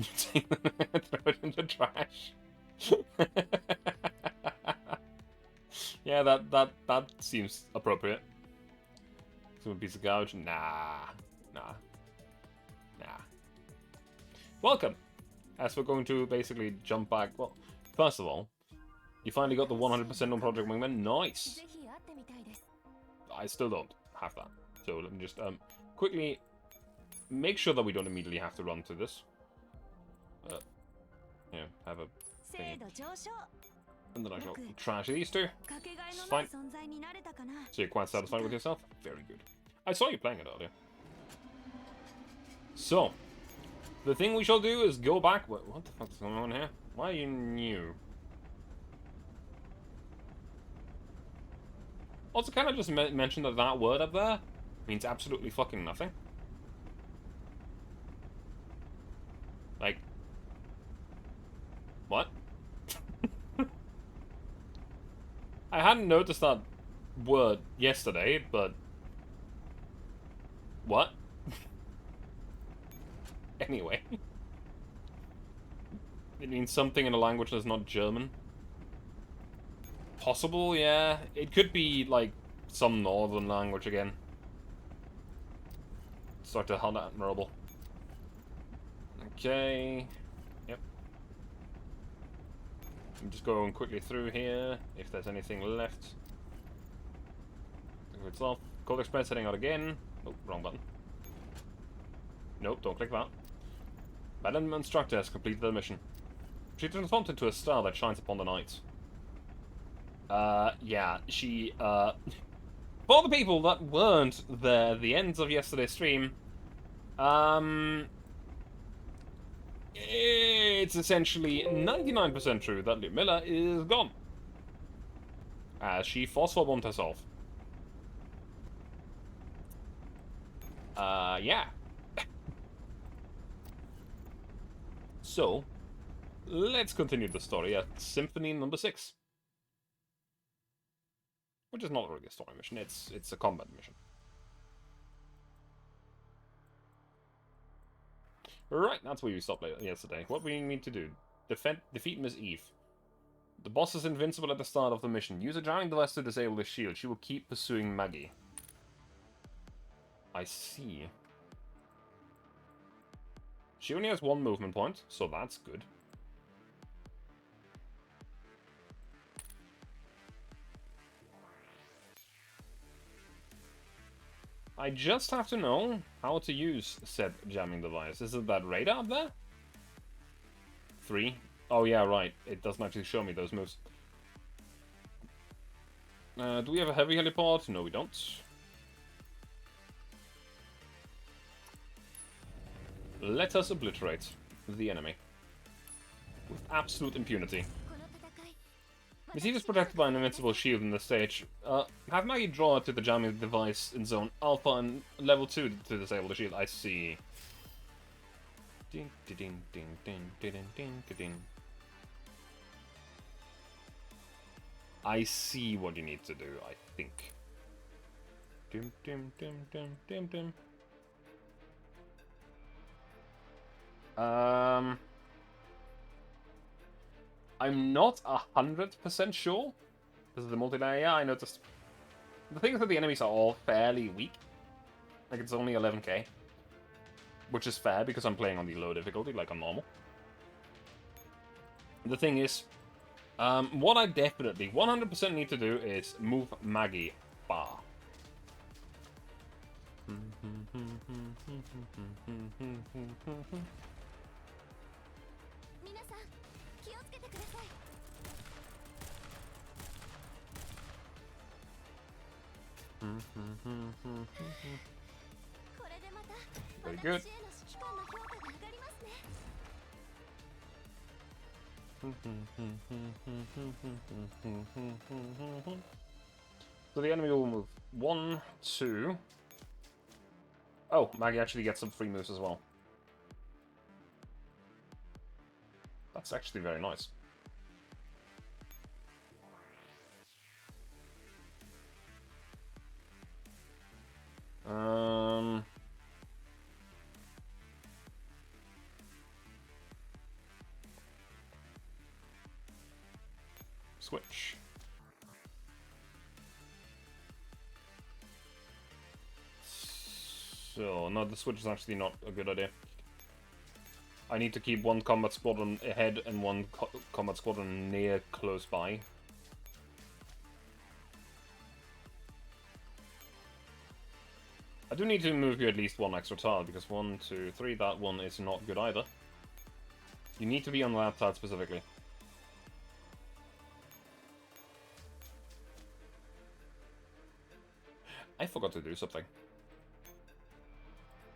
Throw it in the trash. Yeah, that seems appropriate. Some piece of garbage. Nah. Welcome. As we're going to basically jump back. Well, first of all, you finally got the 100% on Project Wingman. Nice. I still don't have that. So let me just quickly make sure that we don't immediately have to run to this. Yeah, have a thingy. And then I shall trash these two. It's fine. So you're quite satisfied with yourself? Very good. I saw you playing it earlier. So, the thing we shall do is go back. What the fuck is going on here? Why are you new? Also, can I just mention that that word up there means absolutely fucking nothing? Like, what? I hadn't noticed that word yesterday, but... What? Anyway. It means something in a language that's not German. Possible, yeah. It could be, like, some northern language again. Start to hunt admirable. Okay. Yep. I'm just going quickly through here, if there's anything left. It's off. Cold Express heading out again. Oh, wrong button. Nope, don't click that. Madam Instructor has completed the mission. She transformed into a star that shines upon the night. Yeah, she, for the people that weren't there at the ends of yesterday's stream, it's essentially 99% true that Lumilla is gone. As she phosphobombed herself. Yeah. So, let's continue the story at Symphony number 6. Which is not really a story mission, it's a combat mission. Right, that's where we stopped yesterday. What we need to do. Defeat Miss Eve. The boss is invincible at the start of the mission. Use a jamming device to disable the shield. She will keep pursuing Maggie. I see. She only has one movement point, so that's good. I just have to know how to use said jamming device. Is it that radar up there? 3? Oh yeah, right. It doesn't actually show me those moves. Do we have a heavy heliport? No, we don't. Let us obliterate the enemy. With absolute impunity. Miss Eve is protected by an invincible shield in the stage. Have Maggie draw to the jamming device in zone Alpha and level 2 to disable the shield. I see. Ding, ding, ding, ding, ding, ding, ding. I see what you need to do, I think. Dim, dim, dim, dim, dim, dim. I'm not 100% sure. This is the multiplayer. Yeah, I noticed. The thing is that the enemies are all fairly weak. Like, it's only 11k. Which is fair, because I'm playing on the low difficulty, like on normal. The thing is, what I definitely 100% need to do is move Maggie far. Very good. So the enemy will move 1, 2. Oh, Maggie actually gets some free moves as well. That's actually very nice. switch. So, no, the switch is actually not a good idea. I need to keep one combat squadron ahead and one combat squadron near close by. I do need to move you at least one extra tile, because 1, 2, 3, that one is not good either. You need to be on that tile specifically. I forgot to do something.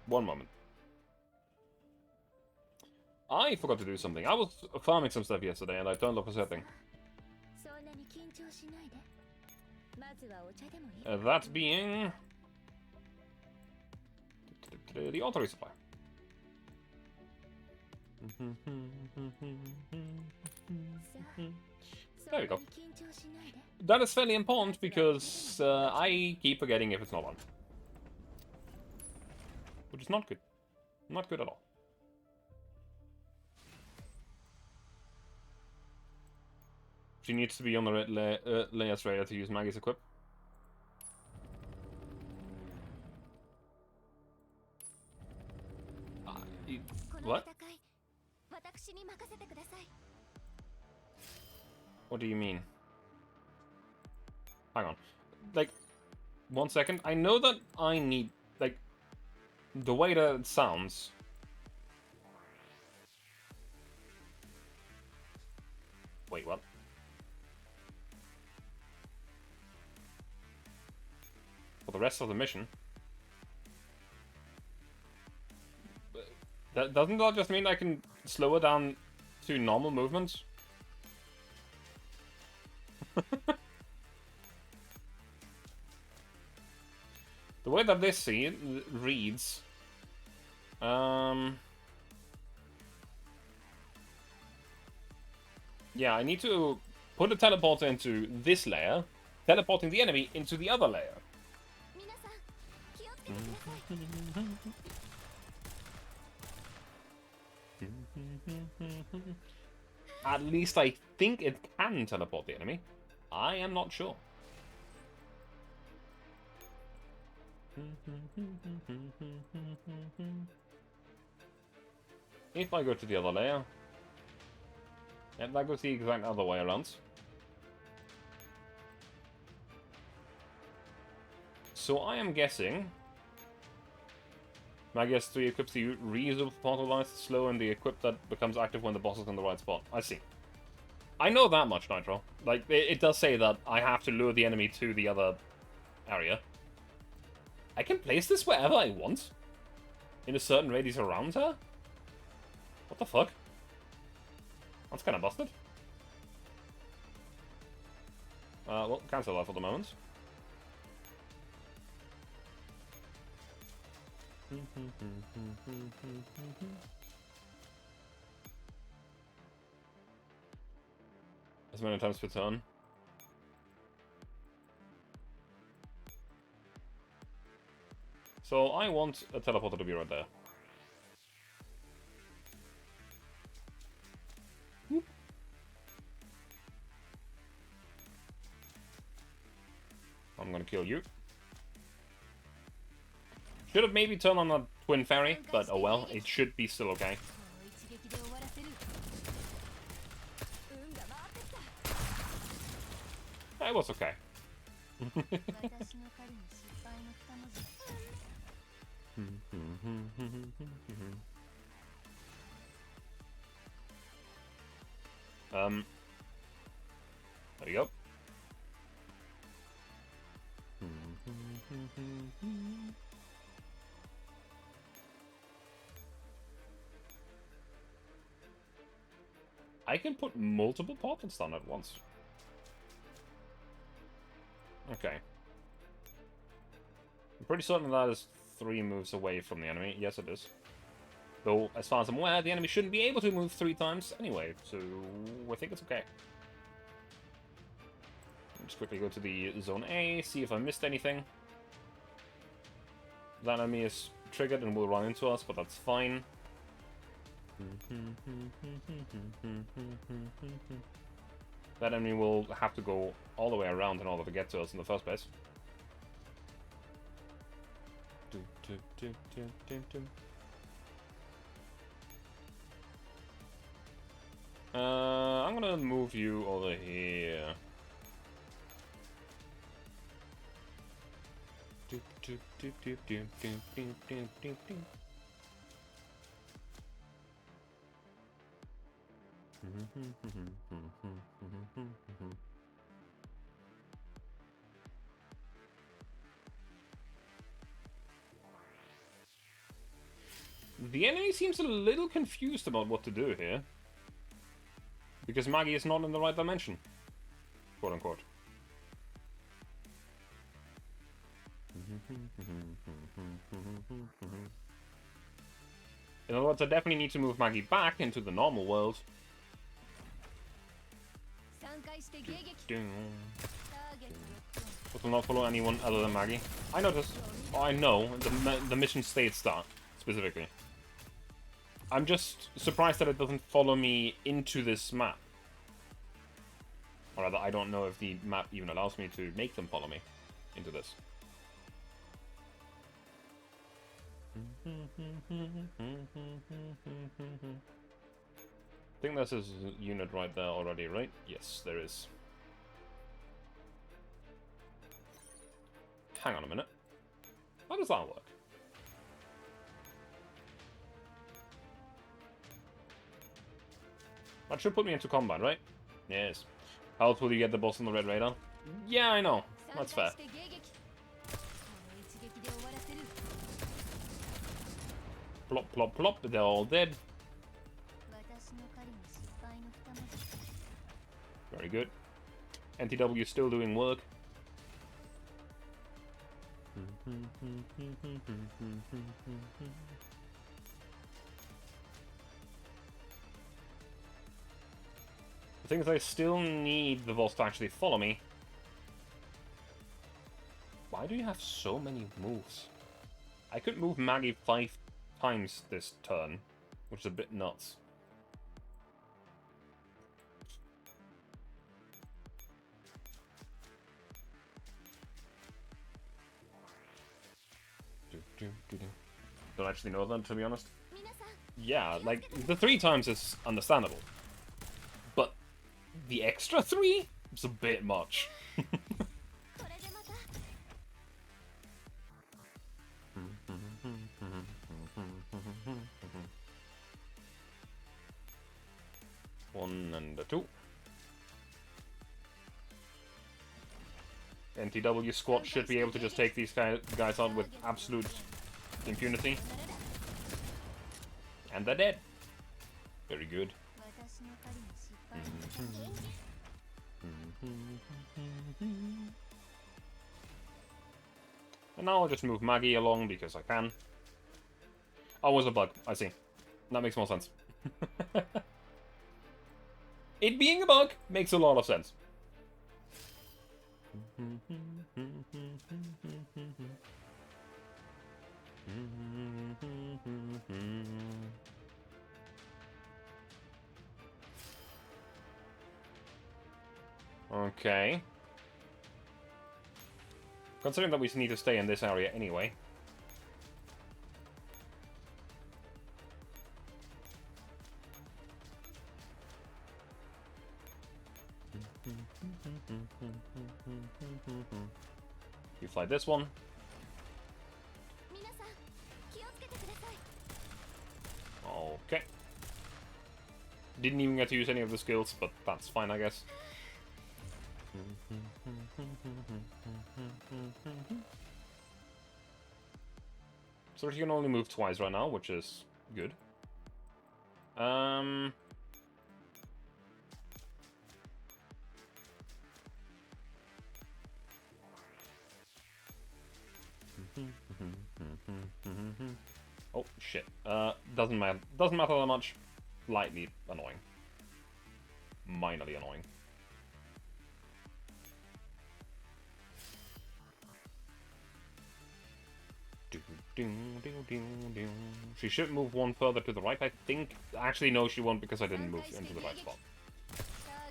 One moment. I forgot to do something. I was farming some stuff yesterday and I turned off a setting. That being... the auto resupply. There we go. That is fairly important because I keep forgetting if it's not on. Which is not good. Not good at all. She needs to be on the red layer Strian to use Maggie's equip. What? What do you mean? Hang on. Like, 1 second. I know that I need, like, the way that it sounds. Wait, what? For the rest of the mission. Doesn't that just mean I can slow it down to normal movements? The way that this reads... yeah, I need to put a teleporter into this layer, teleporting the enemy into the other layer. At least I think it can teleport the enemy. I am not sure. If I go to the other layer... yep, that goes the exact other way around. So I am guessing... my guess 3 equips the reusable portal lines to slow and the equip that becomes active when the boss is in the right spot. I see. I know that much, Nitro. Like, it does say that I have to lure the enemy to the other area. I can place this wherever I want? In a certain radius around her? What the fuck? That's kind of busted. Well, cancel that for the moment. As many times per turn. So I want a teleporter to be right there. Whoop. I'm gonna kill you. Should have maybe turned on the twin ferry, but oh well, it should be still okay. It was okay. There you go. I can put multiple portals down at once. Okay. I'm pretty certain that is 3 moves away from the enemy. Yes, it is. Though, as far as I'm aware, the enemy shouldn't be able to move 3 times anyway, so I think it's okay. Just quickly go to the Zone A, see if I missed anything. That enemy is triggered and will run into us, but that's fine. that enemy will have to go all the way around in order to get to us in the first place. I'm gonna move you over here. The enemy seems a little confused about what to do here. Because Maggie is not in the right dimension. Quote unquote. In other words, I definitely need to move Maggie back into the normal world. But will not follow anyone other than Maggie. I noticed. Oh, I know. The mission states that, specifically. I'm just surprised that it doesn't follow me into this map. Or rather, I don't know if the map even allows me to make them follow me into this. I think there's a unit right there already, right? Yes, there is. Hang on a minute. How does that work? That should put me into combat, right? Yes. How else will you get the boss on the red radar? Yeah, I know. That's fair. Plop, plop, plop. They're all dead. Very good. NTW still doing work. The thing is, I still need the Vols to actually follow me. Why do you have so many moves? I could move Maggie 5 times this turn, which is a bit nuts. Don't actually know them, to be honest. Yeah, like, the 3 times is understandable. But the extra 3? It's a bit much. One and a 2. NTW squad should be able to just take these guys out with absolute impunity. And they're dead. Very good. And now I'll just move Maggie along because I can. Oh, it was a bug. I see. That makes more sense. It being a bug makes a lot of sense. Okay. Considering that we need to stay in this area anyway. You fly this one. Okay. Didn't even get to use any of the skills, but that's fine, I guess. So you can only move twice right now, which is good. Oh shit. Doesn't matter. Doesn't matter that much. Lightly annoying. Minorly annoying. She should move one further to the right, I think. Actually, no, she won't because I didn't move into the right spot.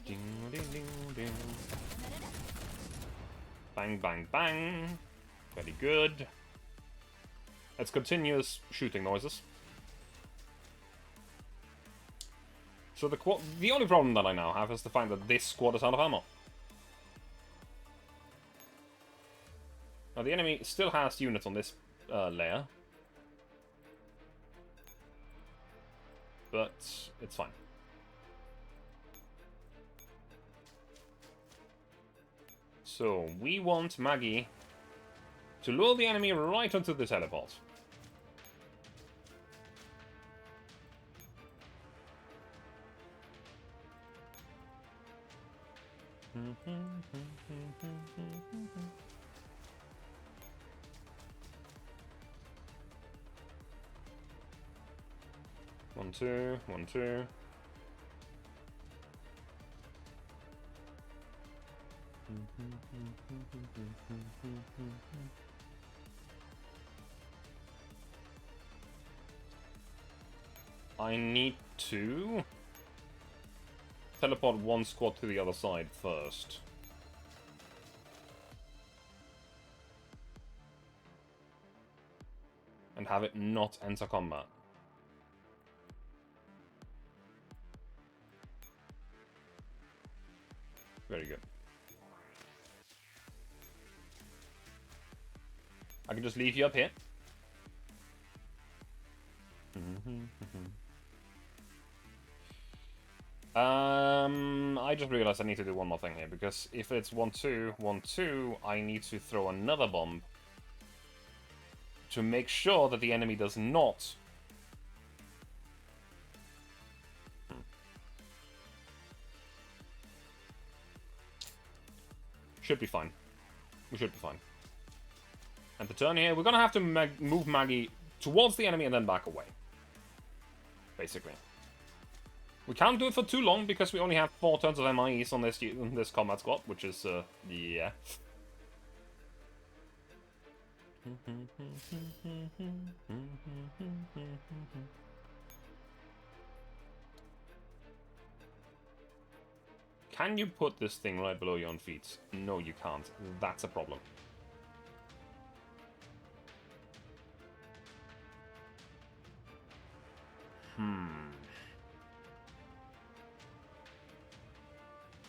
Ding, ding, ding, ding. Bang, bang, bang. Very good. It's continuous shooting noises. So the only problem that I now have is the fact that this squad is out of ammo. Now the enemy still has units on this layer. But it's fine. So we want Maggie to lure the enemy right onto the teleport. One, two, 1, 2. I need to teleport one squad to the other side first. And have it not enter combat. Very good. I can just leave you up here. I just realized I need to do one more thing here, because if it's 1, 2, 1, 2, I need to throw another bomb to make sure that the enemy does not. Should be fine. We should be fine. And the turn here, we're gonna have to move Maggie towards the enemy and then back away. Basically. We can't do it for too long because we only have 4 turns of MIEs on this combat squad, which is, yeah. Can you put this thing right below your own feet? No, you can't. That's a problem.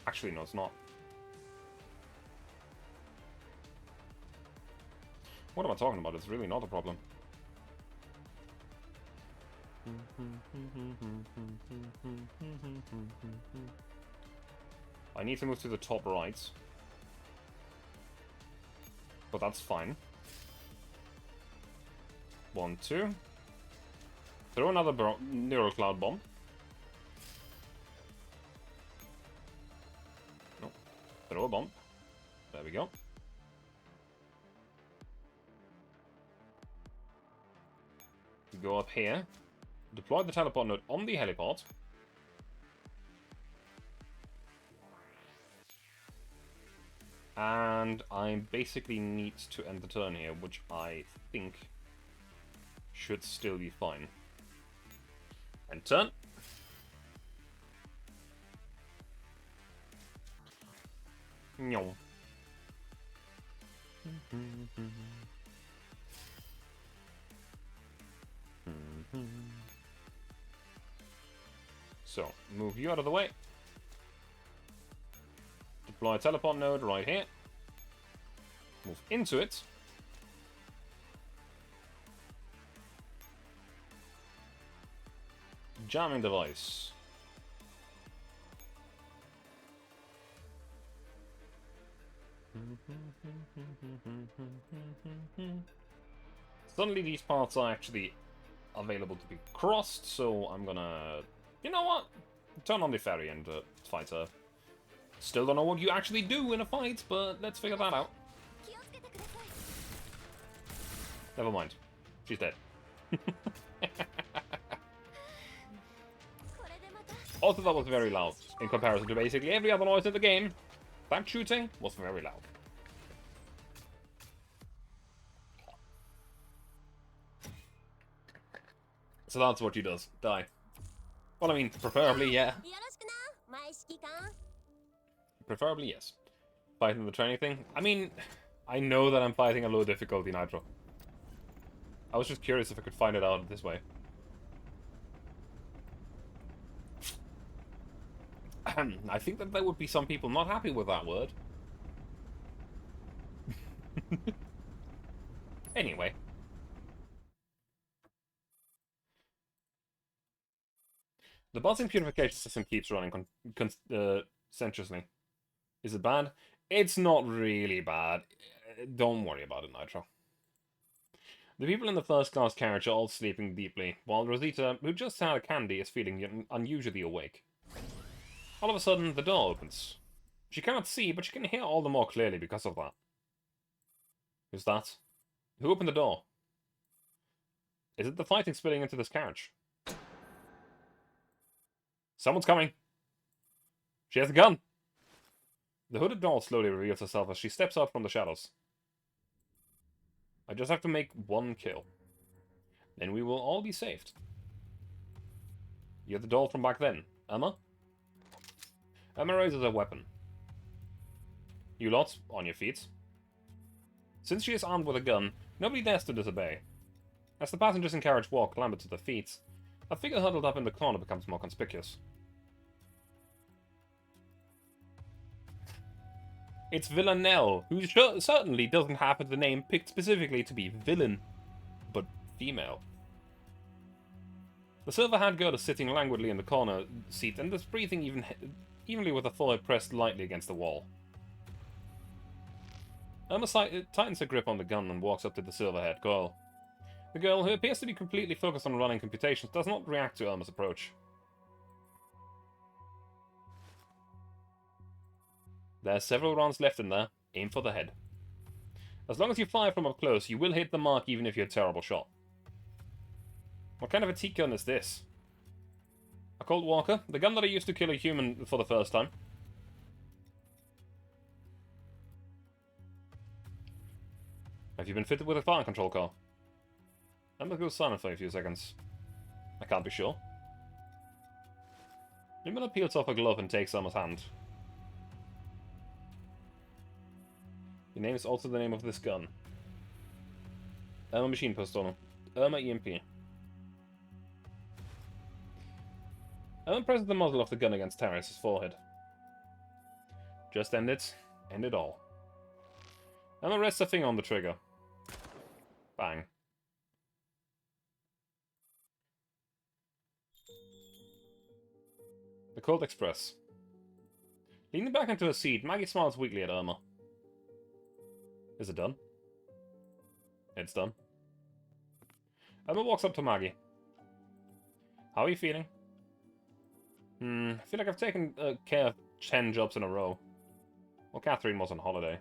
Actually, no, it's not. What am I talking about? It's really not a problem. I need to move to the top right. But that's fine. 1, 2. Throw another neural cloud bomb. No. Throw a bomb. There we go. We go up here. Deploy the teleport node on the heliport. And I basically need to end the turn here, which I think should still be fine. And turn. No. So, move you out of the way. Deploy a teleport node right here. Move into it. Jamming device. Suddenly these parts are actually available to be crossed, so I'm gonna... You know what? Turn on the ferry and fight her. Still don't know what you actually do in a fight, but let's figure that out. Never mind. She's dead. Also, that was very loud in comparison to basically every other noise in the game. That shooting was very loud. So that's what she does. Die. Well, I mean, preferably, yeah. Preferably, yes. Fighting the training thing? I mean, I know that I'm fighting a low difficulty Nitro. I was just curious if I could find it out this way. I think that there would be some people not happy with that word. Anyway. The buzzing purification system keeps running conscientiously. Is it bad? It's not really bad. Don't worry about it, Nitro. The people in the first-class carriage are all sleeping deeply, while Rosita, who just had a candy, is feeling unusually awake. All of a sudden, the door opens. She cannot see, but she can hear all the more clearly because of that. Who's that? Who opened the door? Is it the fighting spilling into this carriage? Someone's coming! She has a gun! The hooded doll slowly reveals herself as she steps out from the shadows. I just have to make one kill. Then we will all be saved. You're the doll from back then, Emma? Emma raises her weapon. You lot, on your feet. Since she is armed with a gun, nobody dares to disobey. As the passengers in carriage walk clamber to their feet, a figure huddled up in the corner becomes more conspicuous. It's Villanelle, who certainly doesn't have the name picked specifically to be villain, but female. The silver-haired girl is sitting languidly in the corner seat and is breathing evenly with her forehead pressed lightly against the wall. Irma tightens her grip on the gun and walks up to the silver-haired girl. The girl, who appears to be completely focused on running computations, does not react to Irma's approach. There are several rounds left in there. Aim for the head. As long as you fire from up close, you will hit the mark even if you're a terrible shot. What kind of a T-gun is this? A Colt Walker? The gun that I used to kill a human for the first time. Have you been fitted with a fire control car? Emma goes silent for a few seconds. I can't be sure. Limina peels off her glove and takes Emma's hand. Your name is also the name of this gun. Irma Machine Pistol. Irma EMP. Irma presses the muzzle of the gun against Terrace's forehead. Just end it. End it all. Irma rests her finger on the trigger. Bang. The Colt Express. Leaning back into her seat, Maggie smiles weakly at Irma. Is it done? It's done. Irma walks up to Maggie. How are you feeling? I feel like I've taken care of 10 jobs in a row. Well, Catherine was on holiday.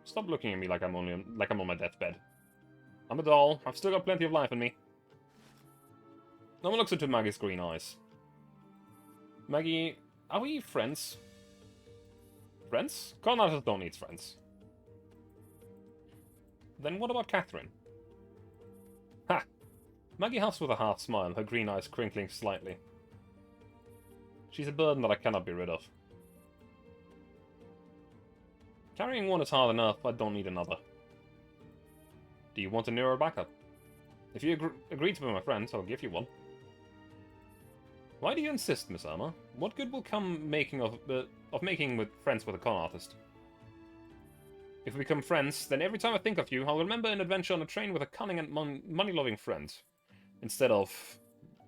Stop looking at me like I'm on my deathbed. I'm a doll. I've still got plenty of life in me. Irma looks into Maggie's green eyes. Maggie, are we friends? Friends? Con artists don't need friends. Then what about Catherine? Ha! Maggie huffs with a half smile, her green eyes crinkling slightly. She's a burden that I cannot be rid of. Carrying one is hard enough, I don't need another. Do you want a neuro backup? If you agree to be my friend, I'll give you one. Why do you insist, Miss Irma? What good will come making of making friends with a con artist? If we become friends, then every time I think of you, I'll remember an adventure on a train with a cunning and money-loving friend. Instead of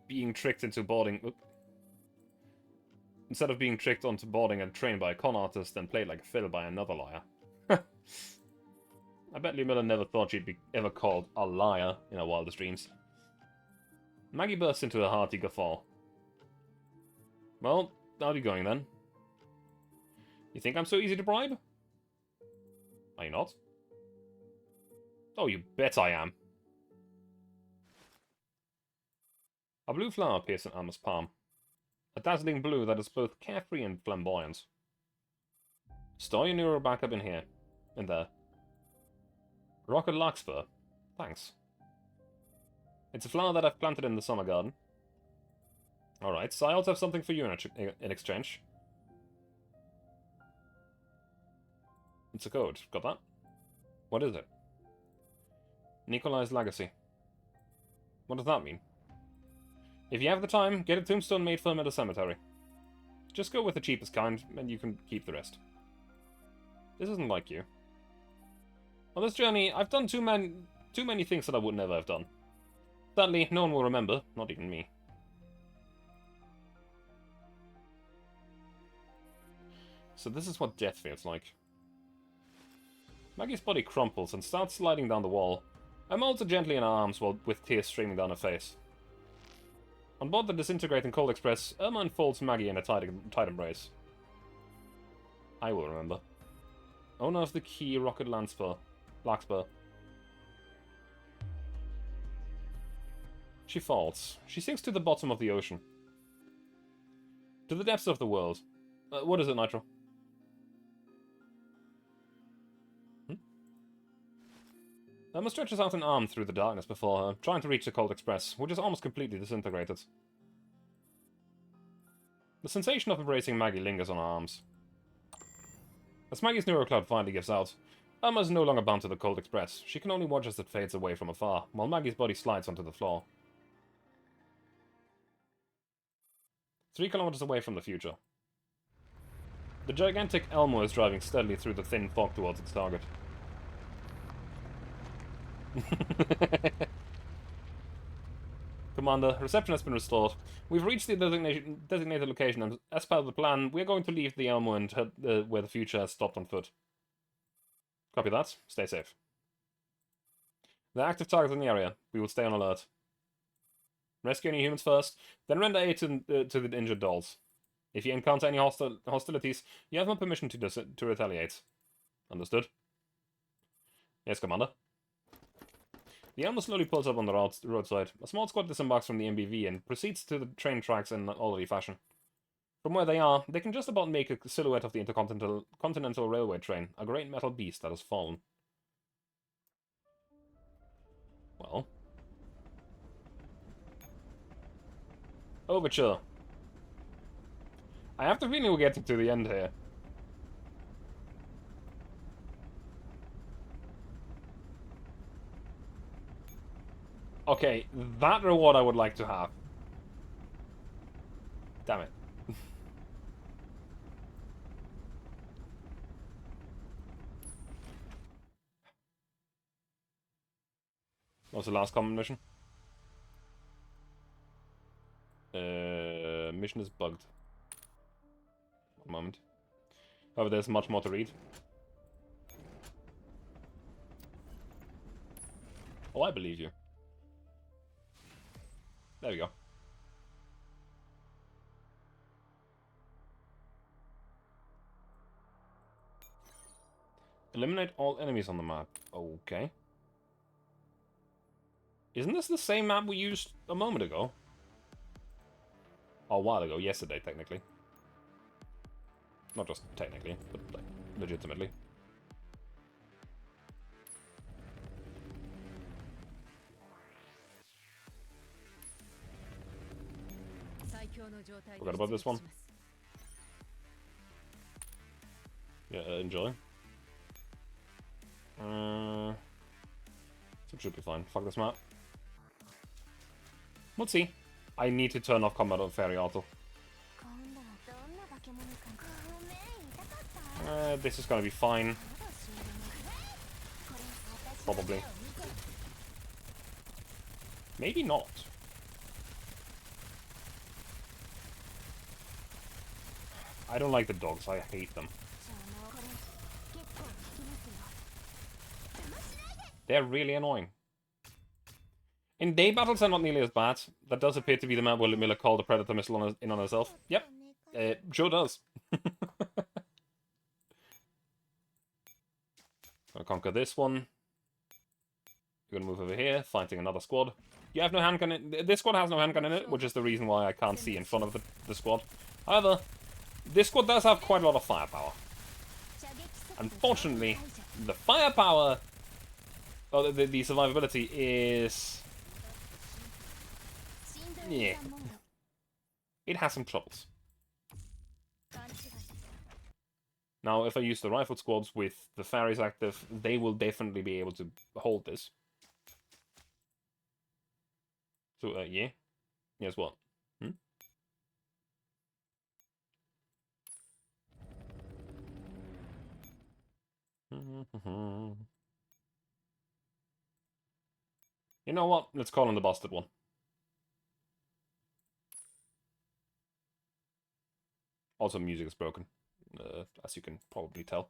being tricked into boarding... Instead of being tricked onto boarding a train by a con artist and played like a fiddle by another liar. I bet Lee Miller never thought she'd be ever called a liar in her wildest dreams. Maggie bursts into a hearty guffaw. Well, I'll be going then. You think I'm so easy to bribe? Are you not? Oh, you bet I am. A blue flower appears in Irma's palm. A dazzling blue that is both carefree and flamboyant. Store your neuro backup in here. In there. Rocket larkspur. Thanks. It's a flower that I've planted in the summer garden. Alright, so I also have something for you in exchange. It's a code. Got that? What is it? Nikolai's Legacy. What does that mean? If you have the time, get a tombstone made for him at a cemetery. Just go with the cheapest kind, and you can keep the rest. This isn't like you. On this journey, I've done too many things that I would never have done. Sadly, no one will remember, not even me. So this is what death feels like. Maggie's body crumples and starts sliding down the wall. I mold her gently in her arms with tears streaming down her face. On board the disintegrating Cold Express, Irma unfolds Maggie in a tight embrace. I will remember. Owner of the key rocket Larkspur. She falls. She sinks to the bottom of the ocean. To the depths of the world. What is it, Nitro? Irma stretches out an arm through the darkness before her, trying to reach the Cold Express, which is almost completely disintegrated. The sensation of embracing Maggie lingers on her arms. As Maggie's neurocloud finally gives out, Irma is no longer bound to the Cold Express. She can only watch as it fades away from afar, while Maggie's body slides onto the floor. 3 kilometers away from the future. The gigantic Elmo is driving steadily through the thin fog towards its target. Commander, reception has been restored. We've reached the designated location, and as part of the plan, we're going to leave the Elmo and head where the future has stopped on foot. Copy that. Stay safe. There are active targets in the area. We will stay on alert. Rescue any humans first, then render aid to the injured dolls. If you encounter any hostilities, you have my permission to retaliate. Understood? Yes, Commander. The Elmo slowly pulls up on the roadside. A small squad disembarks from the MBV and proceeds to the train tracks in orderly fashion. From where they are, they can just about make a silhouette of the Intercontinental Railway train, a great metal beast that has fallen. Well. Overture. I have the feeling we're getting to the end here. Okay, that reward I would like to have. Damn it. What was the last common mission? Mission is bugged. One moment. However, there's much more to read. Oh, I believe you. There we go. Eliminate all enemies on the map. Okay. Isn't this the same map we used a moment ago? Oh, a while ago. Yesterday, technically. Not just technically, but like, legitimately. Forgot about this one. Yeah, enjoy. So it should be fine. Fuck this map. We'll see. I need to turn off combat on Fairy Auto. This is gonna be fine. Probably. Maybe not. I don't like the dogs, I hate them. They're really annoying. In day battles, they're not nearly as bad. That does appear to be the map where Miller called a Predator missile in on herself. Yep, sure does. Gonna conquer this one. We're gonna move over here, fighting another squad. You have no handgun in... This squad has no handgun in it, which is the reason why I can't see in front of the squad. However, this squad does have quite a lot of firepower. Unfortunately, the firepower... Oh, the survivability is... Yeah. it has some troubles. Now, if I use the rifle squads with the ferries active, they will definitely be able to hold this. So, yeah. Yes, what? Hmm? You know what? Let's call him the busted one. Also, music is broken, as you can probably tell.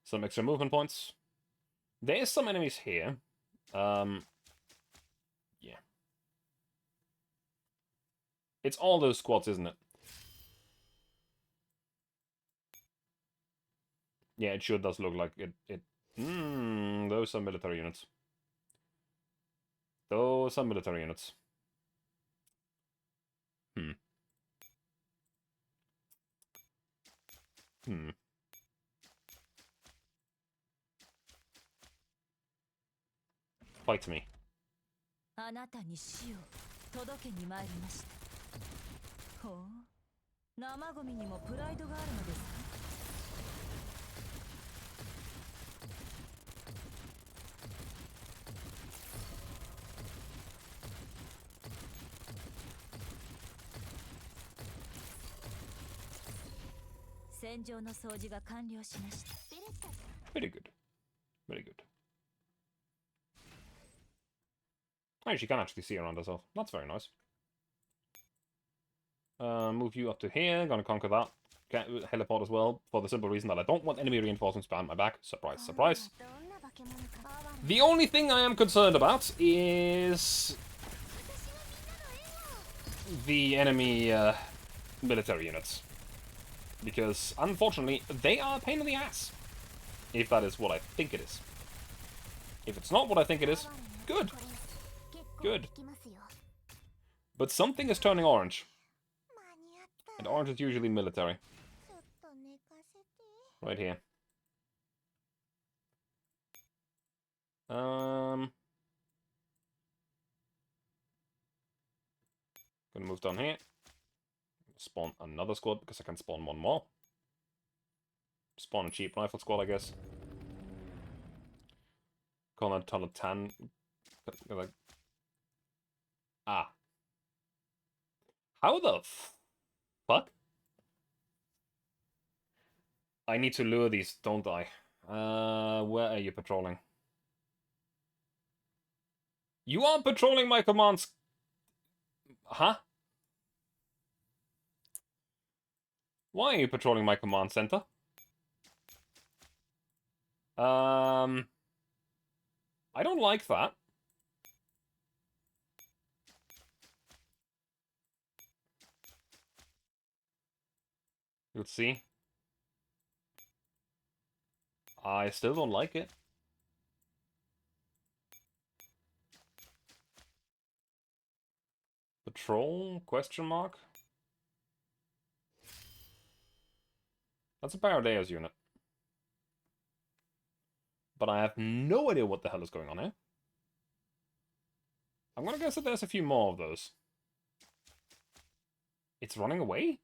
Some extra movement points. There is some enemies here. Yeah. It's all those squads, isn't it? Yeah, it sure does look like it. Those are military units. Those are military units. Hmm. Hmm. Fight me. あなたに死を届けに参りました。ほう、生ゴミにもプライドがあるのですか？戦場の掃除が完了しました。Very good. Very good. Oh, she can actually see around herself. That's very nice. Move you up to here. Gonna conquer that. Get heliport as well, for the simple reason that I don't want enemy reinforcements behind my back. Surprise, surprise. The only thing I am concerned about is the enemy military units. Because, unfortunately, they are a pain in the ass. If that is what I think it is. If it's not what I think it is, good. Good. But something is turning orange. And orange is usually military. Right here. Gonna move down here. Spawn another squad, because I can spawn one more. Spawn a cheap rifle squad, I guess. Call that tunnel 10. Ah. How the fuck? I need to lure these, don't I? Where are you patrolling? You are patrolling my commands. Huh? Why are you patrolling my command center? I don't like that. Let's see. I still don't like it. Patrol? Question mark? That's a Paradeus unit. But I have no idea what the hell is going on here. I'm gonna guess that there's a few more of those. It's running away?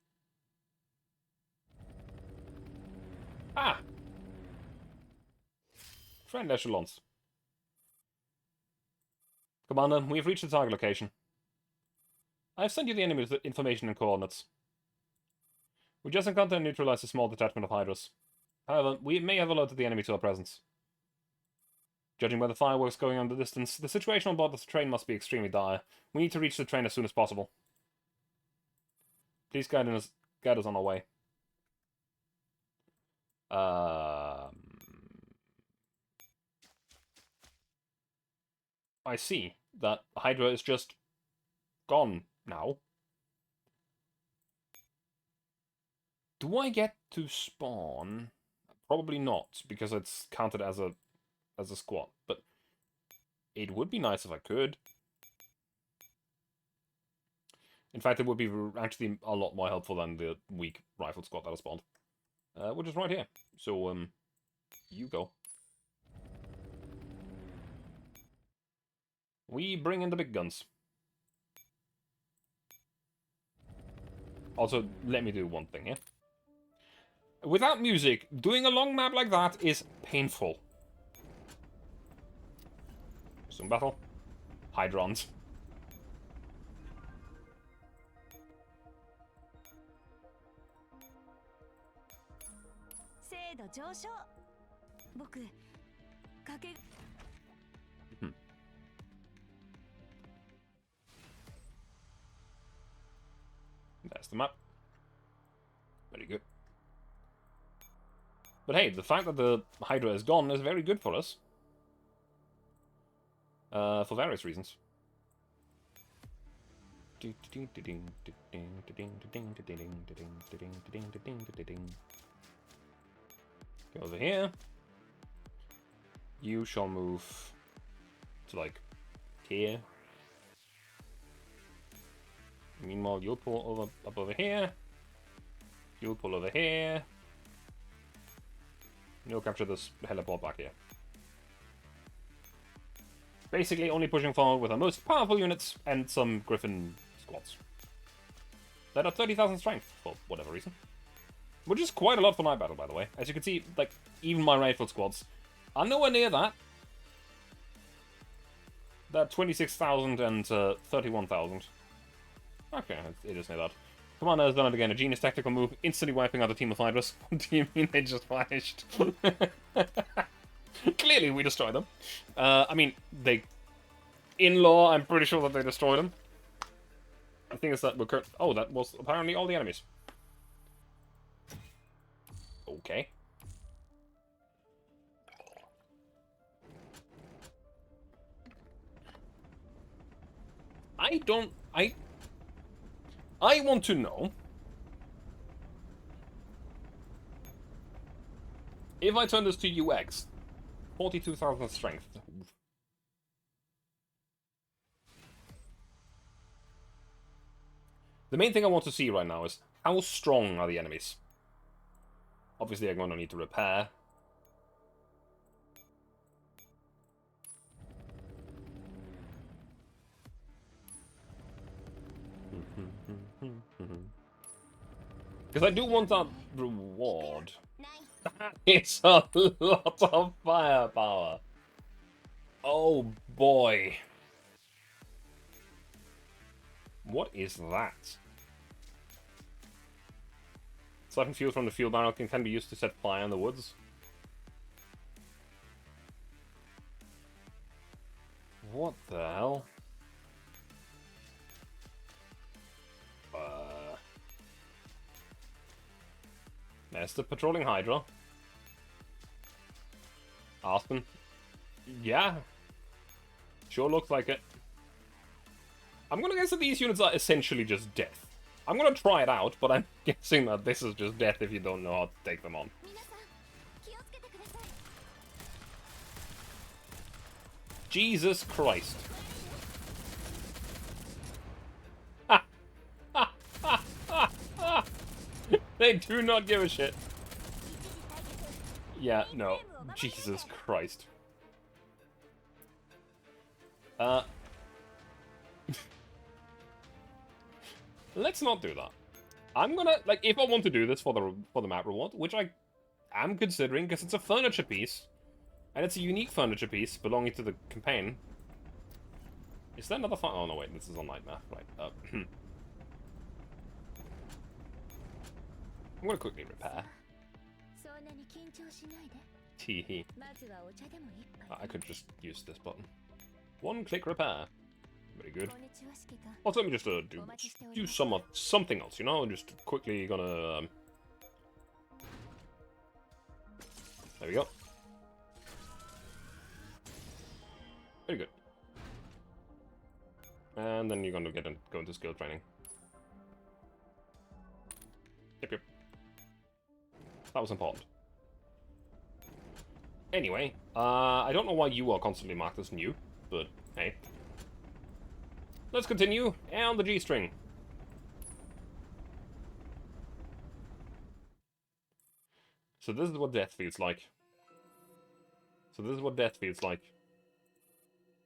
Ah! Friend echelons. Commander, we've reached the target location. I've sent you the enemy's information and coordinates. We just encountered and neutralized a small detachment of Hydras. However, we may have alerted the enemy to our presence. Judging by the fireworks going on in the distance, the situation on board the train must be extremely dire. We need to reach the train as soon as possible. Please guide us on our way. I see that Hydra is just gone now. Do I get to spawn? Probably not, because it's counted as a squad, but it would be nice if I could. In fact, it would be actually a lot more helpful than the weak rifle squad that I spawned. Which is right here. So, you go. We bring in the big guns. Also, let me do one thing here. Without music, doing a long map like that is painful. Zoom battle. Hydrons. 精度上昇。僕、かけ。That's the map. Very good. But hey, the fact that the Hydra is gone is very good for us. For various reasons. Go over here. You shall move to, like, here. Meanwhile, you'll pull up over here. You'll pull over here. And you'll capture this heliport back here. Basically, only pushing forward with our most powerful units and some Griffin squads. That are 30,000 strength, for whatever reason. Which is quite a lot for night battle, by the way. As you can see, like, even my rifle squads are nowhere near that. They're 26,000 and 31,000. Okay, it is near that. Commander has done it again. A genius tactical move, instantly wiping out a team of Hydras. What do you mean they just vanished? Clearly, we destroyed them. I mean, they... In law, I'm pretty sure that they destroyed them. The thing is that we're oh, that was apparently all the enemies. Okay. I want to know if I turn this to UX, 42,000 strength. The main thing I want to see right now is how strong are the enemies. Obviously, I'm going to need to repair. Because I do want that reward. It's a lot of firepower. Oh boy. What is that? Siphon fuel from the fuel barrel can be used to set fire in the woods. What the hell? There's the patrolling Hydra. Aspen. Yeah. Sure looks like it. I'm gonna guess that these units are essentially just death. I'm gonna try it out, but I'm guessing that this is just death if you don't know how to take them on. Jesus Christ. They do not give a shit. Yeah, no. Jesus Christ. Let's not do that. I'm gonna, like, if I want to do this for the map reward, which I am considering because it's a furniture piece, and it's a unique furniture piece belonging to the campaign. Is there another Oh no, wait, this is on Nightmare, right? I'm gonna quickly repair. Teehee. I could just use this button. One-click repair. Very good. Also, let me just do something else, you know? Just quickly gonna... There we go. Very good. And then you're gonna go into skill training. Yep. That was important. Anyway, I don't know why you are constantly marked as new, but hey. Let's continue, and the G-string. So this is what death feels like.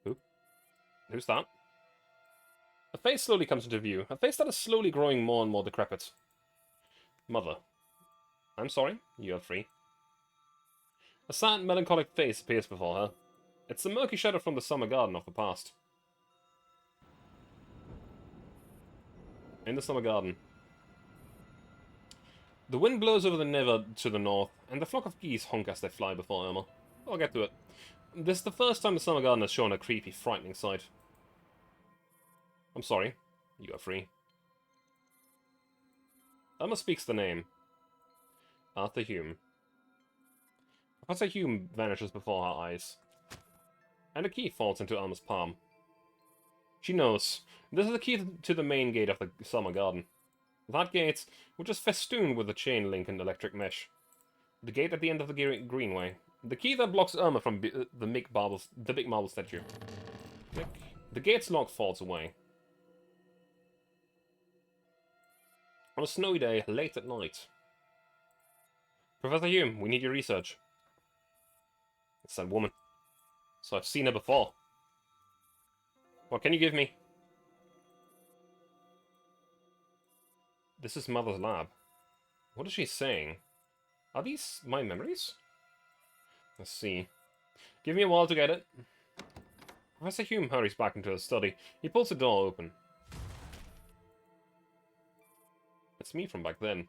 Who? Who's that? A face slowly comes into view. A face that is slowly growing more and more decrepit. Mother. I'm sorry, you are free. A sad, melancholic face appears before her. It's the murky shadow from the summer garden of the past. In the summer garden. The wind blows over the river to the north, and the flock of geese honk as they fly before Irma. I'll get to it. This is the first time the summer garden has shown a creepy, frightening sight. I'm sorry. You are free. Irma speaks the name. Arthur Hume. Professor Hume vanishes before her eyes. And a key falls into Irma's palm. She knows. This is the key to the main gate of the summer garden. That gate, which is festooned with a chain link and electric mesh. The gate at the end of the greenway. The key that blocks Irma from the big marble statue. Click. The gate's lock falls away. On a snowy day, late at night. Professor Hume, we need your research. It's that woman. So I've seen her before. What can you give me? This is Mother's lab. What is she saying? Are these my memories? Let's see. Give me a while to get it. Professor Hume hurries back into his study. He pulls the door open. It's me from back then.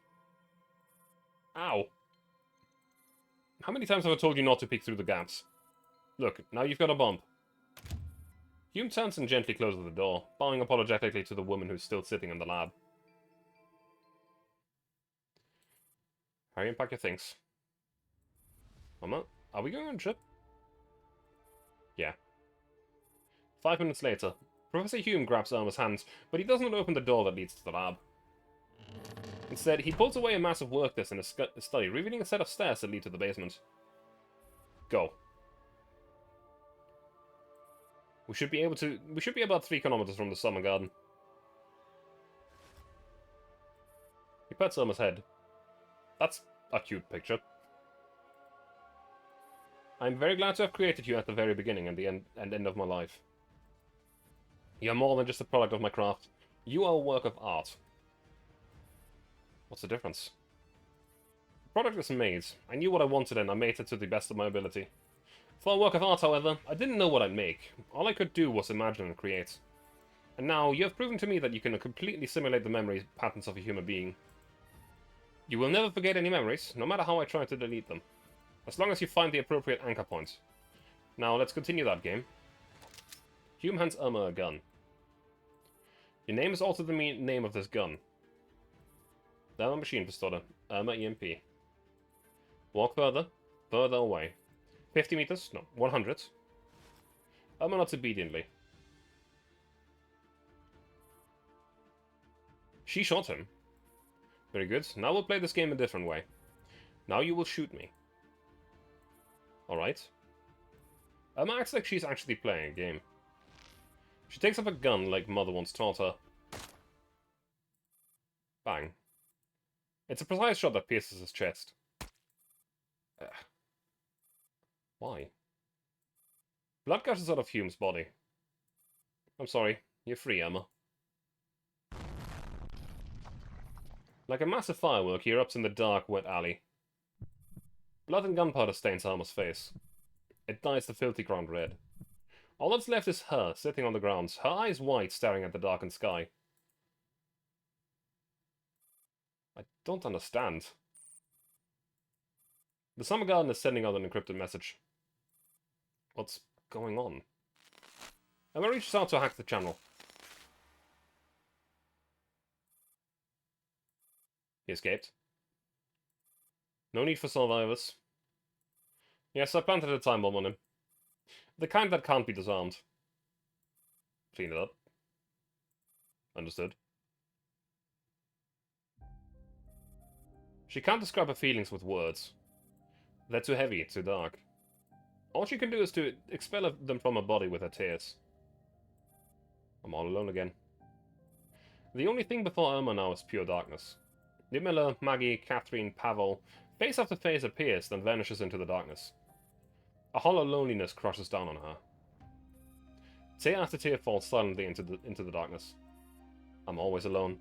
Ow! How many times have I told you not to peek through the gaps? Look, now you've got a bump. Hume turns and gently closes the door, bowing apologetically to the woman who's still sitting in the lab. Hurry and pack your things. Mama, are we going on a trip? Yeah. 5 minutes later, Professor Hume grabs Irma's hands, but he does not open the door that leads to the lab. Instead, he pulls away a massive work desk in his study, revealing a set of stairs that lead to the basement. Go. We should be about 3 kilometers from the summer garden. He pets Irma's head. That's a cute picture. I'm very glad to have created you at the very beginning and the end of my life. You're more than just a product of my craft. You are a work of art. What's the difference? The product is made. I knew what I wanted and I made it to the best of my ability. For a work of art, however, I didn't know what I'd make. All I could do was imagine and create. And now, you have proven to me that you can completely simulate the memory patterns of a human being. You will never forget any memories, no matter how I try to delete them. As long as you find the appropriate anchor point. Now, let's continue that game. Hume hands Irma a gun. Your name is also the name of this gun. Irma Machine Pistola. Irma EMP. Walk further. Further away. 50 meters? No, 100. Irma nods obediently. She shot him. Very good. Now we'll play this game a different way. Now you will shoot me. Alright. Irma acts like she's actually playing a game. She takes up a gun like Mother once taught her. Bang. It's a precise shot that pierces his chest. Why? Blood gushes out of Hume's body. I'm sorry. You're free, Irma. Like a massive firework, he erupts in the dark, wet alley. Blood and gunpowder stains Irma's face. It dyes the filthy ground red. All that's left is her, sitting on the ground, her eyes wide, staring at the darkened sky. I don't understand. The summer garden is sending out an encrypted message. What's going on? Irma reaches out to hack the channel. He escaped. No need for survivors. Yes, I planted a time bomb on him. The kind that can't be disarmed. Clean it up. Understood. She can't describe her feelings with words. They're too heavy, too dark. All she can do is to expel them from her body with her tears. I'm all alone again. The only thing before Irma now is pure darkness. Miller, Maggie, Catherine, Pavel, face after face appears, then vanishes into the darkness. A hollow loneliness crushes down on her. Tear after tear falls silently into the darkness. I'm always alone.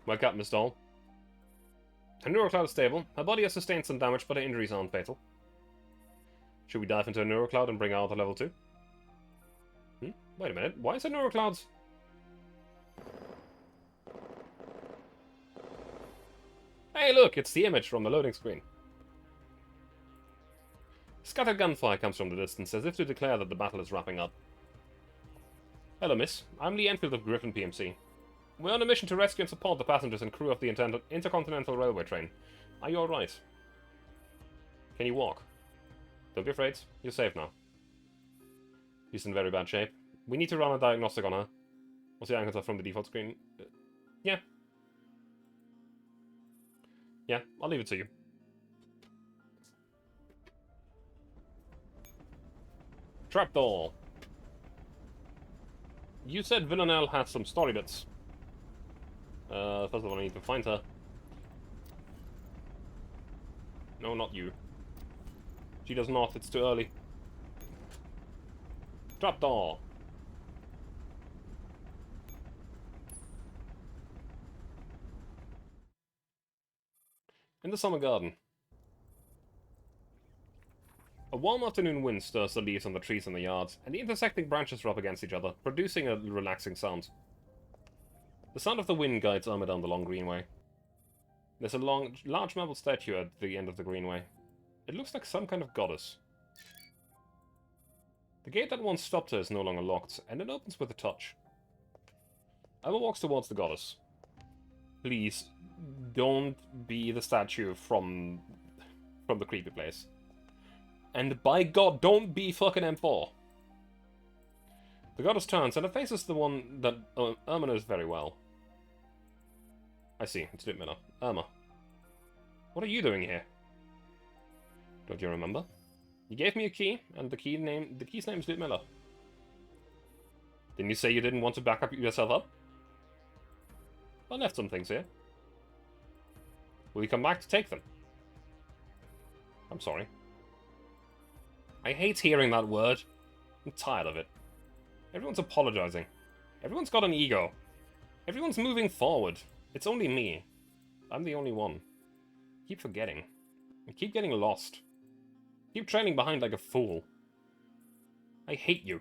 Wake up, Miss Doll. Her neurocloud is stable. Her body has sustained some damage, but her injuries aren't fatal. Should we dive into a neurocloud and bring her out at level 2? Wait a minute. Why is her neuroclouds? Hey, look! It's the image from the loading screen. Scattered gunfire comes from the distance, as if to declare that the battle is wrapping up. Hello, miss. I'm Lee Enfield of Griffin PMC. We're on a mission to rescue and support the passengers and crew of the Intercontinental Railway train. Are you alright? Can you walk? Don't be afraid. You're safe now. She's in very bad shape. We need to run a diagnostic on her. What's the answer from the default screen? Yeah. Yeah, I'll leave it to you. Trapdoor. You said Villanelle had some story bits. First of all, I need to find her. No, not you. She does not, it's too early. Trapdoor. In the summer garden. A warm afternoon wind stirs the leaves on the trees in the yard, and the intersecting branches rub against each other, producing a relaxing sound. The sound of the wind guides Irma down the long greenway. There's a large marble statue at the end of the greenway. It looks like some kind of goddess. The gate that once stopped her is no longer locked, and it opens with a touch. Irma walks towards the goddess. Please, don't be the statue from the creepy place. And by God, don't be fucking M4. The goddess turns, and her face is the one that Irma knows very well. I see, it's Luke Miller. Irma. What are you doing here? Don't you remember? You gave me a key, and the key's name is Luke Miller. Didn't you say you didn't want to back yourself up? I left some things here. Will you come back to take them? I'm sorry. I hate hearing that word. I'm tired of it. Everyone's apologizing. Everyone's got an ego. Everyone's moving forward. It's only me. I'm the only one. Keep forgetting. I keep getting lost. Keep trailing behind like a fool. I hate you.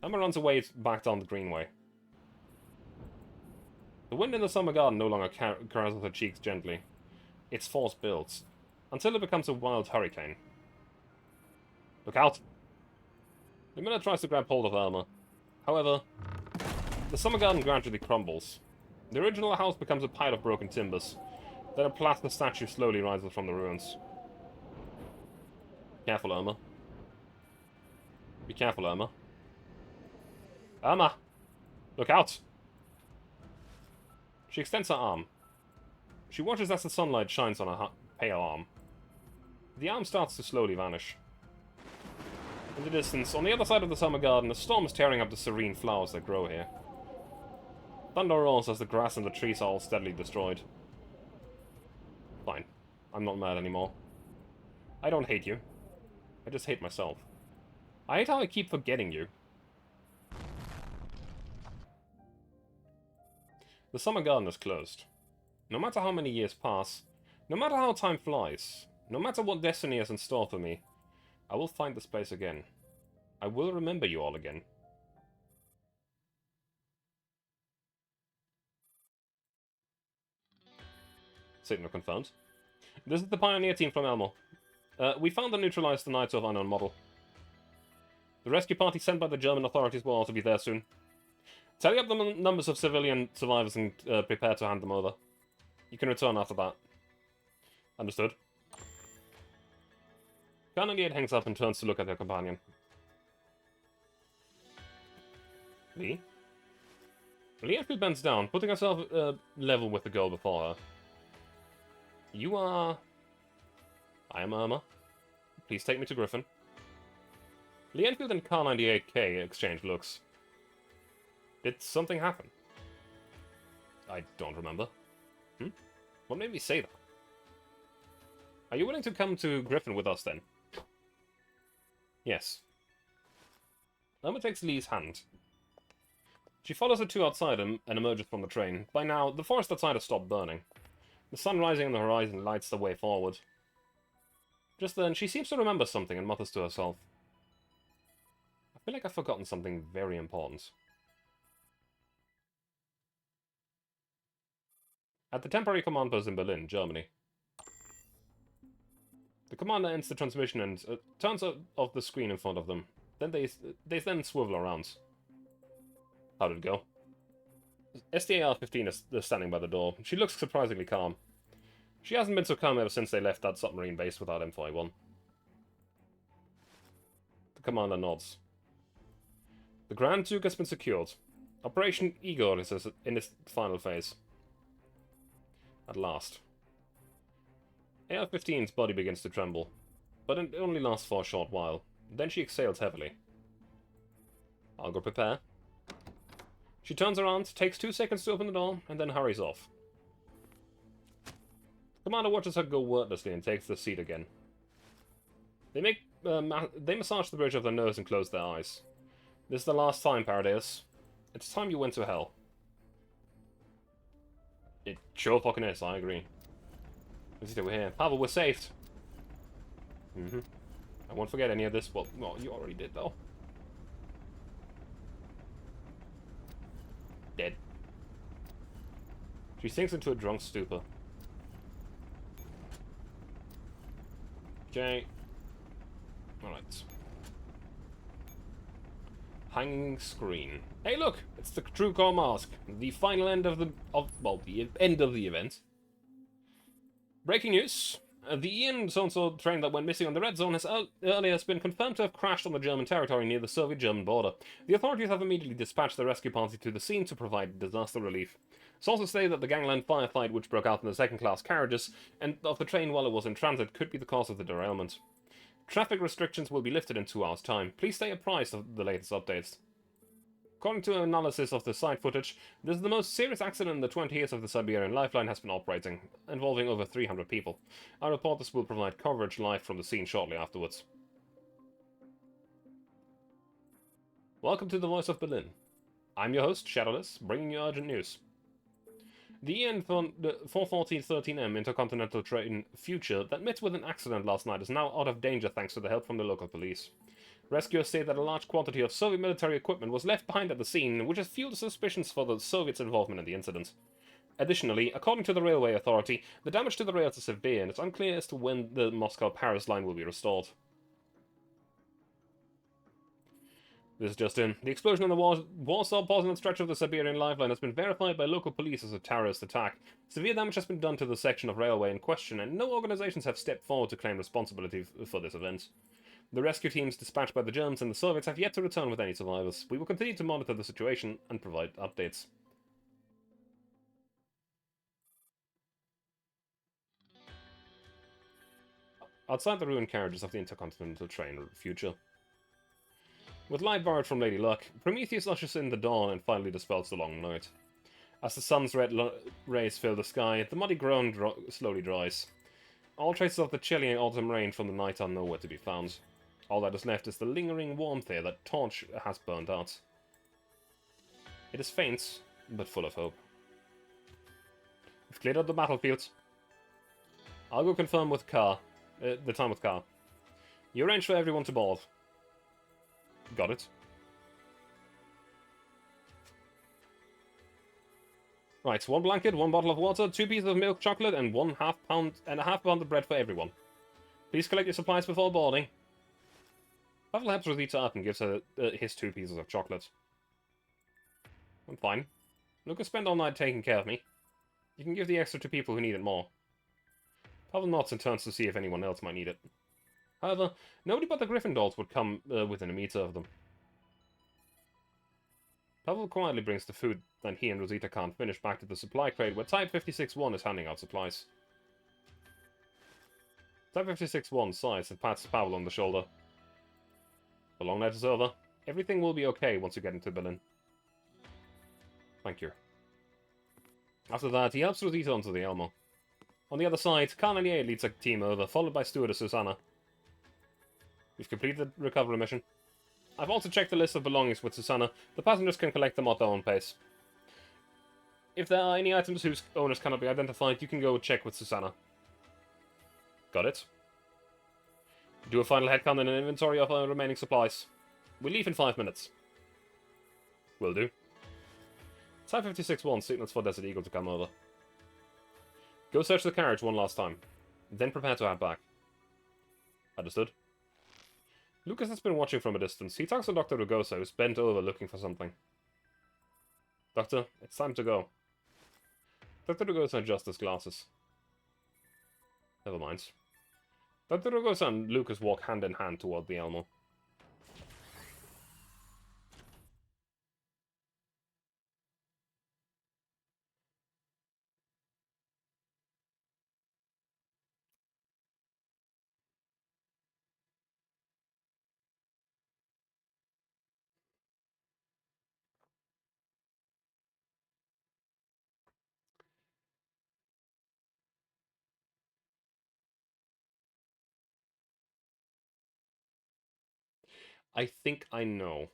Emma runs away back down the greenway. The wind in the summer garden no longer caresses her cheeks gently. It's force builds, until it becomes a wild hurricane. Look out! The miller tries to grab hold of Irma. However, the summer garden gradually crumbles. The original house becomes a pile of broken timbers. Then a plaster statue slowly rises from the ruins. Careful, Irma. Be careful, Irma. Irma! Look out! She extends her arm. She watches as the sunlight shines on her pale arm. The arm starts to slowly vanish. In the distance, on the other side of the summer garden, a storm is tearing up the serene flowers that grow here. Thunder rolls as the grass and the trees are all steadily destroyed. Fine. I'm not mad anymore. I don't hate you. I just hate myself. I hate how I keep forgetting you. The summer garden is closed. No matter how many years pass, no matter how time flies, no matter what destiny is in store for me, I will find this place again. I will remember you all again. Signal confirmed. This is the Pioneer team from Elmo. We found and neutralized the Knights of Unknown model. The rescue party sent by the German authorities will also be there soon. Tally up the numbers of civilian survivors and prepare to hand them over. You can return after that. Understood. Colonel Gate hangs up and turns to look at her companion. Lee? Lee actually bends down, putting herself level with the girl before her. You are... I am Irma. Please take me to Griffin. Lee Enfield and Car 98K exchange looks. Did something happen? I don't remember. What made me say that? Are you willing to come to Griffin with us then? Yes. Irma takes Lee's hand. She follows the two outside him and emerges from the train. By now, the forest outside has stopped burning. The sun rising on the horizon lights the way forward. Just then, she seems to remember something and mutters to herself. I feel like I've forgotten something very important. At the temporary command post in Berlin, Germany. The commander ends the transmission and turns off the screen in front of them. Then they then swivel around. How did it go? SDAR-15 is standing by the door. She looks surprisingly calm. She hasn't been so calm ever since they left that submarine base without M41. The commander nods. The Grand Duke has been secured. Operation Igor is in its final phase. At last. AR-15's body begins to tremble, but it only lasts for a short while. Then she exhales heavily. I'll go prepare. She turns around, takes 2 seconds to open the door, and then hurries off. The commander watches her go wordlessly and takes the seat again. They massage the bridge of their nose and close their eyes. This is the last time, Paradeus. It's time you went to hell. It sure fucking is, I agree. Let's see, we're here. Pavel, we're saved. I won't forget any of this. Well, you already did, though. Dead. She sinks into a drunk stupor. Okay. Alright. Hanging screen. Hey, look! It's the True Core mask. The final end of the end of the event. Breaking news. The Ian so-and-so train that went missing on the Red Zone has earlier been confirmed to have crashed on the German territory near the Soviet-German border. The authorities have immediately dispatched the rescue party to the scene to provide disaster relief. Sources say that the gangland firefight which broke out in the second-class carriages and of the train while it was in transit could be the cause of the derailment. Traffic restrictions will be lifted in 2 hours' time. Please stay apprised of the latest updates. According to an analysis of the site footage, this is the most serious accident in the 20 years of the Siberian Lifeline has been operating, involving over 300 people. Our reporters will provide coverage live from the scene shortly afterwards. Welcome to the Voice of Berlin. I'm your host, Shadowless, bringing you urgent news. The EN 41413M intercontinental train Future that met with an accident last night is now out of danger thanks to the help from the local police. Rescuers say that a large quantity of Soviet military equipment was left behind at the scene, which has fueled suspicions for the Soviets' involvement in the incident. Additionally, according to the Railway Authority, the damage to the rails is severe and it's unclear as to when the Moscow-Paris line will be restored. This is just in. The explosion on the Warsaw-Poznan stretch of the Siberian Lifeline has been verified by local police as a terrorist attack. Severe damage has been done to the section of railway in question, and no organizations have stepped forward to claim responsibility for this event. The rescue teams dispatched by the Germans and the Soviets have yet to return with any survivors. We will continue to monitor the situation and provide updates. Outside the ruined carriages of the intercontinental train Future. With light borrowed from Lady Luck, Prometheus ushers in the dawn and finally dispels the long night. As the sun's red rays fill the sky, the muddy ground slowly dries. All traces of the chilly autumn rain from the night are nowhere to be found. All that is left is the lingering warmth here that Torch has burnt out. It is faint, but full of hope. We've cleared out the battlefield. I'll go confirm with the time with Car. You arrange for everyone to board. Got it. Right, 1 blanket, 1 bottle of water, 2 pieces of milk chocolate, and a half pound of bread for everyone. Please collect your supplies before boarding. Pavel helps Rosita up and gives her his 2 pieces of chocolate. I'm fine. Look, I spent all night taking care of me. You can give the extra to people who need it more. Pavel nods and turns to see if anyone else might need it. However, nobody but the Gryffindors would come within a meter of them. Pavel quietly brings the food that he and Rosita can't finish back to the supply crate where Type 56-1 is handing out supplies. Type 56-1 sighs and pats Pavel on the shoulder. The long night is over. Everything will be okay once you get into Berlin. Thank you. After that, he helps Rosita onto the Elmo. On the other side, Car 98 leads a team over, followed by Stewardess Susanna. We've completed the recovery mission. I've also checked the list of belongings with Susanna. The passengers can collect them at their own pace. If there are any items whose owners cannot be identified, you can go check with Susanna. Got it. Do a final headcount and an inventory of our remaining supplies. We leave in 5 minutes. Will do. Type 56-1 signals for Desert Eagle to come over. Go search the carriage one last time. Then prepare to head back. Understood. Lucas has been watching from a distance. He talks to Dr. Rugosa, who's bent over looking for something. Doctor, it's time to go. Dr. Rugosa adjusts his glasses. Never mind. Dr. Rugosa and Lucas walk hand in hand toward the Elmo. I think I know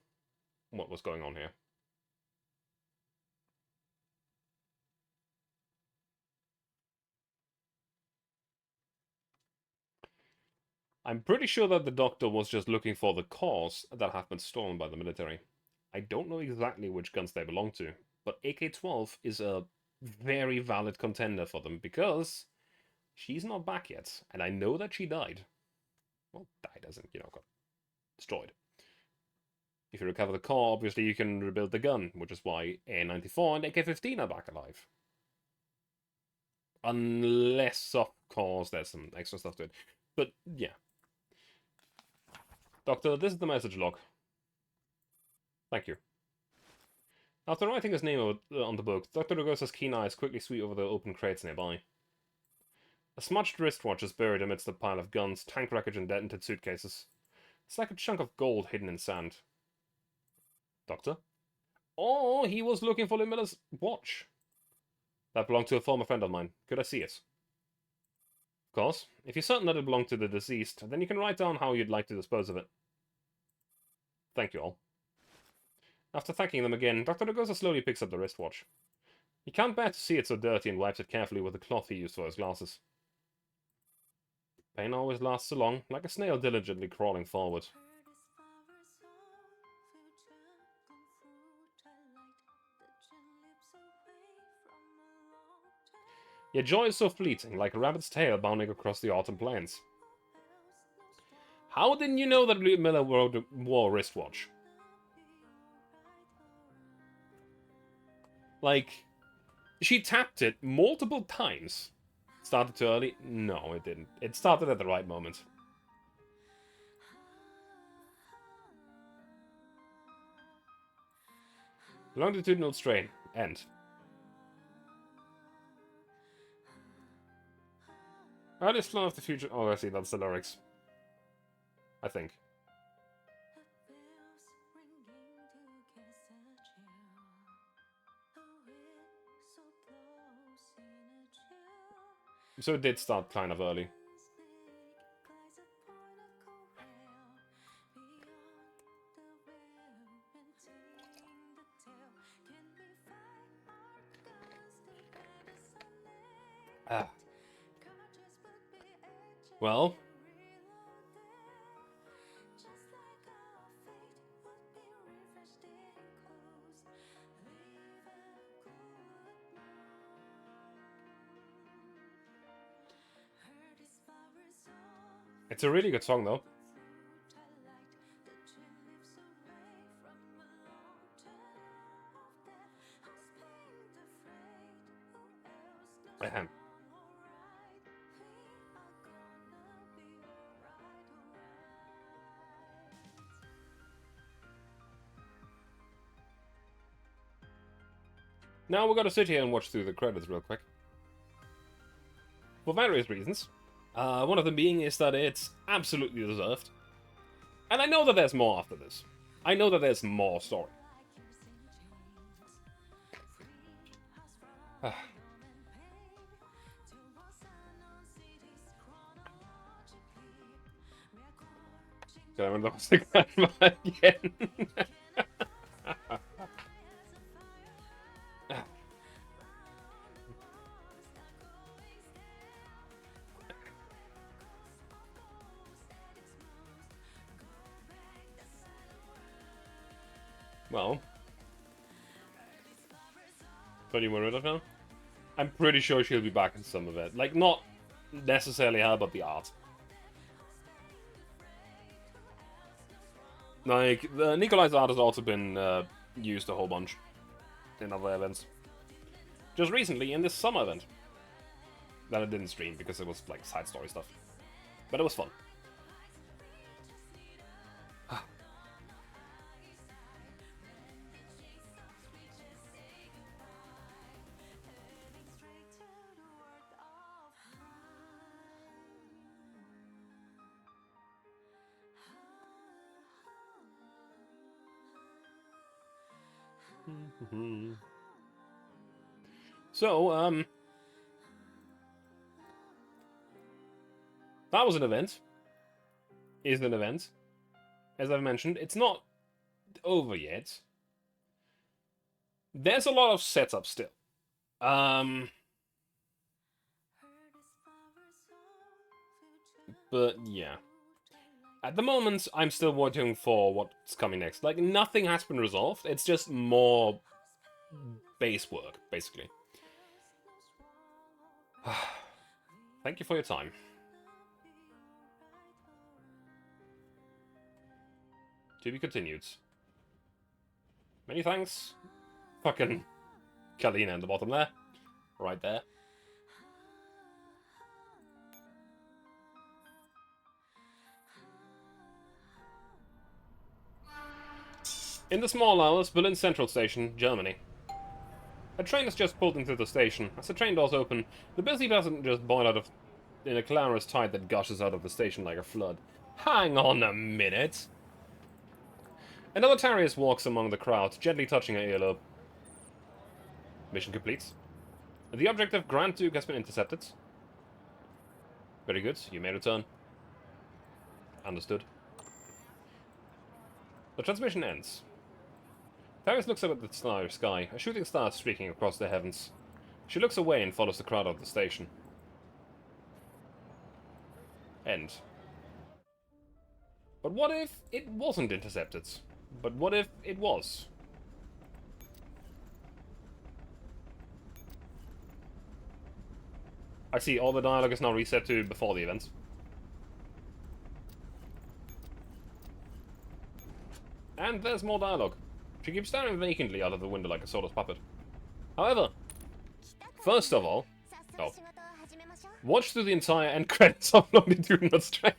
what was going on here. I'm pretty sure that the Doctor was just looking for the cars that have been stolen by the military. I don't know exactly which guns they belong to, but AK-12 is a very valid contender for them because she's not back yet, and I know that she died. Well, died as in, got destroyed. If you recover the car, obviously you can rebuild the gun, which is why A94 and AK-15 are back alive. Unless, of course, there's some extra stuff to it. But, yeah. Doctor, this is the message log. Thank you. After writing his name on the book, Dr. Rugosa's keen eyes quickly sweep over the open crates nearby. A smudged wristwatch is buried amidst a pile of guns, tank wreckage, and dented suitcases. It's like a chunk of gold hidden in sand. Doctor? Oh, he was looking for Lynn Miller's watch. That belonged to a former friend of mine. Could I see it? Of course. If you're certain that it belonged to the deceased, then you can write down how you'd like to dispose of it. Thank you all. After thanking them again, Dr. Rugosa slowly picks up the wristwatch. He can't bear to see it so dirty and wipes it carefully with the cloth he used for his glasses. Pain always lasts so long, like a snail diligently crawling forward. Yet joy is so fleeting, like a rabbit's tail bounding across the autumn plains. How didn't you know that Miller wore a wristwatch? Like, she tapped it multiple times. Started too early? No, it didn't. It started at the right moment. Longitudinal strain. End. Earliest flow of the future. Oh, I see. That's the lyrics. I think. So it did start kind of early. Ah. Well. It's a really good song, though. Ahem. Now we're gonna sit here and watch through the credits real quick. For various reasons. One of them being is that it's absolutely deserved. And I know that there's more after this. I know that there's more story. Can I endorse the grandma again? Well, what are you worried of now? I'm pretty sure she'll be back in some of it. Like, not necessarily her, but the art. Like, Nikolai's art has also been used a whole bunch in other events. Just recently, in this summer event. That I didn't stream because it was, like, side story stuff. But it was fun. So, that was an event. Is an event. As I've mentioned, it's not over yet. There's a lot of setup still. But yeah. At the moment, I'm still waiting for what's coming next. Like, nothing has been resolved. It's just more base work, basically. Thank you for your time. To be continued. Many thanks. Fucking Kalina in the bottom there. Right there. In the small hours, Berlin Central Station, Germany. A train has just pulled into the station. As the train doors open, the busy passengers boil out of in a clamorous tide that gushes out of the station like a flood. Hang on a minute! Another Tarius walks among the crowd, gently touching her earlobe. Mission complete. The objective Grand Duke has been intercepted. Very good, you may return. Understood. The transmission ends. Tarius looks up at the sky, a shooting star streaking across the heavens. She looks away and follows the crowd out of the station. End. But what if it wasn't intercepted? But what if it was? I see, all the dialogue is now reset to before the event. And there's more dialogue. She keeps staring vacantly out of the window like a soulless puppet. However, first of all... Oh. Watch through the entire end credits of Longitudonal Strian.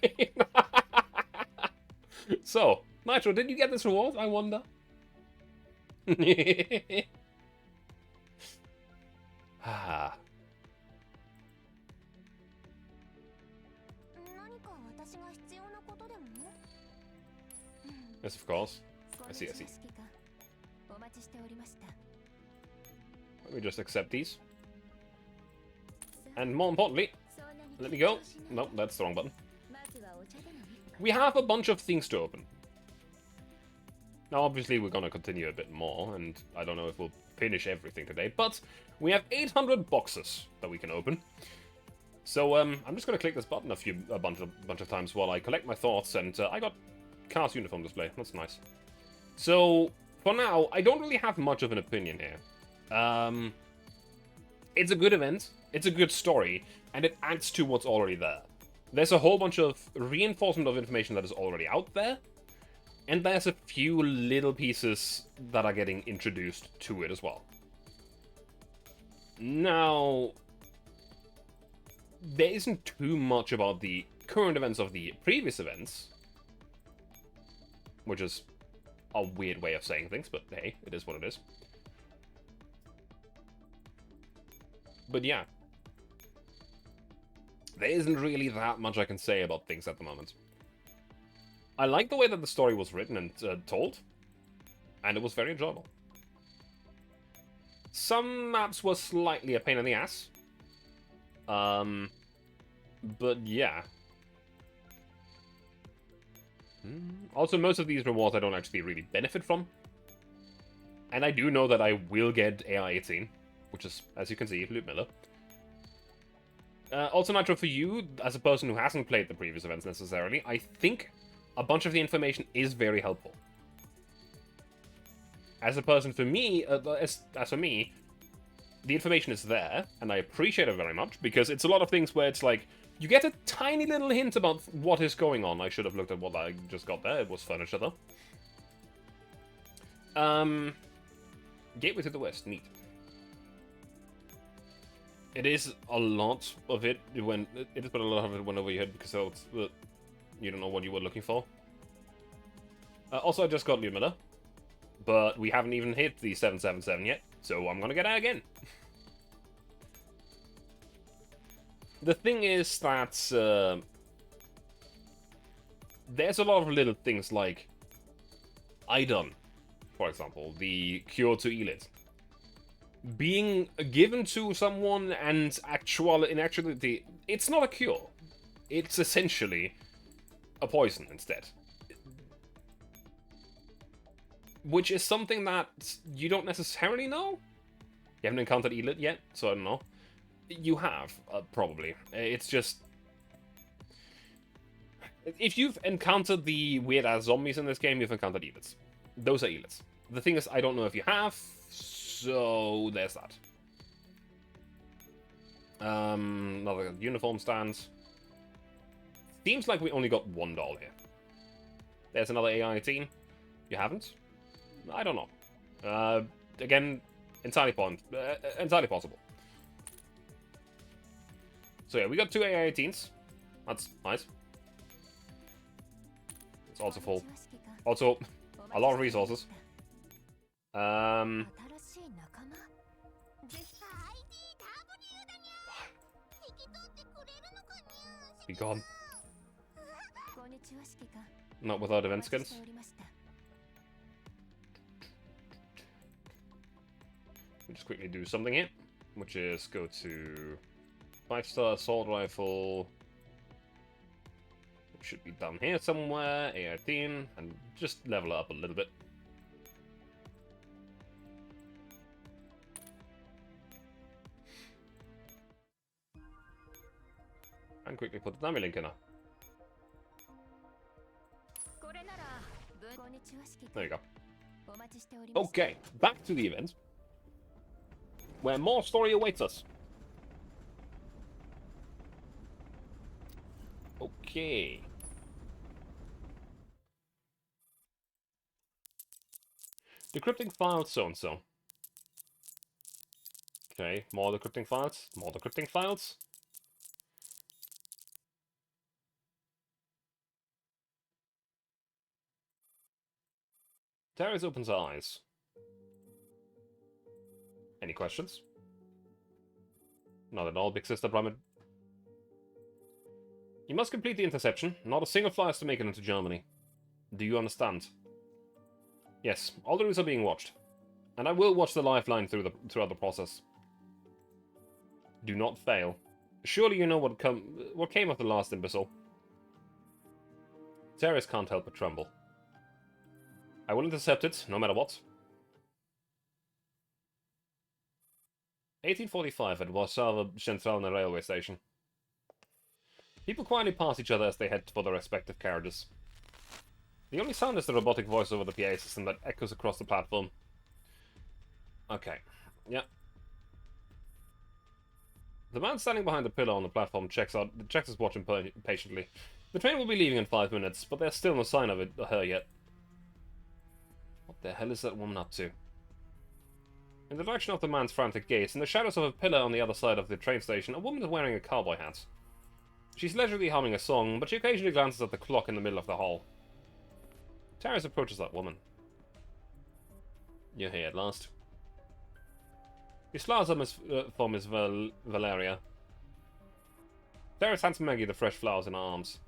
So, Nitro, did you get this reward, I wonder? Ah. Yes, of course. I see, I see. Let me just accept these. And more importantly, let me go. No, that's the wrong button. We have a bunch of things to open. Now, obviously, we're going to continue a bit more, and I don't know if we'll finish everything today, but we have 800 boxes that we can open. So, I'm just going to click this button a bunch of times while I collect my thoughts, and I got Cars uniform display. That's nice. So, for now, I don't really have much of an opinion here. It's a good event, it's a good story, and it adds to what's already there. There's a whole bunch of reinforcement of information that is already out there, and there's a few little pieces that are getting introduced to it as well. Now, there isn't too much about the current events of the previous events, which is a weird way of saying things, but hey, it is what it is. But yeah, there isn't really that much I can say about things at the moment. I like the way that the story was written and told, and it was very enjoyable. Some maps were slightly a pain in the ass. But yeah. Also, most of these rewards I don't actually really benefit from. And I do know that I will get AI-18, which is, as you can see, Luke Miller. Also, Nitro, for you, as a person who hasn't played the previous events necessarily, I think a bunch of the information is very helpful. As a person, for me, as for me, the information is there, and I appreciate it very much, because it's a lot of things where it's like, you get a tiny little hint about what is going on. I should have looked at what I just got there. It was furniture, though. Gateway to the West. Neat. It is a lot of it when... It is, but a lot of it went over your head because it's, you don't know what you were looking for. Also, I just got New Miller. But we haven't even hit the 777 yet, so I'm gonna get out again. The thing is that there's a lot of little things like Idon, for example, the cure to Elite, being given to someone and in actuality, it's not a cure. It's essentially a poison instead. Which is something that you don't necessarily know. You haven't encountered Elite yet, so I don't know. You have, probably. It's just... If you've encountered the weird-ass zombies in this game, you've encountered Elites. Those are Elites. The thing is, I don't know if you have, so there's that. Another uniform stand. Seems like we only got one doll here. There's another AI-18. You haven't? I don't know. Again, entirely possible. So yeah, we got two AI-18s. That's nice. It's also full. Also, a lot of resources. Be gone. Not without event skins. We'll just quickly do something here, which is go to 5-star assault rifle. It should be down here somewhere, A18, and just level it up a little bit. And quickly put the dummy link in her. There you go. Okay, back to the event, where more story awaits us. Okay. Decrypting files, so-and-so. Okay, more decrypting files, more decrypting files. Teres opens her eyes. Any questions? Not at all, Big Sister Brahmin. You must complete the interception. Not a single fly is to make it into Germany. Do you understand? Yes, all the routes are being watched. And I will watch the lifeline throughout the process. Do not fail. Surely you know what came of the last imbecile. Teres can't help but tremble. I will intercept it, no matter what. 1845 at Warszawa Centralna railway station. People quietly pass each other as they head for their respective carriages. The only sound is the robotic voice over the PA system that echoes across the platform. Okay, yeah. The man standing behind the pillar on the platform checks his watch impatiently. The train will be leaving in 5 minutes, but there's still no sign of her yet. What the hell is that woman up to? In the direction of the man's frantic gaze, in the shadows of a pillar on the other side of the train station, a woman is wearing a cowboy hat. She's leisurely humming a song, but she occasionally glances at the clock in the middle of the hall. Teres approaches that woman. You're here at last. These flowers are for Miss Valeria. Teres hands Maggie the fresh flowers in her arms.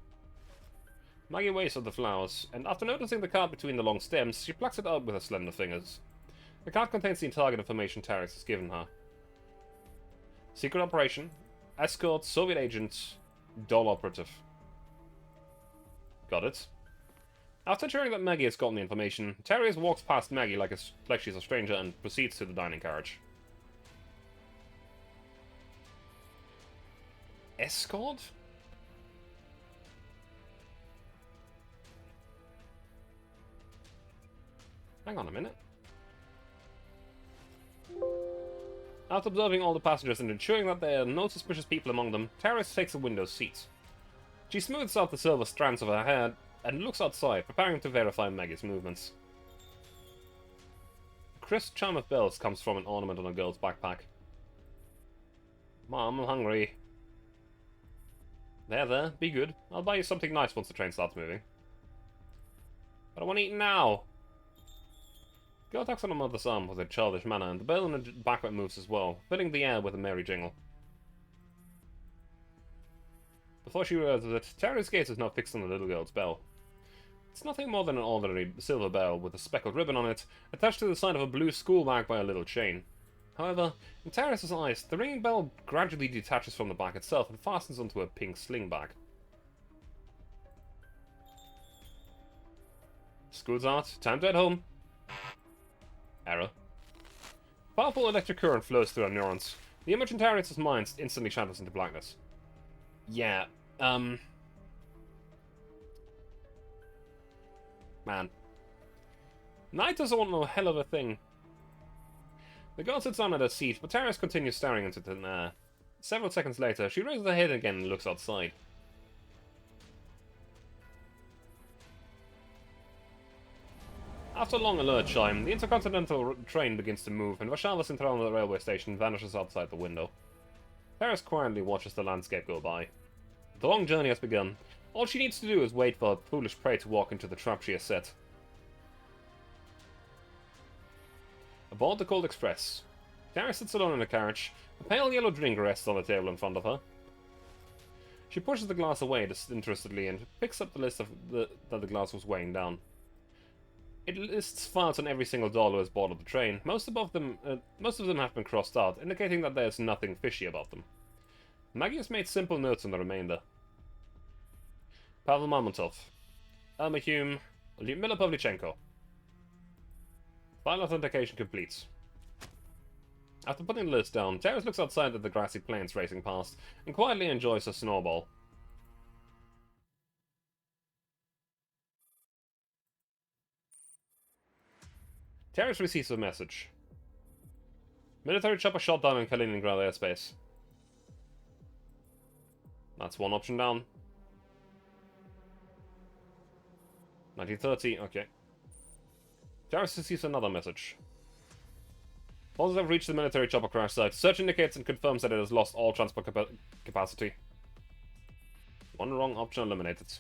Maggie waves at the flowers, and after noticing the card between the long stems, she plucks it out with her slender fingers. The card contains the target information Teres has given her. Secret operation, escort, Soviet agent, doll operative. Got it. After hearing that Maggie has gotten the information, Terrius walks past Maggie like she's a stranger and proceeds to the dining carriage. Escort? Hang on a minute. After observing all the passengers and ensuring that there are no suspicious people among them, Terrius takes a window seat. She smooths out the silver strands of her hair and looks outside, preparing to verify Maggie's movements. A crisp chime of bells comes from an ornament on a girl's backpack. Mom, I'm hungry. There, be good. I'll buy you something nice once the train starts moving. But I want to eat now! The girl tucks on her mother's arm with a childish manner, and the bell in the backpack moves as well, filling the air with a merry jingle. Before she realizes it, Terrius' gaze is now fixed on the little girl's bell. It's nothing more than an ordinary silver bell with a speckled ribbon on it, attached to the side of a blue school bag by a little chain. However, in Terrius' eyes, the ringing bell gradually detaches from the bag itself and fastens onto a pink sling bag. School's out. Time to head home. Error. Powerful electric current flows through our neurons. The image in Terrius' mind instantly shatters into blackness. Yeah, man. Knight doesn't want no hell of a thing. The girl sits down at her seat, but Terrius continues staring into thin air. Several seconds later, she raises her head again and looks outside. After a long alert chime, the intercontinental train begins to move, and Warszawa Centralna railway station vanishes outside the window. Terrius quietly watches the landscape go by. The long journey has begun. All she needs to do is wait for a foolish prey to walk into the trap she has set. Aboard the Cold Express. Terrius sits alone in the carriage. A pale yellow drink rests on the table in front of her. She pushes the glass away disinterestedly and picks up the list that the glass was weighing down. It lists files on every single doll who has boarded the train. Most of them have been crossed out, indicating that there's nothing fishy about them. Maggie has made simple notes on the remainder. Pavel Mamontov, Elmer Hume, Lyudmila Pavlichenko. File authentication complete. After putting the list down, Terrius looks outside at the grassy plains racing past and quietly enjoys a snowball. Terrius receives a message. Military chopper shot down in Kaliningrad airspace. That's one option down. 1930, okay. Terrius receives another message. Forces have reached the military chopper crash site. Search indicates and confirms that it has lost all transport capacity. One wrong option eliminated.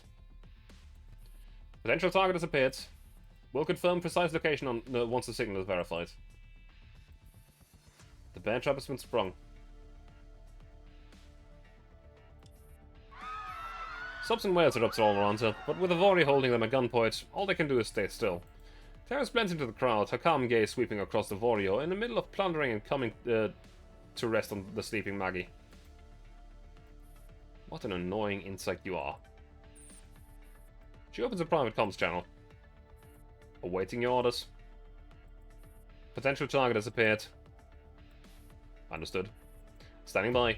Potential target has appeared. Will confirm precise location once the signal is verified. The bear trap has been sprung. Subs and whales erupts all around her, but with Avori holding them at gunpoint, all they can do is stay still. Terrius blends into the crowd, her calm gaze sweeping across the Vorio, in the middle of plundering and coming to rest on the sleeping Maggie. What an annoying insect you are. She opens a private comms channel. Awaiting your orders. Potential target has appeared. Understood. Standing by.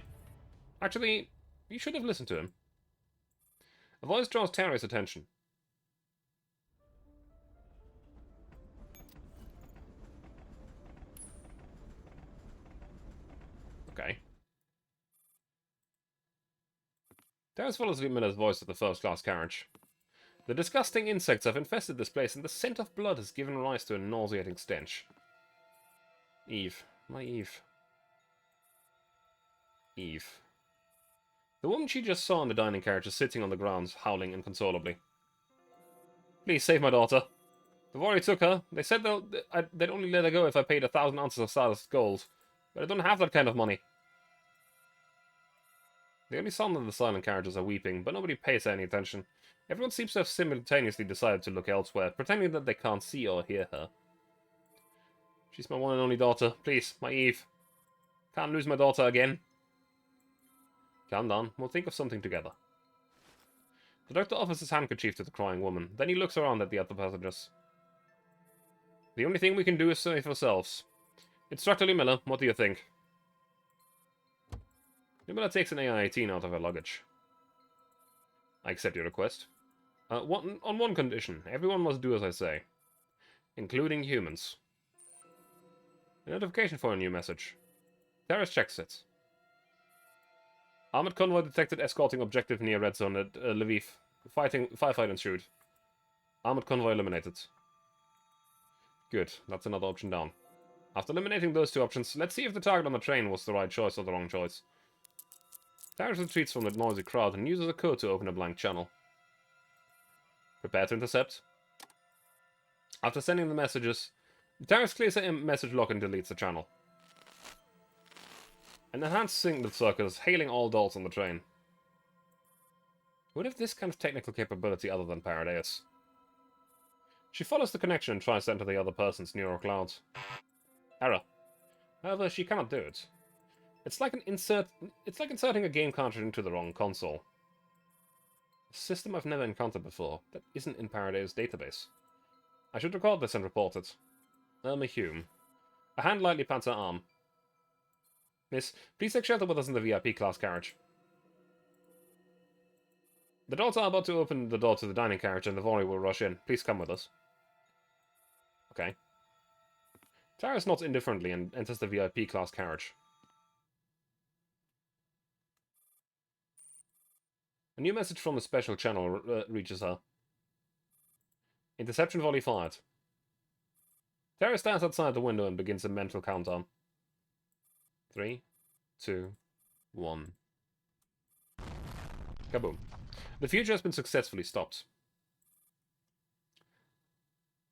Actually, you should have listened to him. A voice draws Terrius' attention. Okay. Terrius follows Lyudmila's voice to the first-class carriage. The disgusting insects have infested this place, and the scent of blood has given rise to a nauseating stench. Eve. My Eve. Eve. The woman she just saw in the dining carriage is sitting on the ground, howling inconsolably. Please save my daughter. They've already took her. They said they'd only let her go if I paid 1,000 ounces of Stardust gold. But I don't have that kind of money. The only sound of the silent carriages are weeping, but nobody pays any attention. Everyone seems to have simultaneously decided to look elsewhere, pretending that they can't see or hear her. She's my one and only daughter. Please, my Eve. Can't lose my daughter again. Calm down. We'll think of something together. The doctor offers his handkerchief to the crying woman. Then he looks around at the other passengers. The only thing we can do is save ourselves. Instructor Lee Miller, what do you think? Lee Miller takes an AR-18 out of her luggage. I accept your request. On one condition. Everyone must do as I say. Including humans. A notification for a new message. Terrace checks it. Armored convoy detected escorting objective near red zone at Lviv. Firefight ensued. Armored convoy eliminated. Good, that's another option down. After eliminating those two options, let's see if the target on the train was the right choice or the wrong choice. Terrace retreats from the noisy crowd and uses a code to open a blank channel. Prepare to intercept. After sending the messages, Terrace clears a message lock and deletes the channel. An enhanced signal circuit is hailing all dolls on the train. Who would have this kind of technical capability other than Paradeus? She follows the connection and tries to enter the other person's neural clouds. Error. However, she cannot do it. It's like inserting a game cartridge into the wrong console. A system I've never encountered before that isn't in Paradeus' database. I should record this and report it. Irma Hume. A hand lightly pats her arm. Miss, please take shelter with us in the VIP class carriage. The dolls are about to open the door to the dining carriage and the Vori will rush in. Please come with us. Okay. Terrace nods indifferently and enters the VIP class carriage. A new message from the special channel reaches her. Interception volley fired. Terrace stands outside the window and begins a mental countdown. 3, 2, 1. Kaboom. The future has been successfully stopped.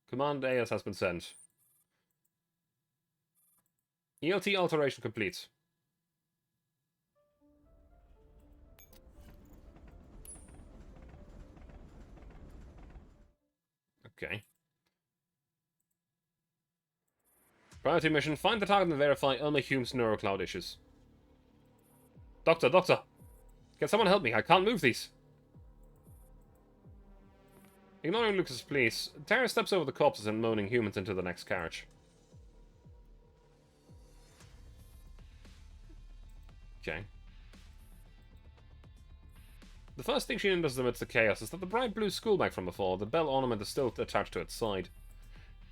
Command AS has been sent. ELT alteration complete. Okay. Priority mission, find the target and verify Irma Hume's neurocloud issues. Doctor! Can someone help me? I can't move these! Ignoring Lucas's pleas, Terrace steps over the corpses and moaning humans into the next carriage. Okay. The first thing she notices amidst the chaos is that the bright blue school bag from before, the bell ornament is still attached to its side.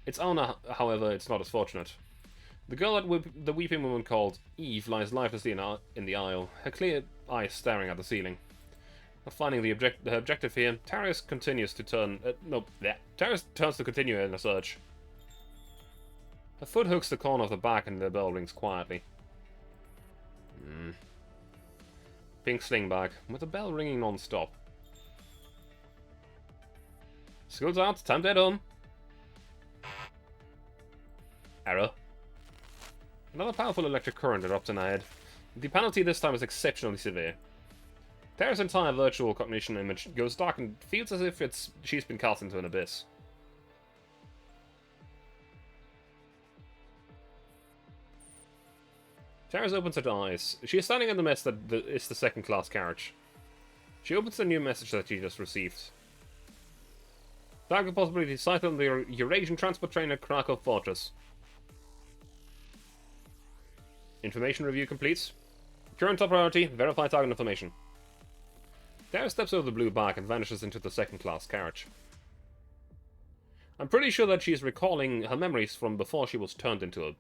Its owner, however, it's not as fortunate. The girl that the weeping woman called Eve lies lifelessly in the aisle, her clear eyes staring at the ceiling. Not finding her objective here, Terrace continues to turn... Terrace turns to continue in a search. Her foot hooks the corner of the back and the bell rings quietly. Pink sling bag, with the bell ringing non-stop. School's out, time to head home. Error. Another powerful electric current erupts in her head. The penalty this time is exceptionally severe. Terrace's entire virtual cognition image goes dark and feels as if she's been cast into an abyss. Terrace opens her eyes. She is standing in the mess that is the second-class carriage. She opens the new message that she just received. Target possibility sighted on the Eurasian transport train at Krakow Fortress. Information review complete. Current top priority, verify target information. Terrace steps over the blue bag and vanishes into the second-class carriage. I'm pretty sure that she's recalling her memories from before she was turned into a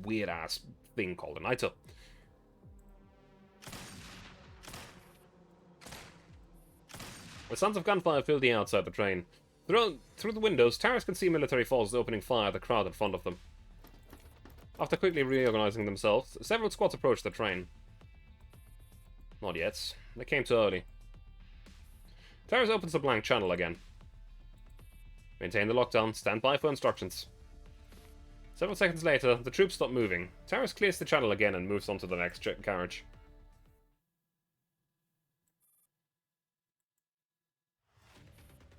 weird-ass thing called an Iter. The sounds of gunfire fill the air outside the train. Through the windows, Terrace can see military forces opening fire at the crowd in front of them. After quickly reorganizing themselves, several squads approach the train. Not yet. They came too early. Terrace opens the blank channel again. Maintain the lockdown. Stand by for instructions. Several seconds later, the troops stop moving. Terrace clears the channel again and moves on to the next carriage.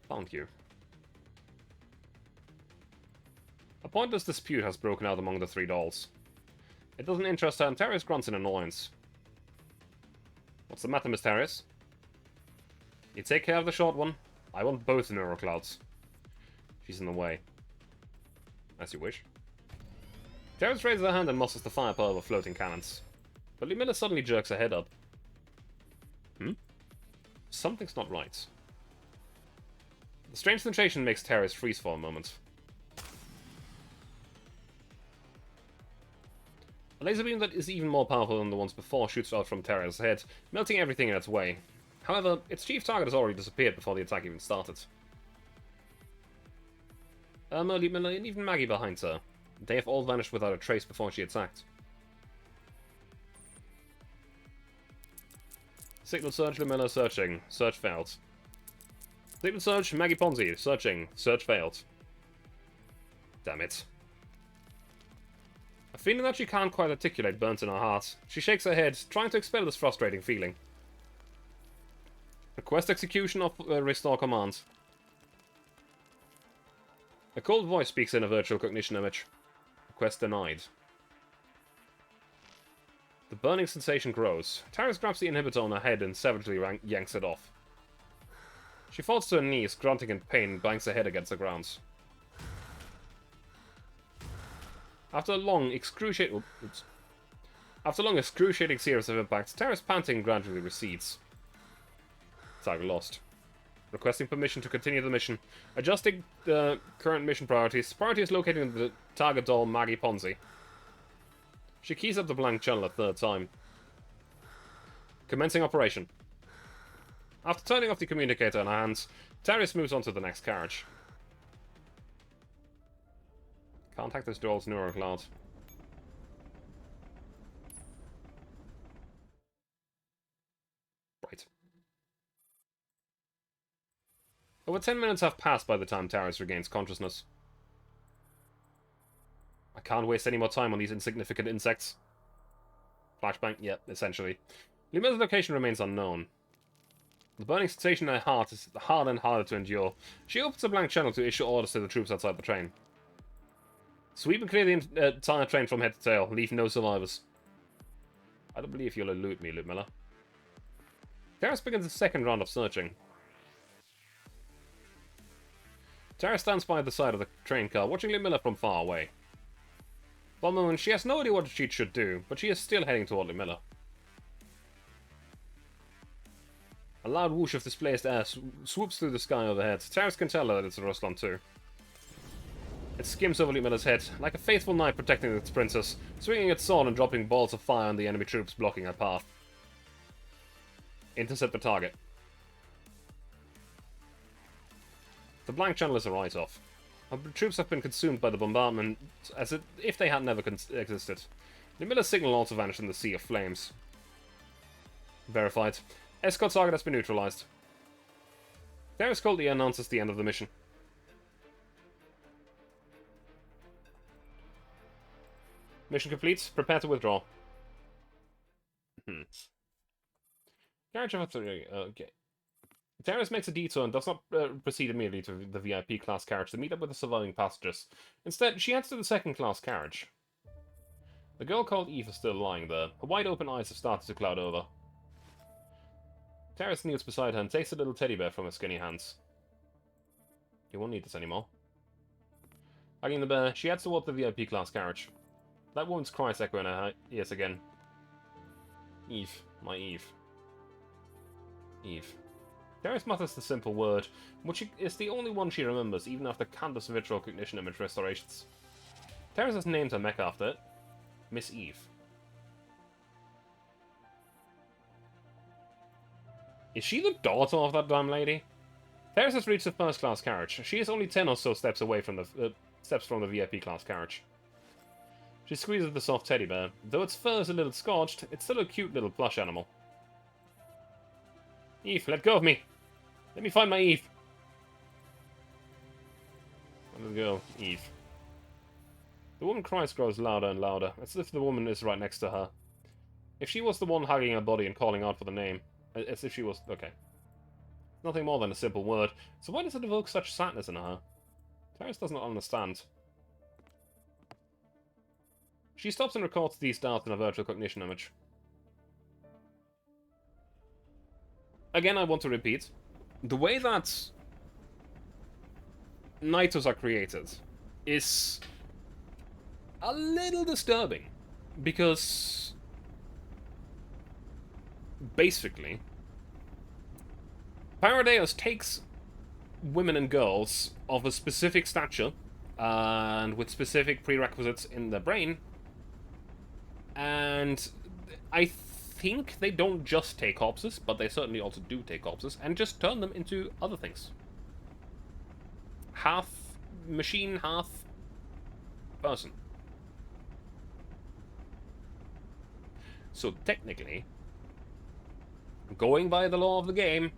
Found you. A pointless dispute has broken out among the three dolls. It doesn't interest her, and Terrace grunts in annoyance. What's the matter, Miss Terrace? You take care of the short one. I want both neural clouds. She's in the way. As you wish. Terrence raises her hand and muscles the firepower of her floating cannons. But Lumilla suddenly jerks her head up. Something's not right. The strange sensation makes Terrace freeze for a moment. A laser beam that is even more powerful than the ones before shoots out from Terrace's head, melting everything in its way. However, its chief target has already disappeared before the attack even started. Lumilla and even Maggie behind her. They have all vanished without a trace before she attacked. Signal search, Lumilla searching. Search failed. Signal search, Maggie Ponzi searching. Search failed. Damn it. A feeling that she can't quite articulate burns in her heart. She shakes her head, trying to expel this frustrating feeling. Request execution of restore command. A cold voice speaks in a virtual cognition image. Request denied. The burning sensation grows. Taris grabs the inhibitor on her head and savagely yanks it off. She falls to her knees, grunting in pain, and bangs her head against the ground. After a long, excruciating series of impacts, Taris' panting gradually recedes. Target lost. Requesting permission to continue the mission. Adjusting the current mission priorities. Priority is located in the target doll Maggie Ponzi. She keys up the blank channel a third time. Commencing operation. After turning off the communicator in her hands, Taris moves on to the next carriage. Contact this doll's neural cloud. Right. Over 10 minutes have passed by the time Taris regains consciousness. I can't waste any more time on these insignificant insects. Flashbang? Yep, essentially. Lumilla's location remains unknown. The burning sensation in her heart is harder and harder to endure. She opens a blank channel to issue orders to the troops outside the train. Sweep and clear the entire train from head to tail. Leave no survivors. I don't believe you'll elude me, Lumilla. Taris begins the second round of searching. Taris stands by the side of the train car, watching Lumilla from far away. For a moment, she has no idea what she should do, but she is still heading toward Lumilla. A loud whoosh of displaced air swoops through the sky overhead. Taris can tell that it's a Ruslan too. It skims over Lumilla's head, like a faithful knight protecting its princess, swinging its sword and dropping balls of fire on the enemy troops blocking her path. Intercept the target. The blank channel is a write-off. Our troops have been consumed by the bombardment as if they had never existed. Lumilla's signal also vanished in the sea of flames. Verified. Escort target has been neutralized. Taris coldly announces the end of the mission. Mission complete. Prepare to withdraw. Carriage of okay. Taris makes a detour and does not proceed immediately to the VIP class carriage to meet up with the surviving passengers. Instead, she heads to the second class carriage. The girl called Eve is still lying there. Her wide open eyes have started to cloud over. Taris kneels beside her and takes a little teddy bear from her skinny hands. You won't need this anymore. Hugging the bear, she heads toward the VIP class carriage. That woman's cries echo in her ears again. Eve, my Eve. Eve. Taris mutters the simple word, which is the only one she remembers, even after countless virtual cognition image restorations. Taris has named her mech after it. Miss Eve. Is she the daughter of that damn lady? Taris has reached the first class carriage. She is only 10 or so steps away from the VIP class carriage. She squeezes the soft teddy bear. Though its fur is a little scorched, it's still a cute little plush animal. Eve, let go of me! Let me find my Eve! Little girl, Eve. The woman's cries grows louder and louder, as if the woman is right next to her. If she was the one hugging her body and calling out for the name, as if she was... okay. Nothing more than a simple word, so why does it evoke such sadness in her? Taris does not understand. She stops and records these doubts in a virtual cognition image. Again, I want to repeat. the way that Naitos are created is a little disturbing, because basically Paradeus takes women and girls of a specific stature and with specific prerequisites in their brain, and I think they don't just take corpses, but they certainly also do take corpses, and just turn them into other things. Half machine, half person. So technically, going by the law of the game,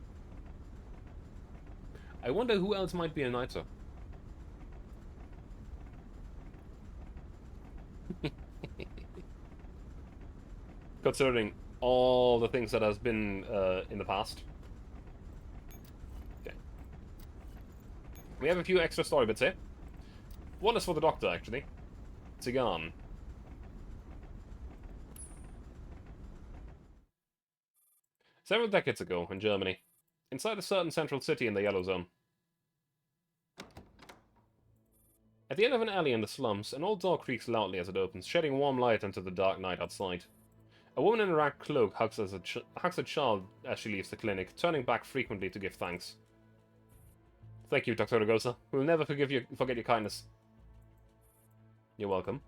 I wonder who else might be a Naito. Considering all the things that has been in the past. Okay. We have a few extra story bits here. One is for the doctor, actually. Tsigan. Several decades ago, in Germany, inside a certain central city in the Yellow Zone. At the end of an alley in the slums, an old door creaks loudly as it opens, shedding warm light into the dark night outside. A woman in a ragged cloak hugs a child as she leaves the clinic, turning back frequently to give thanks. Thank you, Dr. Ragosa. We'll never forget your kindness. You're welcome.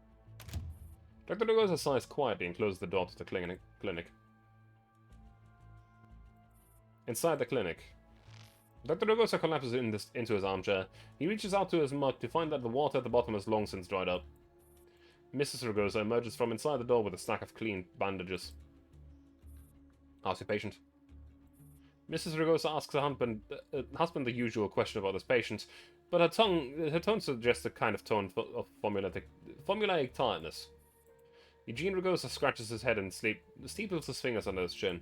Dr. Ragosa sighs quietly and closes the door to the clinic. Inside the clinic, Dr. Ragosa collapses into his armchair. He reaches out to his mug to find that the water at the bottom has long since dried up. Mrs. Ragosa emerges from inside the door with a stack of clean bandages. How's your patient? Mrs. Ragosa asks her husband the usual question about his patient, but her tone suggests a kind of tone of formulaic tiredness. Eugene Ragosa scratches his head and steeples his fingers under his chin.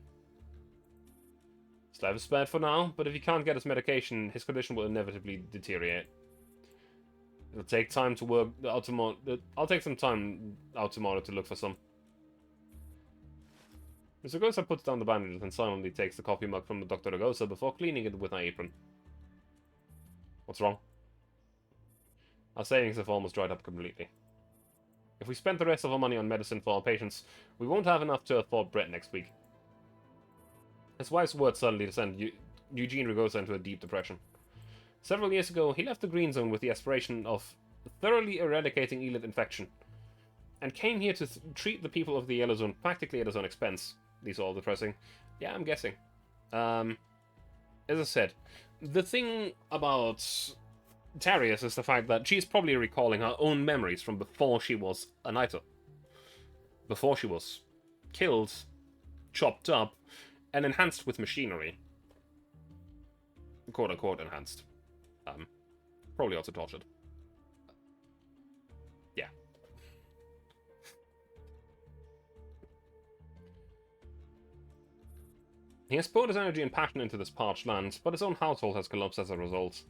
His life is spared for now, but if he can't get his medication, his condition will inevitably deteriorate. It'll take time to work out tomorrow. I'll take some time out tomorrow to look for some. Mr. Ragosa puts down the bandages and silently takes the coffee mug from Dr. Ragosa before cleaning it with an apron. What's wrong? Our savings have almost dried up completely. If we spend the rest of our money on medicine for our patients, we won't have enough to afford bread next week. His wife's words suddenly send Eugene Ragosa into a deep depression. Several years ago, he left the Green Zone with the aspiration of thoroughly eradicating elite infection, and came here to treat the people of the Yellow Zone practically at his own expense. These are all depressing. Yeah, I'm guessing. As I said, the thing about Tarius is the fact that she's probably recalling her own memories from before she was a Naito. Before she was killed, chopped up, and enhanced with machinery. Quote-unquote enhanced. Probably also tortured. Yeah. He has poured his energy and passion into this parched land, but his own household has collapsed as a result.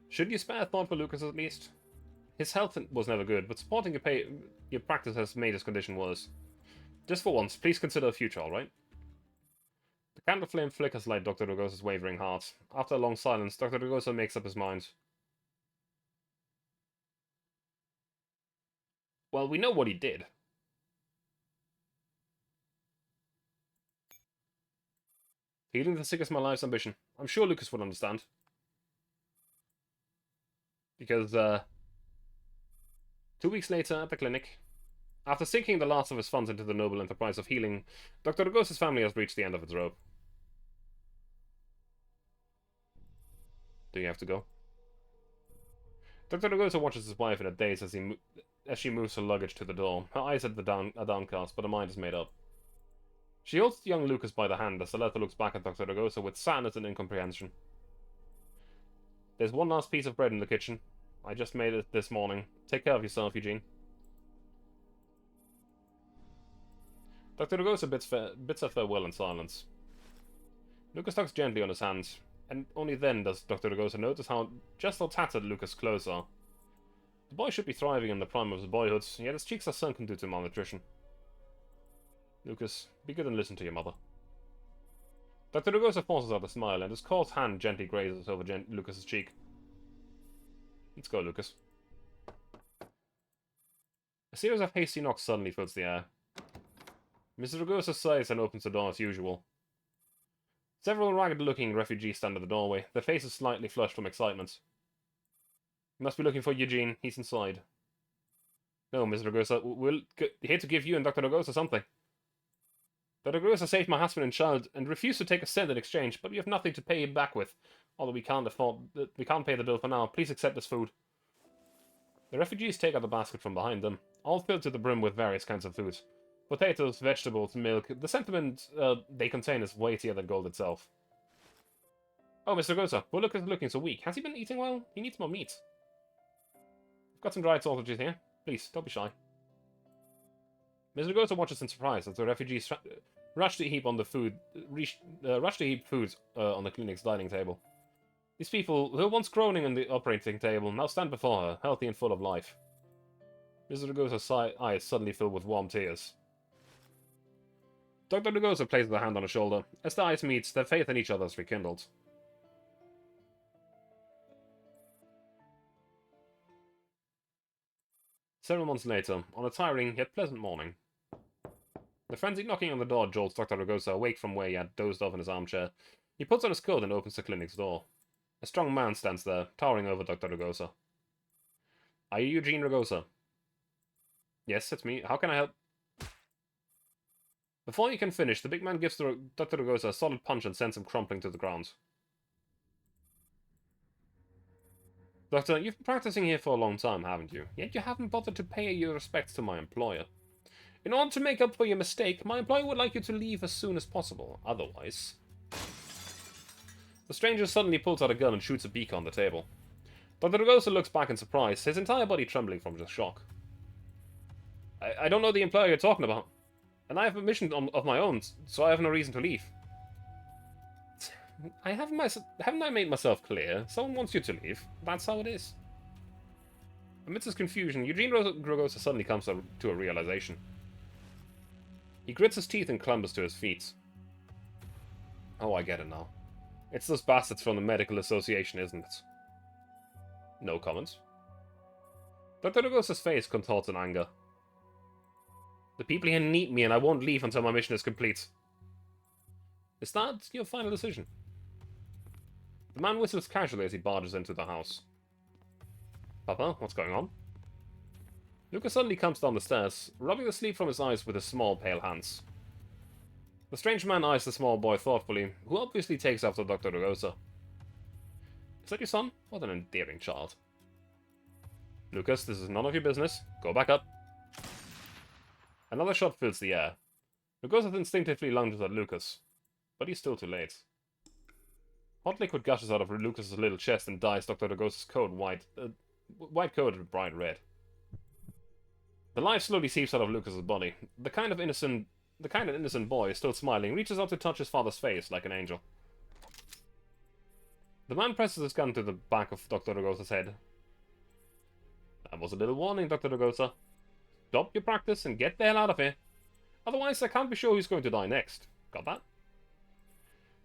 Should you spare a thought for Lucas at least? His health was never good, but supporting your practice has made his condition worse. Just for once, please consider the future, alright? The candle flame flickers light Dr. Ragosa's wavering heart. After a long silence, Dr. Ragosa makes up his mind. Well, we know what he did. Healing the sick is my life's ambition. I'm sure Lucas would understand. Because, 2 weeks later at the clinic, after sinking the last of his funds into the noble enterprise of healing, Dr. Ragosa's family has reached the end of its rope. Do you have to go? Dr. Ragosa watches his wife in a daze as she moves her luggage to the door. Her eyes are downcast, but her mind is made up. She holds young Lucas by the hand as the latter looks back at Dr. Ragosa with sadness and incomprehension. There's one last piece of bread in the kitchen. I just made it this morning. Take care of yourself, Eugene. Dr. Ragosa bids her farewell in silence. Lucas tugs gently on his hand, and only then does Dr. Ragosa notice just how tattered Lucas' clothes are. The boy should be thriving in the prime of his boyhood, yet his cheeks are sunken due to malnutrition. Lucas, be good and listen to your mother. Dr. Rugosa forces out a smile, and his coarse hand gently grazes over Lucas's cheek. Let's go, Lucas. A series of hasty knocks suddenly fills the air. Mr. Rugosa sighs and opens the door as usual. Several ragged-looking refugees stand at the doorway, their faces slightly flushed from excitement. You must be looking for Eugene. He's inside. No, Mr. Rugosa. We'll here to give you and Dr. Rugosa something. Dr. Rugosa saved my husband and child and refused to take a cent in exchange, but we have nothing to pay him back with. Although we can't pay the bill for now. Please accept this food. The refugees take out the basket from behind them, all filled to the brim with various kinds of food. Potatoes, vegetables, milk. The sentiment they contain is weightier than gold itself. Oh, Mr. Rugosa, Bullock is looking so weak. Has he been eating well? He needs more meat. I've got some dried sausages here. Please, don't be shy. Mr. Rugosa watches in surprise as the refugees rush to heap on the food, on the clinic's dining table. These people, who were once groaning on the operating table, now stand before her, healthy and full of life. Mr. Rugosa's eyes suddenly fill with warm tears. Dr. Rugosa places a hand on her shoulder. As their eyes meet, their faith in each other is rekindled. Several months later, on a tiring yet pleasant morning, the frenzied knocking on the door jolts Dr. Rugosa awake from where he had dozed off in his armchair. He puts on his coat and opens the clinic's door. A strong man stands there, towering over Dr. Rugosa. Are you Eugene Rugosa? Yes, it's me. How can I help? Before he can finish, the big man gives Dr. Rugosa a solid punch and sends him crumpling to the ground. Doctor, you've been practicing here for a long time, haven't you? Yet you haven't bothered to pay your respects to my employer. In order to make up for your mistake, my employer would like you to leave as soon as possible. Otherwise... The stranger suddenly pulls out a gun and shoots a beaker on the table. Dr. Rugosa looks back in surprise, his entire body trembling from the shock. I don't know the employer you're talking about. And I have a mission of my own, so I have no reason to leave. Haven't I made myself clear? Someone wants you to leave. That's how it is. Amidst his confusion, Eugene Rugosa suddenly comes to a realization. He grits his teeth and clambers to his feet. Oh, I get it now. It's those bastards from the Medical Association, isn't it? No comment. Dr. Rugosa's face contorts in anger. The people here need me, and I won't leave until my mission is complete. Is that your final decision? The man whistles casually as he barges into the house. Papa, what's going on? Lucas suddenly comes down the stairs, rubbing the sleep from his eyes with his small, pale hands. The strange man eyes the small boy thoughtfully, who obviously takes after Dr. Rugosa. Is that your son? What an endearing child. Lucas, this is none of your business. Go back up. Another shot fills the air. Rugosa instinctively lunges at Lucas, but he's still too late. Hot liquid gushes out of Lucas's little chest and dyes Dr. Rugosa's coat white-coated with bright red. The life slowly seeps out of Lucas's body. The kind of innocent boy, still smiling, reaches out to touch his father's face like an angel. The man presses his gun to the back of Dr. Rugosa's head. That was a little warning, Dr. Rugosa. Stop your practice and get the hell out of here. Otherwise, I can't be sure who's going to die next. Got that?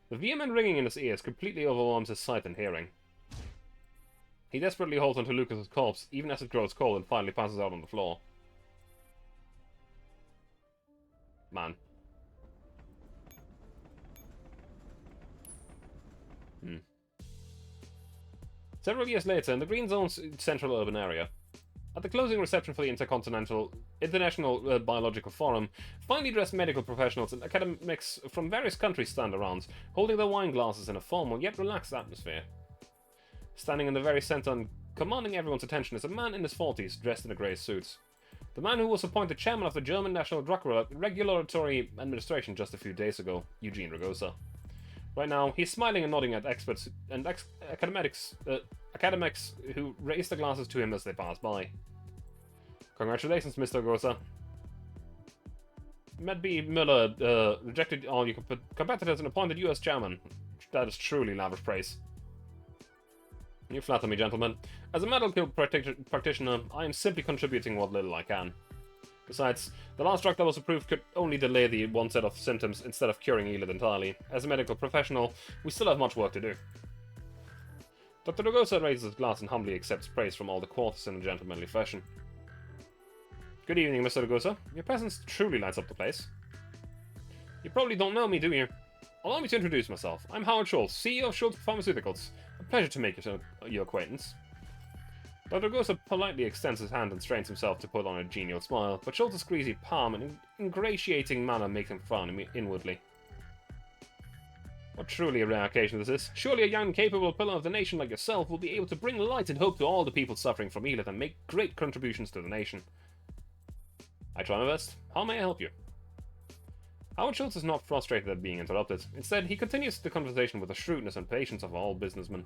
The vehement ringing in his ears completely overwhelms his sight and hearing. He desperately holds onto Lucas's corpse, even as it grows cold and finally passes out on the floor. Man. Several years later, in the Green Zone's central urban area, at the closing reception for the International Biological Forum, finely dressed medical professionals and academics from various countries stand around, holding their wine glasses in a formal yet relaxed atmosphere. Standing in the very center and commanding everyone's attention is a man in his 40s, dressed in a grey suit. The man who was appointed chairman of the German National Drug Regulatory Administration just a few days ago, Eugene Rugosa. Right now, he's smiling and nodding at experts and academics who raise their glasses to him as they pass by. Congratulations, Mr. Rugosa. Med B. Müller rejected all your competitors and appointed you as chairman. That is truly lavish praise. You flatter me, gentlemen. As a medical practitioner, I am simply contributing what little I can. Besides, the last drug that was approved could only delay the onset of symptoms instead of curing Elid entirely. As a medical professional, we still have much work to do. Dr. Rugosa raises his glass and humbly accepts praise from all the quarters in a gentlemanly fashion. Good evening, Mr. Rugosa. Your presence truly lights up the place. You probably don't know me, do you? Allow me to introduce myself. I'm Howard Schultz, CEO of Schultz Pharmaceuticals. A pleasure to make your acquaintance. Dr. Rugosa politely extends his hand and strains himself to put on a genial smile, but Schultz's greasy palm and ingratiating manner make him frown inwardly. What truly a rare occasion this is. Surely a young, capable pillar of the nation like yourself will be able to bring light and hope to all the people suffering from Elith and make great contributions to the nation. I try my best. How may I help you? Howard Schultz is not frustrated at being interrupted. Instead, he continues the conversation with the shrewdness and patience of all businessmen.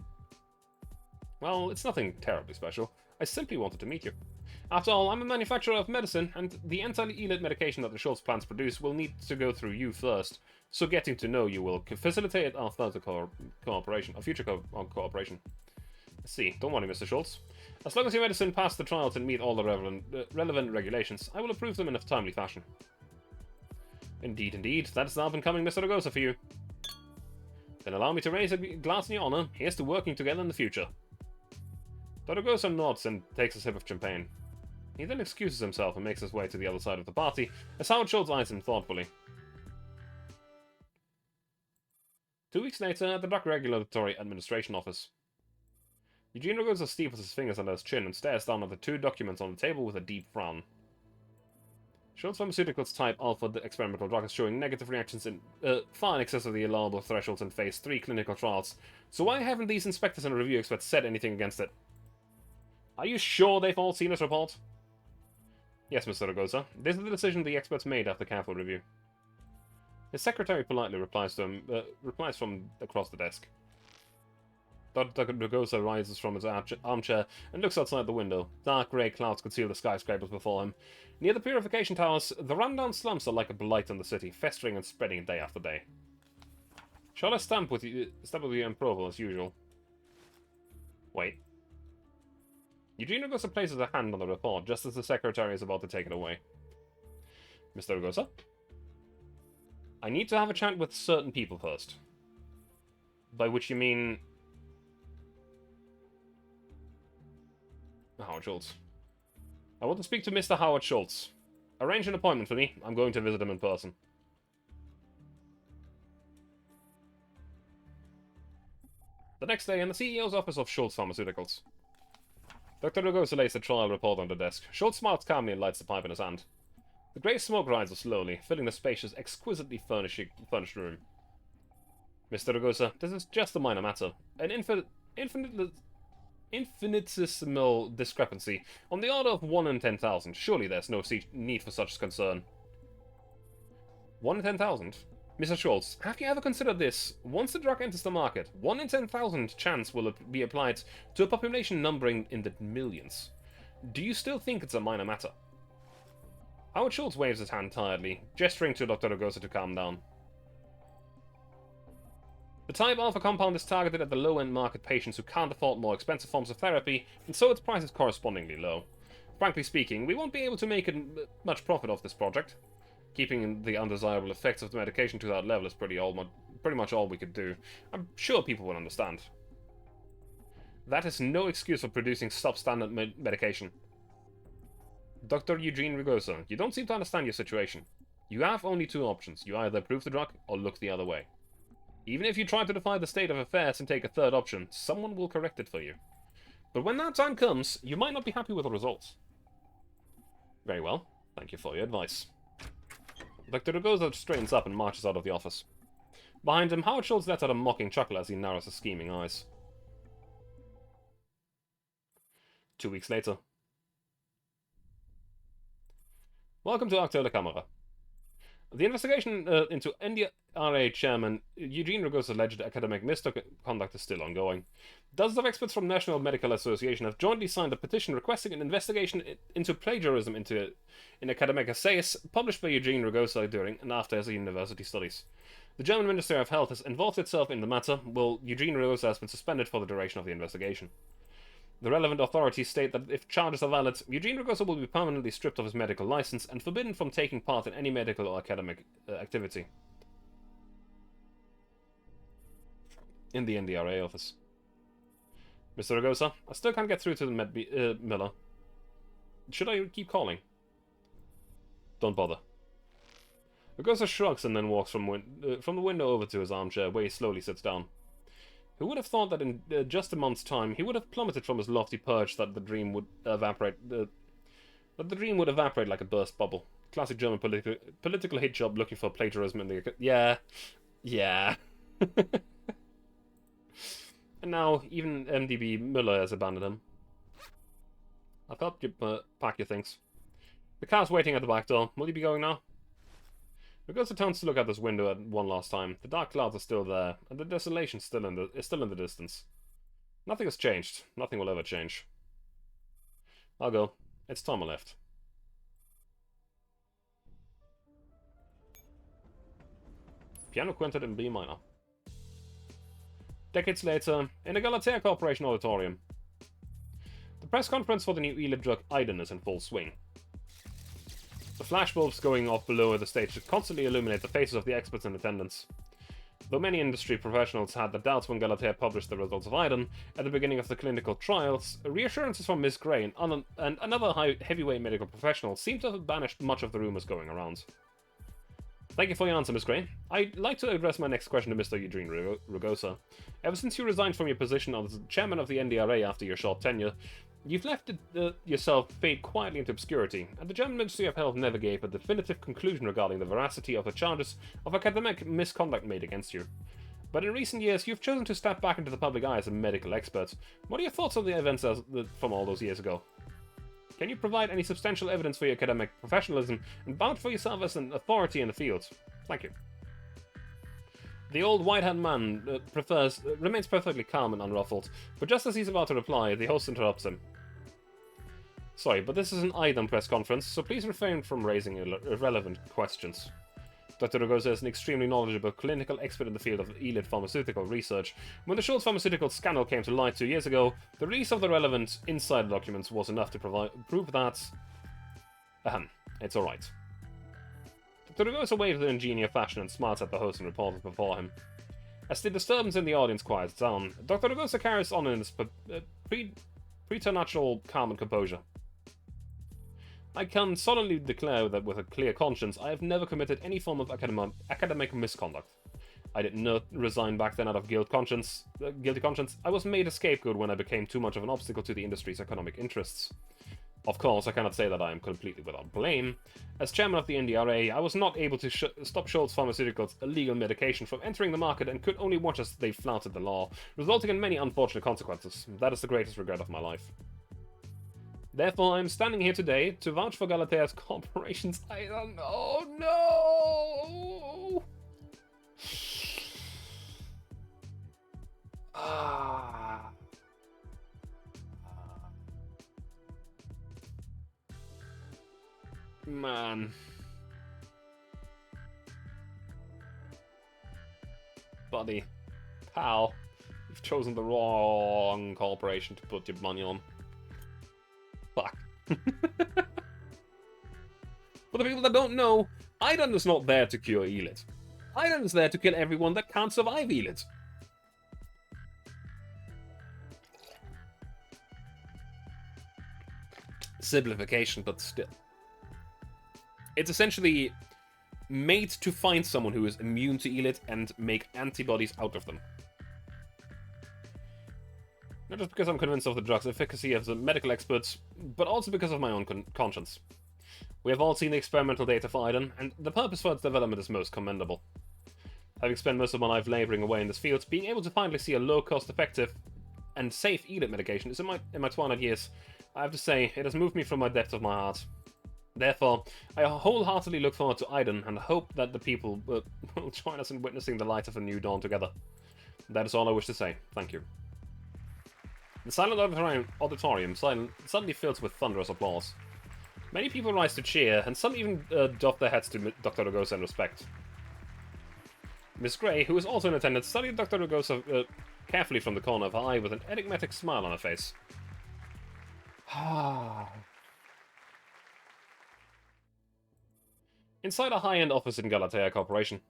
Well, it's nothing terribly special. I simply wanted to meet you. After all, I'm a manufacturer of medicine, and the anti-Elith medication that the Schultz plants produce will need to go through you first. So getting to know you will facilitate our further cooperation, our future cooperation. Let's see. Don't worry, Mr. Schultz. As long as your medicine passed the trials and meet all the relevant regulations, I will approve them in a timely fashion. Indeed, indeed. That is the up-and-coming Mr. Rugosa for you. Then allow me to raise a glass in your honor. Here's to working together in the future. Dr. Rugosa nods and takes a sip of champagne. He then excuses himself and makes his way to the other side of the party, as Howard Schultz eyes him thoughtfully. 2 weeks later, at the Drug Regulatory Administration Office. Eugene Rugosa steeples his fingers under his chin and stares down at the 2 documents on the table with a deep frown. Schultz Pharmaceuticals Type Alpha experimental drug is showing negative reactions in far in excess of the allowable thresholds in Phase 3 clinical trials, so why haven't these inspectors and review experts said anything against it? Are you sure they've all seen this report? Yes, Mr. Rugosa. This is the decision the experts made after careful review. His secretary politely replies to him, replies from across the desk. Dr. Rugosa rises from his armchair and looks outside the window. Dark grey clouds conceal the skyscrapers before him. Near the purification towers, the rundown slums are like a blight on the city, festering and spreading day after day. Shall I stamp with you approval as usual? Wait. Eugene Rugosa places a hand on the report just as the secretary is about to take it away. Mr. Rugosa? I need to have a chat with certain people first. By which you mean... Howard Schultz. I want to speak to Mr. Howard Schultz. Arrange an appointment for me. I'm going to visit him in person. The next day, in the CEO's office of Schultz Pharmaceuticals. Dr. Rugosa lays the trial report on the desk. Schultz smiles calmly and lights the pipe in his hand. The grey smoke rises slowly, filling the spacious, exquisitely furnished room. Mr. Rugosa, this is just a minor matter. An infinitesimal discrepancy, on the order of 1 in 10,000. Surely there's no need for such concern. 1 in 10,000? Mr. Schultz, have you ever considered this? Once the drug enters the market, 1 in 10,000 chance will be applied to a population numbering in the millions. Do you still think it's a minor matter? Howard Schultz waves his hand tiredly, gesturing to Dr. Rugosa to calm down. The Type Alpha compound is targeted at the low-end market patients who can't afford more expensive forms of therapy, and so its price is correspondingly low. Frankly speaking, we won't be able to make much profit off this project. Keeping the undesirable effects of the medication to that level is pretty much all we could do. I'm sure people will understand. That is no excuse for producing substandard medication. Dr. Eugene Rugosa, you don't seem to understand your situation. You have only 2 options. You either approve the drug, or look the other way. Even if you try to defy the state of affairs and take a 3rd option, someone will correct it for you. But when that time comes, you might not be happy with the results. Very well. Thank you for your advice. Dr. Rugosa straightens up and marches out of the office. Behind him, Howard Schultz lets out a mocking chuckle as he narrows his scheming eyes. 2 weeks later. Welcome to October Camera. The investigation into NDRA chairman Eugene Rugosa's alleged academic misconduct is still ongoing. Dozens of experts from National Medical Association have jointly signed a petition requesting an investigation into plagiarism in academic essays published by Eugene Rugosa during and after his university studies. The German Ministry of Health has involved itself in the matter, while Eugene Rugosa has been suspended for the duration of the investigation. The relevant authorities state that if charges are valid, Eugene Ragosa will be permanently stripped of his medical license and forbidden from taking part in any medical or academic activity. In the NDRA office. Mr. Ragosa, I still can't get through to the Miller. Should I keep calling? Don't bother. Ragosa shrugs and then walks from the window over to his armchair, where he slowly sits down. Who would have thought that in just a month's time he would have plummeted from his lofty perch that the dream would evaporate like a burst bubble. Classic German political hit job looking for plagiarism in the... Yeah. And now, even MDB Müller has abandoned him. I've helped you pack your things. The car's waiting at the back door. Will you be going now? Ragosa turns to look out this window one last time. The dark clouds are still there, and the desolation is still in the distance. Nothing has changed. Nothing will ever change. I'll go. It's time I left. Piano Quintet in B minor. Decades later, in a Galatea Corporation auditorium. The press conference for the new elite drug Iden is in full swing. The flashbulbs going off below the stage constantly illuminate the faces of the experts in attendance. Though many industry professionals had their doubts when Galatea published the results of Iden at the beginning of the clinical trials, reassurances from Miss Gray and another heavyweight medical professional seem to have banished much of the rumors going around. Thank you for your answer, Miss Gray. I'd like to address my next question to Mr. Eugene Ragosa. Ever since you resigned from your position as chairman of the NDRA after your short tenure, you've left yourself fade quietly into obscurity, and the German Ministry of Health never gave a definitive conclusion regarding the veracity of the charges of academic misconduct made against you. But in recent years, you've chosen to step back into the public eye as a medical expert. What are your thoughts on the events from all those years ago? Can you provide any substantial evidence for your academic professionalism and vouch for yourself as an authority in the field? Thank you. The old white-haired man remains perfectly calm and unruffled, but just as he's about to reply, the host interrupts him. Sorry, but this is an IDEM press conference, so please refrain from raising irrelevant questions. Dr. Ragosa is an extremely knowledgeable clinical expert in the field of elite pharmaceutical research. When the Schultz pharmaceutical scandal came to light 2 years ago, the release of the relevant insider documents was enough to prove that... it's alright. Dr. Ragosa waves in a genial fashion and smiles at the host and reporters before him. As the disturbance in the audience quiets down, Dr. Ragosa carries on in his preternatural calm and composure. I can solemnly declare that with a clear conscience, I have never committed any form of academic misconduct. I did not resign back then out of guilty conscience. I was made a scapegoat when I became too much of an obstacle to the industry's economic interests. Of course, I cannot say that I am completely without blame. As chairman of the NDRA, I was not able to stop Schultz Pharmaceuticals' illegal medication from entering the market and could only watch as they flouted the law, resulting in many unfortunate consequences. That is the greatest regret of my life. Therefore, I am standing here today to vouch for Galatea's corporation's... Oh no! Man. Buddy. Pal. You've chosen the wrong corporation to put your money on. Fuck. For the people that don't know, Iden is not there to cure Elite. Iden is there to kill everyone that can't survive Elite. Simplification, but still. It's essentially made to find someone who is immune to Elite and make antibodies out of them. Not just because I'm convinced of the drug's efficacy as a medical expert, but also because of my own conscience. We have all seen the experimental data for Iden, and the purpose for its development is most commendable. Having spent most of my life labouring away in this field, being able to finally see a low-cost, effective, and safe Elite medication is in my twilight years. I have to say, it has moved me from my depths of my heart. Therefore, I wholeheartedly look forward to Iden and hope that the people will join us in witnessing the light of a new dawn together. That is all I wish to say. Thank you. The silent auditorium suddenly fills with thunderous applause. Many people rise to cheer, and some even doff their hats to Dr. Ragosa in respect. Miss Gray, who is also in attendance, studied Dr. Ragosa carefully from the corner of her eye with an enigmatic smile on her face. Inside a high-end office in Galatea Corporation.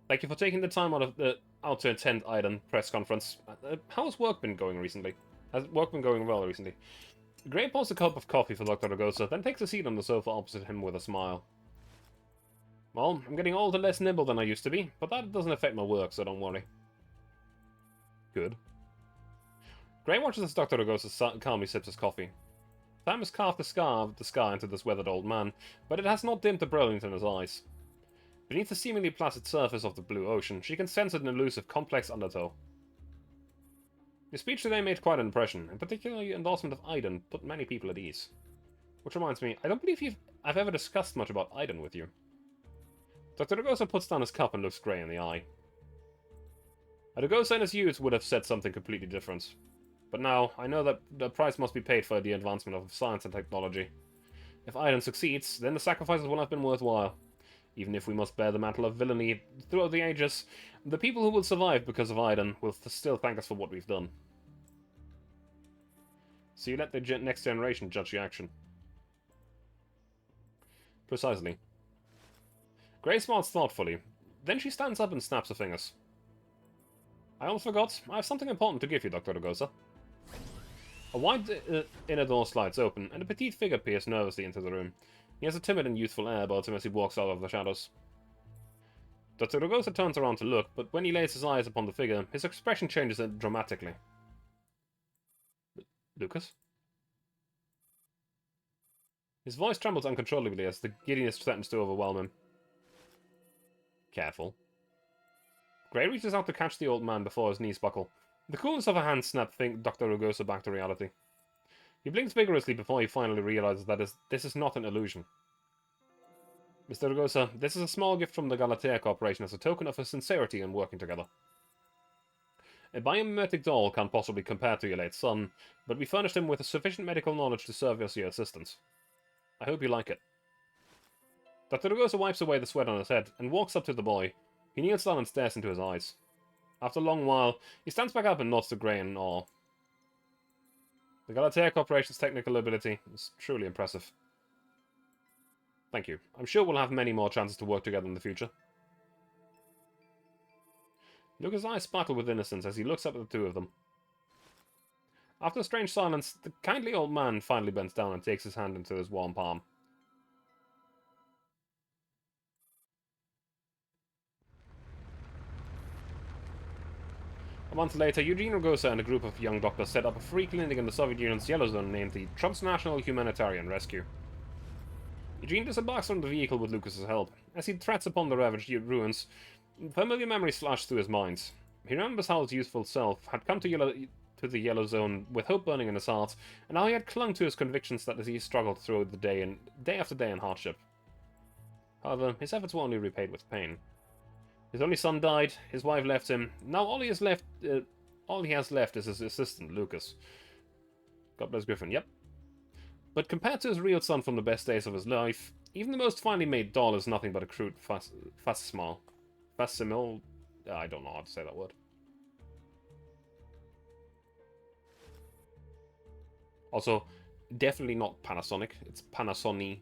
Thank you for taking the time out to attend Aiden press conference. How's work been going recently? Has work been going well recently? Gray pours a cup of coffee for Dr. Ragosa, then takes a seat on the sofa opposite him with a smile. Well, I'm getting older, less nimble than I used to be, but that doesn't affect my work, so don't worry. Good. Gray watches as Dr. Ragosa calmly sips his coffee. Time has carved the scar into this weathered old man, but it has not dimmed the brilliance in his eyes. Beneath the seemingly placid surface of the blue ocean, she can sense an elusive, complex undertow. Your speech today made quite an impression, and particularly your endorsement of Aiden put many people at ease. Which reminds me, I don't believe I've ever discussed much about Aiden with you. Dr. Ragosa puts down his cup and looks Gray in the eye. Ragosa in his youth would have said something completely different. But now, I know that the price must be paid for the advancement of science and technology. If Aiden succeeds, then the sacrifices will have been worthwhile. Even if we must bear the mantle of villainy throughout the ages, the people who will survive because of Aiden will still thank us for what we've done. So you let the next generation judge your action. Precisely. Gray smiles thoughtfully. Then she stands up and snaps her fingers. I almost forgot. I have something important to give you, Dr. Ragosa. A wide inner door slides open, and a petite figure peers nervously into the room. He has a timid and youthful air about him as he walks out of the shadows. Dr. Ragosa turns around to look, but when he lays his eyes upon the figure, his expression changes dramatically. Lucas? His voice trembles uncontrollably as the giddiness threatens to overwhelm him. Careful. Gray reaches out to catch the old man before his knees buckle. The coolness of her hand snapped Dr. Ragosa back to reality. He blinks vigorously before he finally realizes that this is not an illusion. Mr. Ragosa, this is a small gift from the Galatea Corporation as a token of our sincerity in working together. A biomimetic doll can't possibly compare to your late son, but we furnished him with sufficient medical knowledge to serve as your assistant. I hope you like it. Dr. Ragosa wipes away the sweat on his head and walks up to the boy. He kneels down and stares into his eyes. After a long while, he stands back up and nods to Gray in awe. The Galatea Corporation's technical ability is truly impressive. Thank you. I'm sure we'll have many more chances to work together in the future. Lucas' eyes sparkle with innocence as he looks up at the two of them. After a strange silence, the kindly old man finally bends down and takes his hand into his warm palm. A month later, Eugene Ragosa and a group of young doctors set up a free clinic in the Soviet Union's Yellow Zone named the Transnational Humanitarian Rescue. Eugene disembarks from the vehicle with Lucas's help. As he treads upon the ravaged ruins, familiar memories flash through his mind. He remembers how his youthful self had come to the Yellow Zone with hope burning in his heart, and how he had clung to his convictions that he struggled through the day after day in hardship. However, his efforts were only repaid with pain. His only son died, his wife left him. Now all he has left is his assistant, Lucas. God bless Griffin, yep. But compared to his real son from the best days of his life, even the most finely made doll is nothing but a crude facsimile. Facsimile? I don't know how to say that word. Also, definitely not Panasonic. It's Panasonic.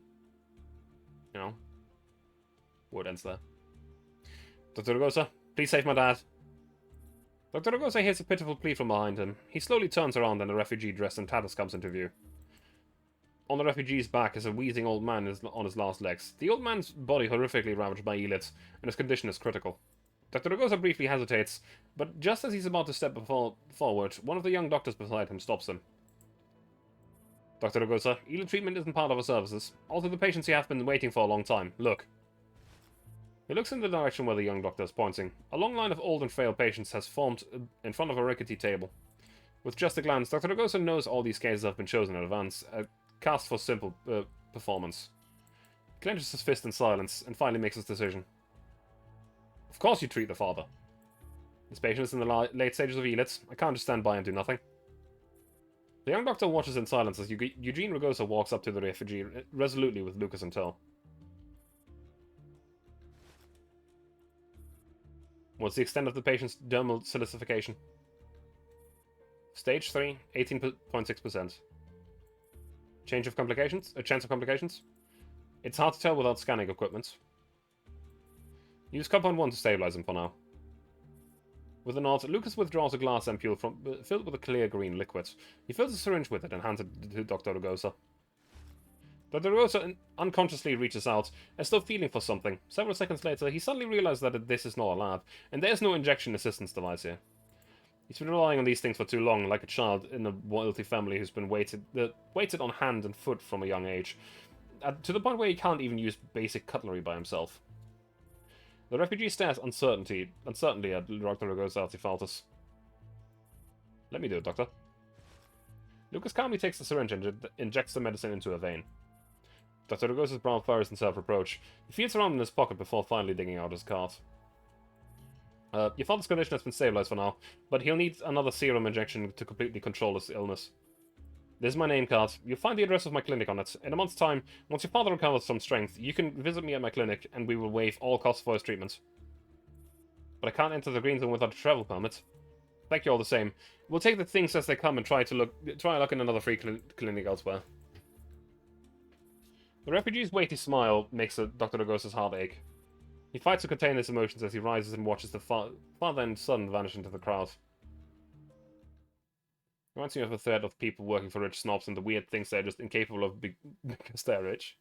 You know? Word ends there. Dr. Ragosa, please save my dad. Dr. Ragosa hears a pitiful plea from behind him. He slowly turns around and a refugee dressed in tatters comes into view. On the refugee's back is a wheezing old man on his last legs. The old man's body horrifically ravaged by elites, and his condition is critical. Dr. Ragosa briefly hesitates, but just as he's about to step forward, one of the young doctors beside him stops him. Dr. Ragosa, elite treatment isn't part of our services. Although the patients here have been waiting for a long time. Look. He looks in the direction where the young doctor is pointing. A long line of old and frail patients has formed in front of a rickety table. With just a glance, Dr. Ragosa knows all these cases have been chosen in advance, a cast for simple performance. He clenches his fist in silence, and finally makes his decision. Of course you treat the father. This patient is in the late stages of elites. I can't just stand by and do nothing. The young doctor watches in silence as Eugene Ragosa walks up to the refugee resolutely with Lucas in tow. What's the extent of the patient's dermal silicification? Stage 3, 18.6%. Chance of complications? It's hard to tell without scanning equipment. Use compound 1 to stabilize him for now. With a nod, Lucas withdraws a glass ampule filled with a clear green liquid. He fills a syringe with it and hands it to Dr. Rugosa. Dr. Rugosa unconsciously reaches out, as though feeling for something. Several seconds later, he suddenly realizes that this is not a lab, and there's no injection assistance device here. He's been relying on these things for too long, like a child in a wealthy family who's been weighted on hand and foot from a young age, to the point where he can't even use basic cutlery by himself. The refugee stares uncertainly at Dr. Rugosa Artifaltus. Let me do it, Doctor. Lucas calmly takes the syringe and injects the medicine into a vein. Dr. Rugosa's brow furrows in self-reproach. He feels around in his pocket before finally digging out his card. Your father's condition has been stabilized for now, but he'll need another serum injection to completely control his illness. This is my name card. You'll find the address of my clinic on it. In a month's time, once your father recovers some strength, you can visit me at my clinic, and we will waive all costs for his treatment. But I can't enter the green zone without a travel permit. Thank you all the same. We'll take the things as they come and try luck in another free clinic elsewhere. The refugee's weighty smile makes Dr. Rugosa's heart ache. He fights to contain his emotions as he rises and watches the father and son vanish into the crowd. Reminds me of a thread of people working for rich snobs and the weird things they're just incapable of because they're rich.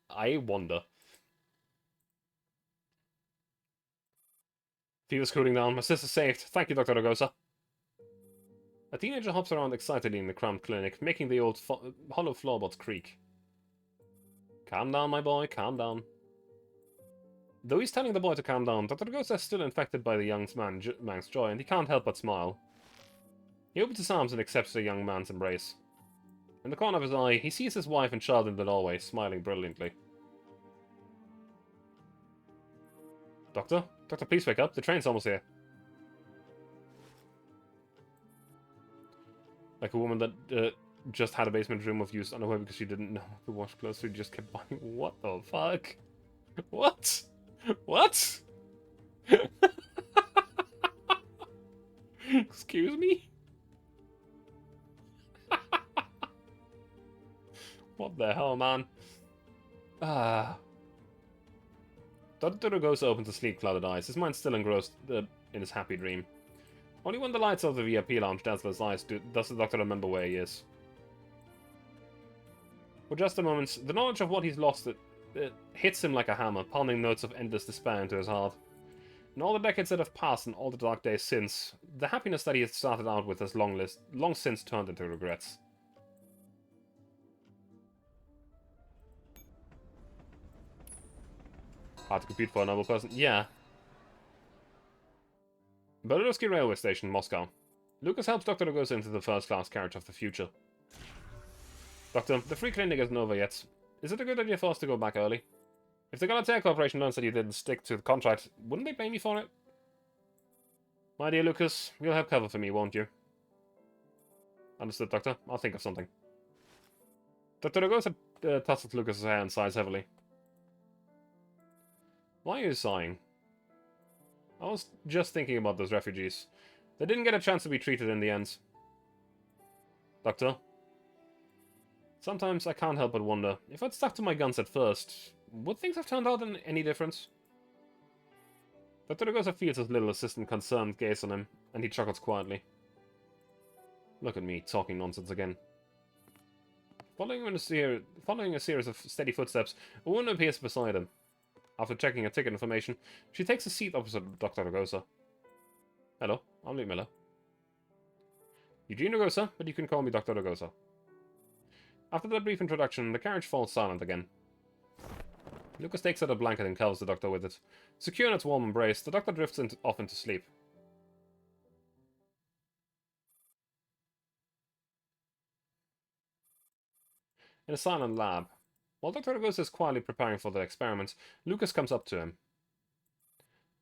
I wonder. Fever's cooling down. My sister's saved. Thank you, Dr. Rugosa. A teenager hops around excitedly in the cramped clinic, making the old hollow floorboards creak. Calm down, my boy, calm down. Though he's telling the boy to calm down, Dr. Rugosa is still infected by the young man's joy, and he can't help but smile. He opens his arms and accepts the young man's embrace. In the corner of his eye, he sees his wife and child in the doorway, smiling brilliantly. Doctor? Doctor, please wake up. The train's almost here. Like a woman that just had a basement room of use underwear because she didn't know to wash clothes, so she just kept buying. What the fuck? What? What? Excuse me? What the hell, man? Ah. Dr. Rugosa opens his sleep-clouded eyes, his mind still engrossed in his happy dream. Only when the lights of the VIP lounge dazzle his eyes does the doctor remember where he is. For just a moment, the knowledge of what he's lost hits him like a hammer, pounding notes of endless despair into his heart. In all the decades that have passed and all the dark days since, the happiness that he had started out with has long since turned into regrets. Hard to compute for a normal person. Yeah. Belorusky Railway Station, Moscow. Lucas helps Dr. Rugosa into the first-class carriage of the future. Doctor, the free clinic isn't over yet. Is it a good idea for us to go back early? If the Galatea Corporation learns that you didn't stick to the contract, wouldn't they blame you for it? My dear Lucas, you'll have cover for me, won't you? Understood, Doctor. I'll think of something. Dr. Rugosa tussles Lucas's hair and sighs heavily. Why are you sighing? I was just thinking about those refugees. They didn't get a chance to be treated in the end. Doctor? Sometimes I can't help but wonder, if I'd stuck to my guns at first, would things have turned out in any difference? Dr. Rugosa feels his little assistant concerned gaze on him, and he chuckles quietly. Look at me, talking nonsense again. Following a series of steady footsteps, a woman appears beside him. After checking her ticket information, she takes a seat opposite Dr. Rugosa. Hello, I'm Luke Miller. Eugene Rugosa, but you can call me Dr. Rugosa. After that brief introduction, the carriage falls silent again. Lucas takes out a blanket and covers the doctor with it. Secure in its warm embrace, the doctor drifts off into sleep. In a silent lab, while Dr. Rugosa is quietly preparing for the experiment, Lucas comes up to him.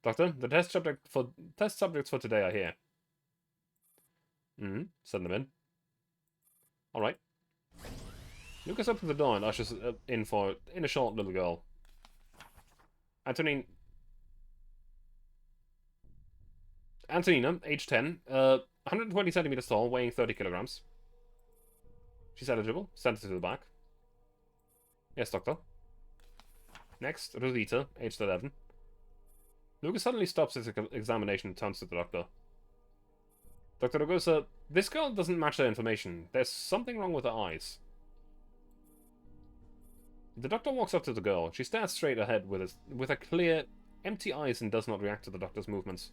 Doctor, the test subjects for today are here. Send them in. Alright. Lucas opens the door and ushers in a short little girl. Antonina, age 10, 120 centimeters tall, weighing 30 kilograms. She's eligible. Send her to the back. Yes, Doctor. Next, Rosita, aged 11. Lucas suddenly stops his examination and turns to the Doctor. Dr. Ragosa, this girl doesn't match her information. There's something wrong with her eyes. The Doctor walks up to the girl. She stares straight ahead with her clear, empty eyes and does not react to the Doctor's movements.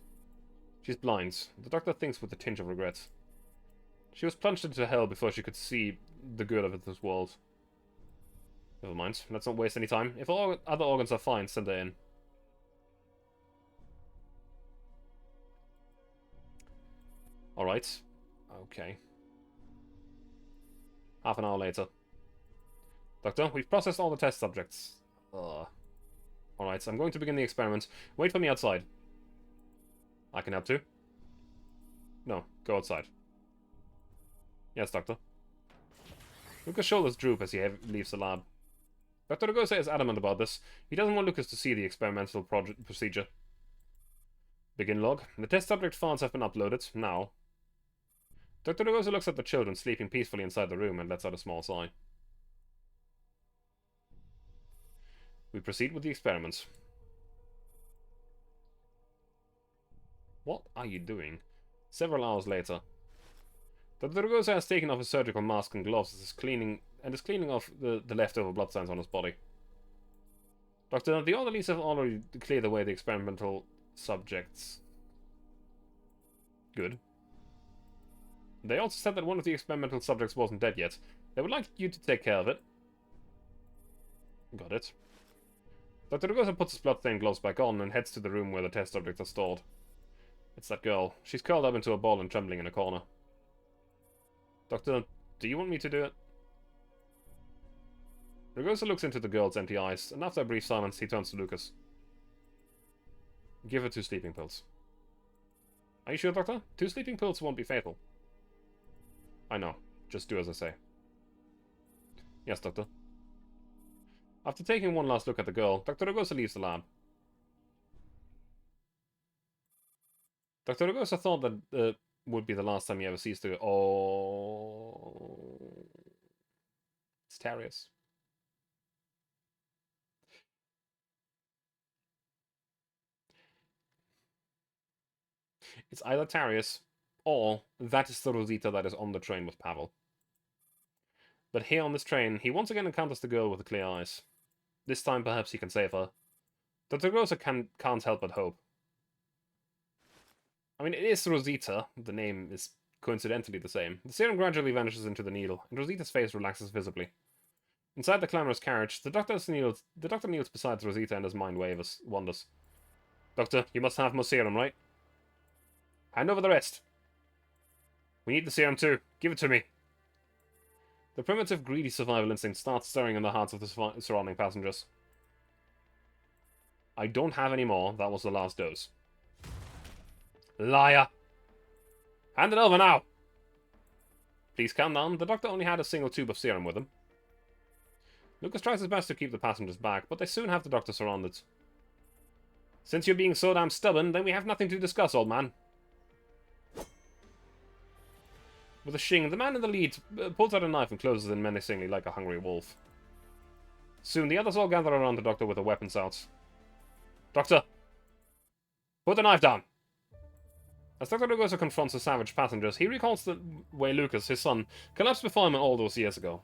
She's blind. The Doctor thinks with a tinge of regret. She was plunged into hell before she could see the good of this world. Never mind. Let's not waste any time. If all other organs are fine, send her in. Alright. Okay. Half an hour later. Doctor, we've processed all the test subjects. Alright, I'm going to begin the experiment. Wait for me outside. I can help too. No, go outside. Yes, Doctor. Lucas' shoulders droop as he leaves the lab. Dr. Ragosa is adamant about this. He doesn't want Lucas to see the experimental procedure. Begin log. The test subject files have been uploaded. Now. Dr. Ragosa looks at the children sleeping peacefully inside the room and lets out a small sigh. We proceed with the experiment. What are you doing? Several hours later. Dr. Ragosa has taken off his surgical mask and gloves and is cleaning off the leftover blood signs on his body. Doctor, the orderlies have already cleared away the experimental subjects. Good. They also said that one of the experimental subjects wasn't dead yet. They would like you to take care of it. Got it. Dr. Ragosa puts his blood-stained gloves back on and heads to the room where the test subjects are stored. It's that girl. She's curled up into a ball and trembling in a corner. Doctor, do you want me to do it? Ragosa looks into the girl's empty eyes, and after a brief silence, he turns to Lucas. Give her 2 sleeping pills. Are you sure, Doctor? 2 sleeping pills won't be fatal. I know. Just do as I say. Yes, Doctor. After taking one last look at the girl, Dr. Ragosa leaves the lab. Dr. Ragosa thought that would be the last time he ever sees the girl. Oh. It's Tarius. It's either Tarius, or that is the Rosita that is on the train with Pavel. But here on this train, he once again encounters the girl with the clear eyes. This time, perhaps he can save her. Dr. Ragosa can't help but hope. I mean, it is Rosita. The name is coincidentally the same. The serum gradually vanishes into the needle, and Rosita's face relaxes visibly. Inside the clamorous carriage, the doctor kneels beside Rosita and his mind wanders. Doctor, you must have more serum, right? Hand over the rest. We need the serum too. Give it to me. The primitive, greedy survival instinct starts stirring in the hearts of the surrounding passengers. I don't have any more. That was the last dose. Liar! Hand it over now! Please calm down. The doctor only had a single tube of serum with him. Lucas tries his best to keep the passengers back, but they soon have the doctor surrounded. Since you're being so damn stubborn, then we have nothing to discuss, old man. With a shing, the man in the lead pulls out a knife and closes in menacingly like a hungry wolf. Soon, the others all gather around the doctor with their weapons out. Doctor! Put the knife down! As Dr. Ragosa confronts the savage passengers, he recalls the way Lucas, his son, collapsed before him all those years ago.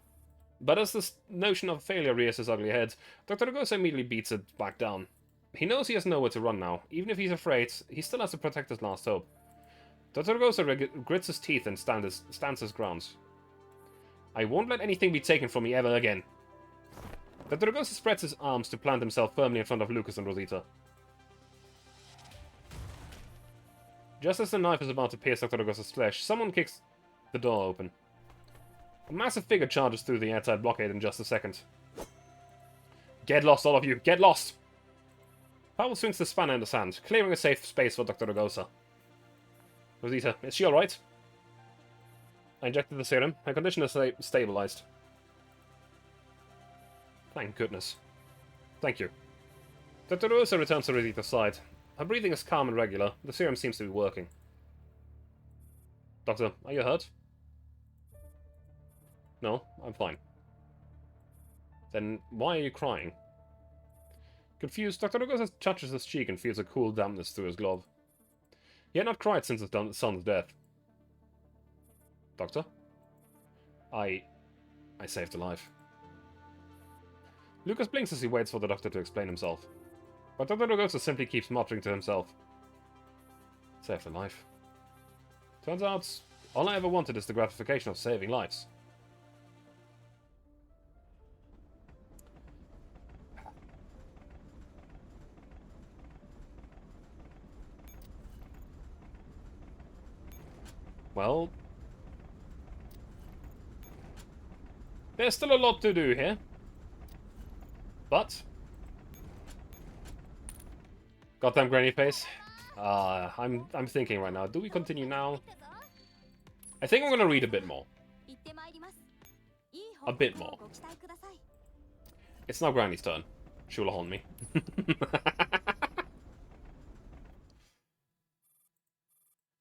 But as this notion of failure rears his ugly head, Dr. Ragosa immediately beats it back down. He knows he has nowhere to run now. Even if he's afraid, he still has to protect his last hope. Dr. Ragosa grits his teeth and stands his ground. I won't let anything be taken from me ever again. Dr. Ragosa spreads his arms to plant himself firmly in front of Lucas and Rosita. Just as the knife is about to pierce Dr. Ragosa's flesh, someone kicks the door open. A massive figure charges through the airtight blockade in just a second. Get lost, all of you! Get lost! Pavel swings the spanner in his hand, clearing a safe space for Dr. Ragosa. Rosita, is she alright? I injected the serum. Her condition is stabilized. Thank goodness. Thank you. Dr. Ragosa returns to Rosita's side. Her breathing is calm and regular. The serum seems to be working. Doctor, are you hurt? No, I'm fine. Then why are you crying? Confused, Dr. Augustus touches his cheek and feels a cool dampness through his glove. He had not cried since his son's death. Doctor? I saved a life. Lucas blinks as he waits for the doctor to explain himself. But Dr. Augustus simply keeps muttering to himself. Saved a life. Turns out, all I ever wanted is the gratification of saving lives. Well, there's still a lot to do here. But goddamn granny face. I'm thinking right now, do we continue now? I think I'm gonna read a bit more. A bit more. It's now Granny's turn. She will haunt me.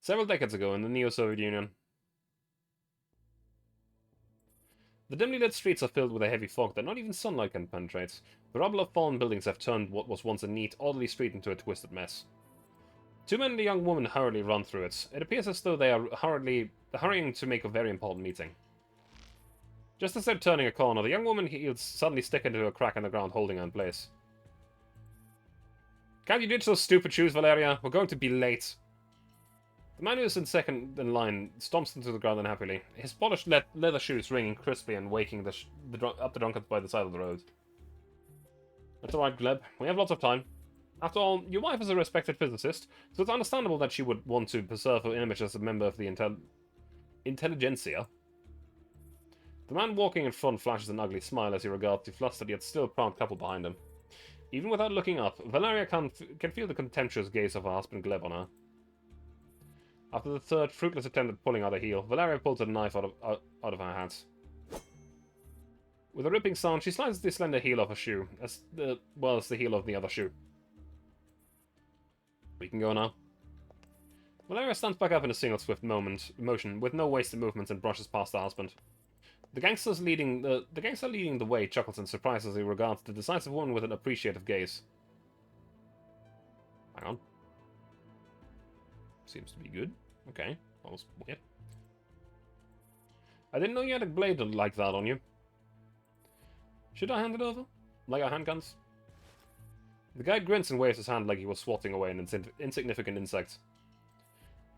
Several decades ago in the Neo-Soviet Union, the dimly lit streets are filled with a heavy fog that not even sunlight can penetrate. The rubble of fallen buildings have turned what was once a neat, orderly street into a twisted mess. Two men and a young woman hurriedly run through it. It appears as though they are hurrying to make a very important meeting. Just as they're turning a corner, the young woman heels suddenly stick into a crack in the ground, holding her in place. Can't you ditch those stupid shoes, Valeria? We're going to be late. The man who is in second in line stomps into the ground unhappily, his polished leather shoes ringing crisply and waking up the drunkard by the side of the road. That's alright, Gleb. We have lots of time. After all, your wife is a respected physicist, so it's understandable that she would want to preserve her image as a member of the intelligentsia. The man walking in front flashes an ugly smile as he regards the flustered yet still proud couple behind him. Even without looking up, Valeria can feel the contemptuous gaze of her husband Gleb on her. After the third fruitless attempt at pulling out a heel, Valeria pulls a knife out of her hands. With a ripping sound, she slides the slender heel off her shoe, as well as the heel of the other shoe. We can go now. Valeria stands back up in a single swift motion, with no wasted movements, and brushes past her husband. The gangster leading the way chuckles in surprise as he regards the decisive woman with an appreciative gaze. Hang on. Seems to be good. Okay. That was weird. I didn't know you had a blade like that on you. Should I hand it over? Like our handguns? The guy grins and waves his hand like he was swatting away an insignificant insect.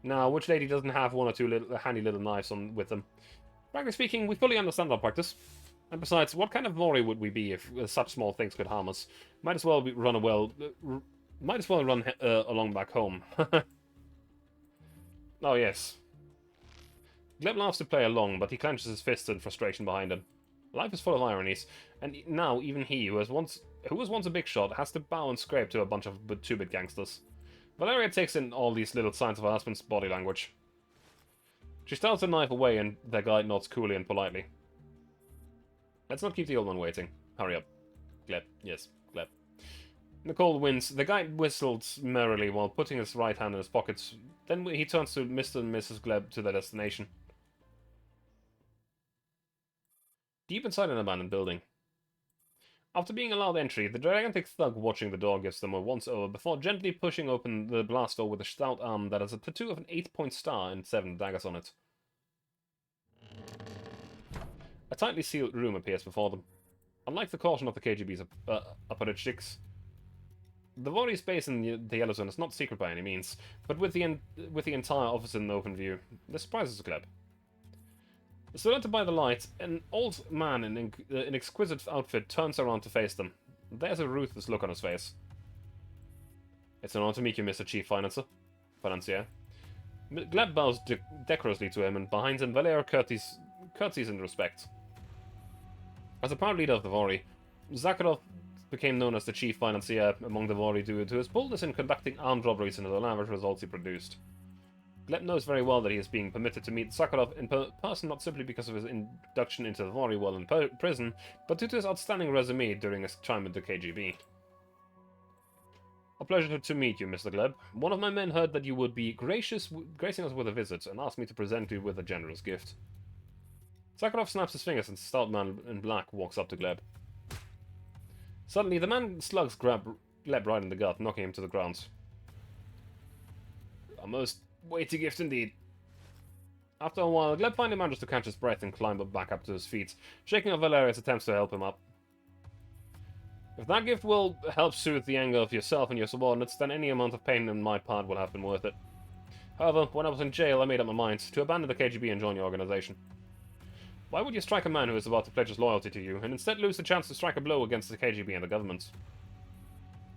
Now, which lady doesn't have one or two handy little knives with them? Frankly speaking, we fully understand our practice. And besides, what kind of Mori would we be if such small things could harm us? Might as well run along back home. Oh, yes. Gleb laughs to play along, but he clenches his fists in frustration behind him. Life is full of ironies, and now even he, who was once a big shot, has to bow and scrape to a bunch of two-bit gangsters. Valeria takes in all these little signs of her husband's body language. She starts the knife away, and their guide nods coolly and politely. Let's not keep the old one waiting. Hurry up. Gleb. Yes, Gleb. Nicole wins. The guide whistles merrily while putting his right hand in his pockets. Then he turns to Mr. and Mrs. Gleb to their destination. Deep inside an abandoned building. After being allowed entry, the gigantic thug watching the door gives them a once-over before gently pushing open the blast door with a stout arm that has a tattoo of an 8-point star and 7 daggers on it. A tightly sealed room appears before them. Unlike the caution of the KGB's apparatchiks, the Vori's base in the Yellow Zone is not secret by any means, but with the entire office in open view, this surprises Gleb. Surrounded by the light, an old man in an exquisite outfit turns around to face them. There's a ruthless look on his face. It's an honor to meet you, Mr. Chief Financier. Gleb bows decorously to him, and behind him, Valeria curtsies in respect. As a proud leader of the Vori, Zakharov became known as the Chief Financier among the Vori due to his boldness in conducting armed robberies and the lavish results he produced. Gleb knows very well that he is being permitted to meet Sakharov in person not simply because of his induction into the Vori while in prison, but due to his outstanding resume during his time with the KGB. A pleasure to meet you, Mr. Gleb. One of my men heard that you would be gracing us with a visit and asked me to present you with a generous gift. Sakharov snaps his fingers and the stout man in black walks up to Gleb. Suddenly, the man slugs grab Gleb right in the gut, knocking him to the ground. A most weighty gift indeed. After a while, Gleb finally manages to catch his breath and climb back up to his feet, shaking off Valeria's attempts to help him up. If that gift will help soothe the anger of yourself and your subordinates, then any amount of pain on my part will have been worth it. However, when I was in jail, I made up my mind to abandon the KGB and join your organization. Why would you strike a man who is about to pledge his loyalty to you, and instead lose the chance to strike a blow against the KGB and the government?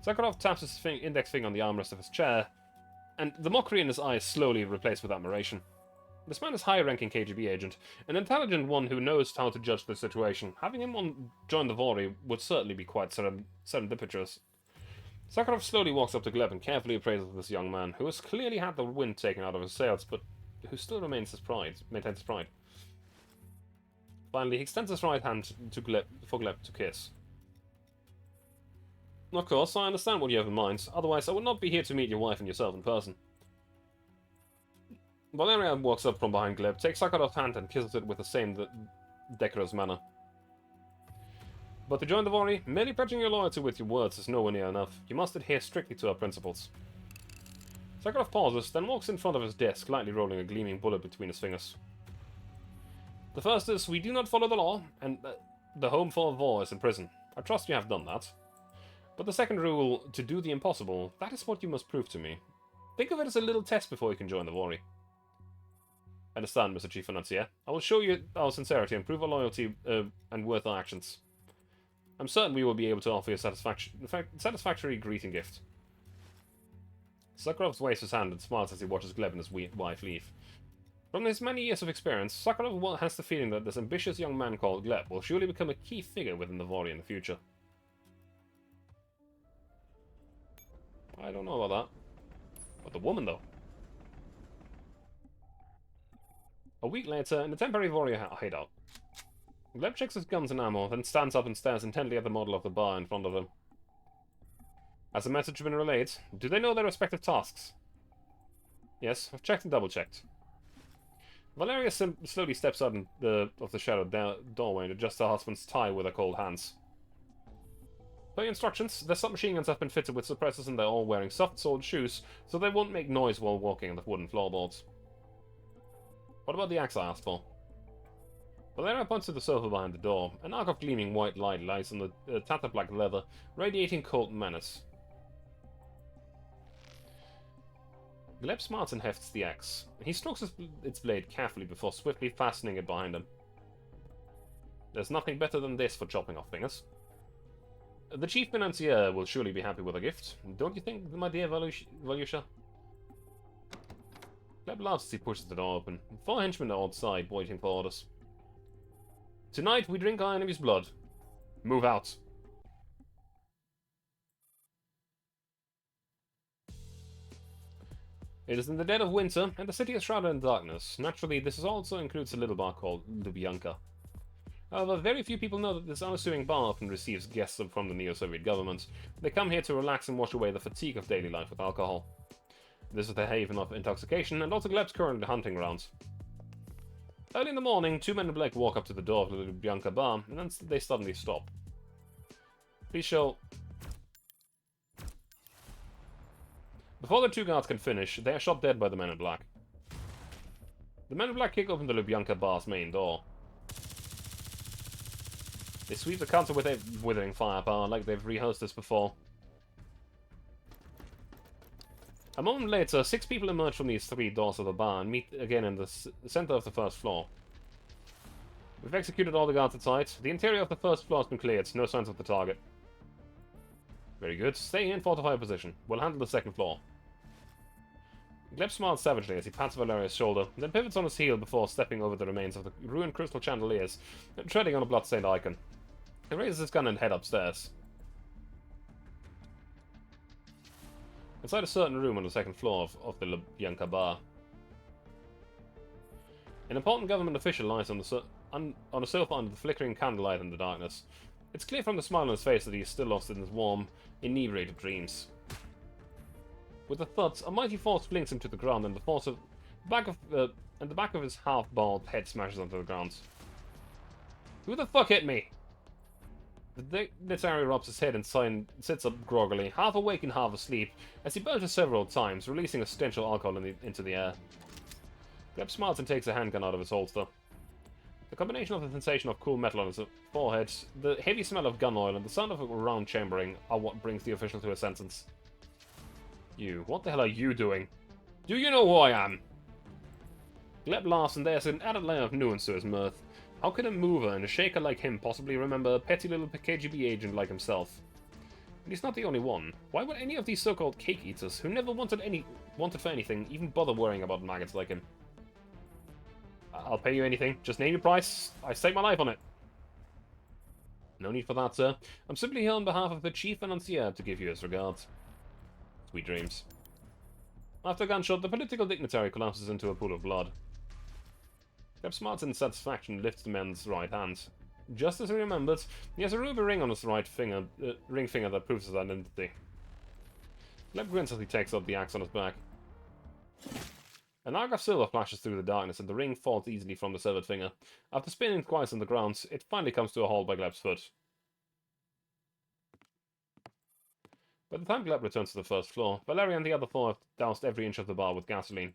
Sakharov taps his index finger on the armrest of his chair, and the mockery in his eyes slowly replaced with admiration. This man is a high-ranking KGB agent, an intelligent one who knows how to judge the situation. Having him join the Vori would certainly be quite serendipitous. Sakharov slowly walks up to Gleb and carefully appraises this young man, who has clearly had the wind taken out of his sails, but who still maintains his pride. Finally, he extends his right hand to Gleb for Gleb to kiss. Of course, I understand what you have in mind, otherwise I would not be here to meet your wife and yourself in person. Valeria walks up from behind Gleb, takes Sakharov's hand and kisses it with the same decorous manner. But to join the Vori, merely pledging your loyalty with your words is nowhere near enough. You must adhere strictly to our principles. Sakharov pauses, then walks in front of his desk, lightly rolling a gleaming bullet between his fingers. The first is, we do not follow the law, and the home for a Vor is in prison. I trust you have done that. But the second rule, to do the impossible, that is what you must prove to me. Think of it as a little test before you can join the Vori. Understand, Mr. Chief Financier. I will show you our sincerity and prove our loyalty and worth our actions. I'm certain we will be able to offer you a satisfactory greeting gift. Sakharov waves his hand and smiles as he watches Gleb and his wife leave. From his many years of experience, Sakharov has the feeling that this ambitious young man called Gleb will surely become a key figure within the Vori in the future. I don't know about that. But the woman, though. A week later, in a temporary Vori hideout. Gleb checks his guns and ammo, then stands up and stares intently at the model of the bar in front of him. Has the message been relayed? Do they know their respective tasks? Yes, I've checked and double-checked. Valeria slowly steps out of the shadowed doorway and adjusts her husband's tie with her cold hands. Per instructions, their submachine guns have been fitted with suppressors and they're all wearing soft-soled shoes, so they won't make noise while walking on the wooden floorboards. What about the axe I asked for? Valeria points to the sofa behind the door. An arc of gleaming white light lies on the tattered black leather, radiating cold menace. Gleb smarts and hefts the axe. He strokes its blade carefully before swiftly fastening it behind him. There's nothing better than this for chopping off fingers. The chief financier will surely be happy with a gift. Don't you think, my dear Valyusha? Gleb laughs as he pushes the door open. 4 henchmen are outside, waiting for orders. Tonight we drink our enemy's blood. Move out. It is in the dead of winter, and the city is shrouded in darkness. Naturally, this also includes a little bar called Lubyanka. However, very few people know that this unassuming bar often receives guests from the neo-Soviet government. They come here to relax and wash away the fatigue of daily life with alcohol. This is the haven of intoxication, and also Gleb's current hunting grounds. Early in the morning, 2 men in black walk up to the door of the Lubyanka bar, and then they suddenly stop. Please show... Before the 2 guards can finish, they are shot dead by the men in black. The men in black kick open the Lubyanka bar's main door. They sweep the counter with a withering firepower, like they've rehearsed this before. A moment later, 6 people emerge from these 3 doors of the bar and meet again in the center of the first floor. We've executed all the guards at sight. The interior of the first floor has been cleared. No signs of the target. Very good. Stay in fortified position. We'll handle the second floor. Gleb smiles savagely as he pats Valeria's shoulder, then pivots on his heel before stepping over the remains of the ruined crystal chandeliers and treading on a bloodstained icon. He raises his gun and heads upstairs. Inside a certain room on the second floor of the Lubyanka bar. An important government official lies on a sofa under the flickering candlelight in the darkness. It's clear from the smile on his face that he is still lost in his warm, inebriated dreams. With a thud, a mighty force flings him to the ground, and the back of his half-bald head smashes onto the ground. Who the fuck hit me? The dignitary rubs his head and sits up groggily, half awake and half asleep, as he belches several times, releasing a stench of alcohol into the air. Gleb smiles and takes a handgun out of his holster. The combination of the sensation of cool metal on his forehead, the heavy smell of gun oil, and the sound of a round chambering are what brings the official to his senses. You, what the hell are you doing? Do you know who I am? Gleb laughs, and there's an added layer of nuance to his mirth. How could a mover and a shaker like him possibly remember a petty little KGB agent like himself? And he's not the only one. Why would any of these so-called cake eaters, who never wanted for anything, even bother worrying about maggots like him? I'll pay you anything. Just name your price. I stake my life on it. No need for that, sir. I'm simply here on behalf of the chief financier to give you his regards. Sweet dreams. After a gunshot, the political dignitary collapses into a pool of blood. Gleb smarts in satisfaction lifts the man's right hand. Just as he remembered, he has a ruby ring on his right finger, ring finger that proves his identity. Gleb grins as he takes out the axe on his back. An arc of silver flashes through the darkness, and the ring falls easily from the severed finger. After spinning twice on the ground, it finally comes to a halt by Gleb's foot. By the time Gleb returns to the first floor, Valeria and the other four have doused every inch of the bar with gasoline.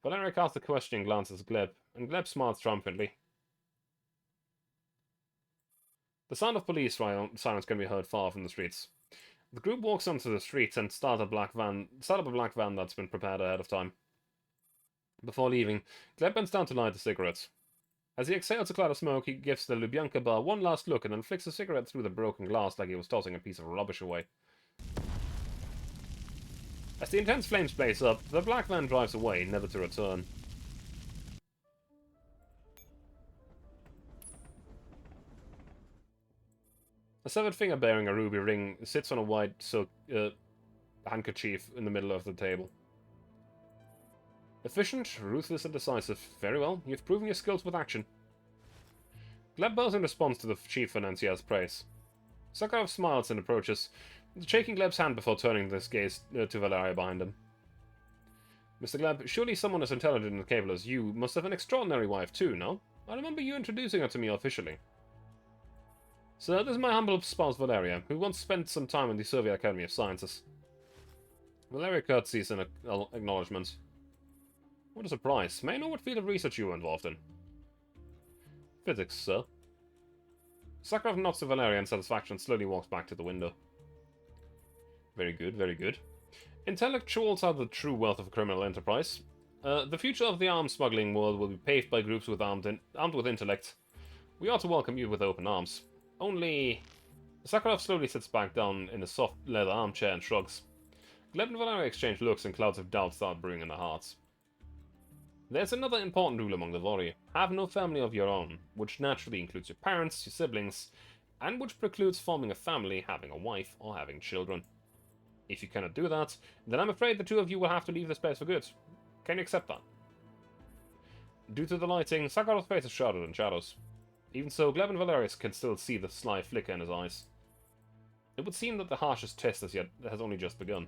Valeria casts a questioning glance at Gleb, and Gleb smiles triumphantly. The sound of police sirens can be heard far from the streets. The group walks onto the streets and start up a black van that's been prepared ahead of time. Before leaving, Gleb bends down to light the cigarettes. As he exhales a cloud of smoke, he gives the Lubyanka bar one last look and then flicks a cigarette through the broken glass like he was tossing a piece of rubbish away. As the intense flames blaze up, the black van drives away, never to return. A severed finger bearing a ruby ring sits on a white silk handkerchief in the middle of the table. Efficient, ruthless, and decisive. Very well, you've proven your skills with action. Gleb bows in response to the chief financier's praise. Sakharov smiles and approaches, shaking Gleb's hand before turning his gaze to Valeria behind him. Mr. Gleb, surely someone as intelligent and capable as you must have an extraordinary wife too, no? I remember you introducing her to me officially. Sir, this is my humble spouse Valeria, who once spent some time in the Soviet Academy of Sciences. Valeria curtsies in acknowledgement. What a surprise. May I know what field of research you were involved in? Physics, sir. Sakharov nods to Valeria in satisfaction and slowly walks back to the window. Very good, very good. Intellectuals are the true wealth of a criminal enterprise. The future of the arms smuggling world will be paved by groups armed with intellect. We ought to welcome you with open arms. Only... Sakharov slowly sits back down in a soft leather armchair and shrugs. Gleb and Valeria exchange looks and clouds of doubt start brewing in their hearts. There's another important rule among the Vori. Have no family of your own, which naturally includes your parents, your siblings, and which precludes forming a family, having a wife, or having children. If you cannot do that, then I'm afraid the two of you will have to leave this place for good. Can you accept that? Due to the lighting, Sakharov's face is shrouded in shadows. Even so, Gleb and Valeria can still see the sly flicker in his eyes. It would seem that the harshest test as yet has only just begun.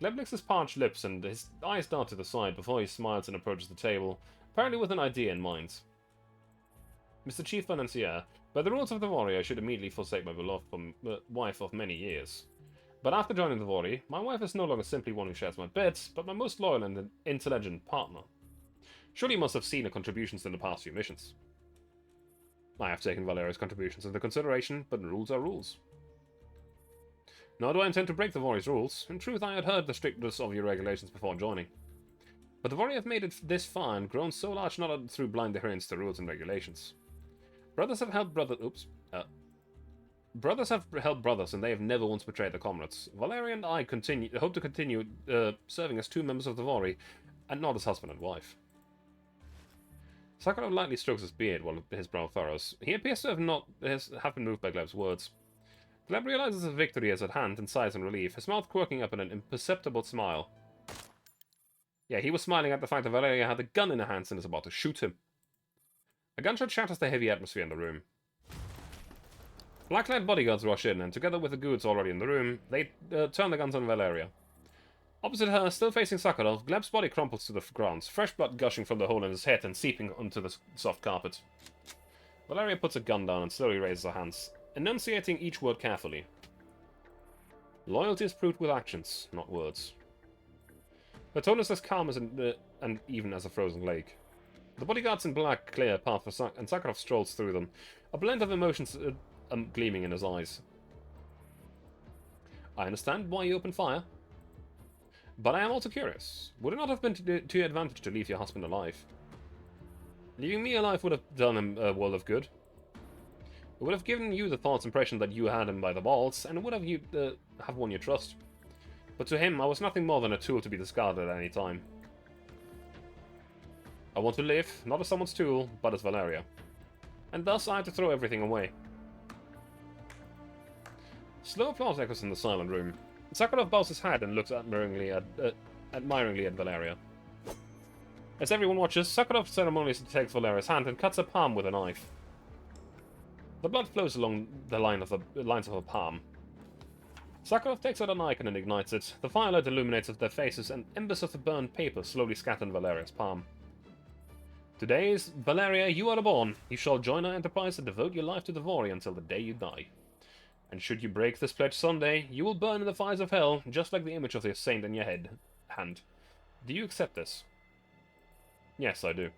Gleb licks his parched lips and his eyes dart to the side before he smiles and approaches the table, apparently with an idea in mind. Mr. Chief Financier, by the rules of the Vori, I should immediately forsake my beloved wife of many years. But after joining the Vori, my wife is no longer simply one who shares my bed, but my most loyal and intelligent partner. Surely you must have seen her contributions in the past few missions. I have taken Valeria's contributions into consideration, but rules are rules. Nor do I intend to break the Vori's rules. In truth, I had heard the strictness of your regulations before joining. But the Vori have made it this far and grown so large not through blind adherence to rules and regulations. Brothers have helped brothers have helped brothers, and they have never once betrayed their comrades. Valeria and I hope to continue serving as two members of the Vori, and not as husband and wife. Sakharov lightly strokes his beard while his brow furrows. He appears to have been moved by Gleb's words. Gleb realizes his victory is at hand and sighs in relief, his mouth quirking up in an imperceptible smile. Yeah, he was smiling at the fact that Valeria had a gun in her hands and is about to shoot him. A gunshot shatters the heavy atmosphere in the room. Black-clad bodyguards rush in, and together with the goods already in the room, they turn the guns on Valeria. Opposite her, still facing Sakharov, Gleb's body crumples to the ground, fresh blood gushing from the hole in his head and seeping onto the soft carpet. Valeria puts a gun down and slowly raises her hands, enunciating each word carefully. Loyalty is proved with actions, not words. Her tone is as calm as and even as a frozen lake. The bodyguards in black clear a path for and Sakharov strolls through them, a blend of emotions gleaming in his eyes. I understand why you opened fire, but I am also curious. Would it not have been to your advantage to leave your husband alive? Leaving me alive would have done him a world of good. It would have given you the false impression that you had him by the balls, and it would have won your trust. But to him, I was nothing more than a tool to be discarded at any time. I want to live, not as someone's tool, but as Valeria. And thus I had to throw everything away. Slow applause echoes in the silent room. Sakharov bows his head and looks admiringly at Valeria. As everyone watches, Sakharov ceremoniously takes Valeria's hand and cuts her palm with a knife. The blood flows along the lines of her palm. Sakharov takes out an icon and ignites it. The firelight illuminates their faces, and embers of the burned paper slowly scatter in Valeria's palm. Today is Valeria, you are born. You shall join our enterprise and devote your life to the Vori until the day you die. And should you break this pledge someday, you will burn in the fires of hell, just like the image of the saint in your hand. Do you accept this? Yes, I do.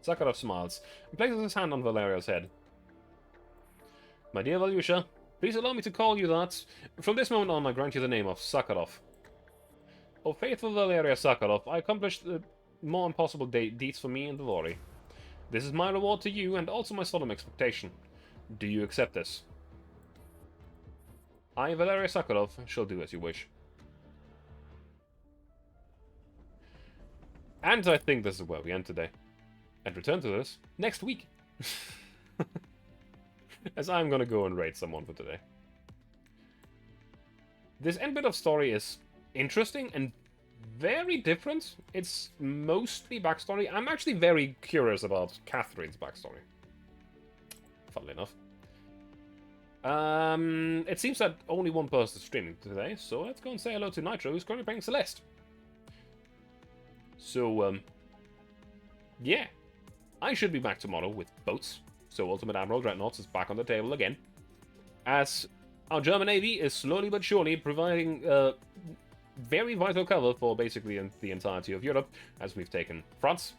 Sakharov smiles and places his hand on Valeria's head. My dear Valyusha, please allow me to call you that. From this moment on, I grant you the name of Sakharov. O faithful Valeria Sakharov, I accomplished more impossible deeds for me and the Vori. This is my reward to you, and also my solemn expectation. Do you accept this? I, Valeria Sakharov, shall do as you wish. And I think this is where we end today. And return to this next week. As I'm gonna go and raid someone for today. This end bit of story is interesting and very different. It's mostly backstory. I'm actually very curious about Catherine's backstory. Funnily enough. It seems that only one person is streaming today, so let's go and say hello to Nitro, who's currently playing Celeste. So, yeah. I should be back tomorrow with boats, so Ultimate Admiral Dreadnoughts is back on the table again. As our German Navy is slowly but surely providing very vital cover for basically the entirety of Europe, as we've taken France,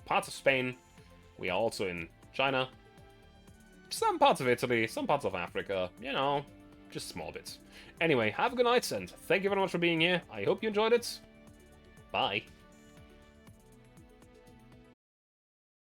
parts of Spain, we are also in China, some parts of Italy, some parts of Africa, you know, just small bits. Anyway, have a good night, and thank you very much for being here. I hope you enjoyed it. Bye.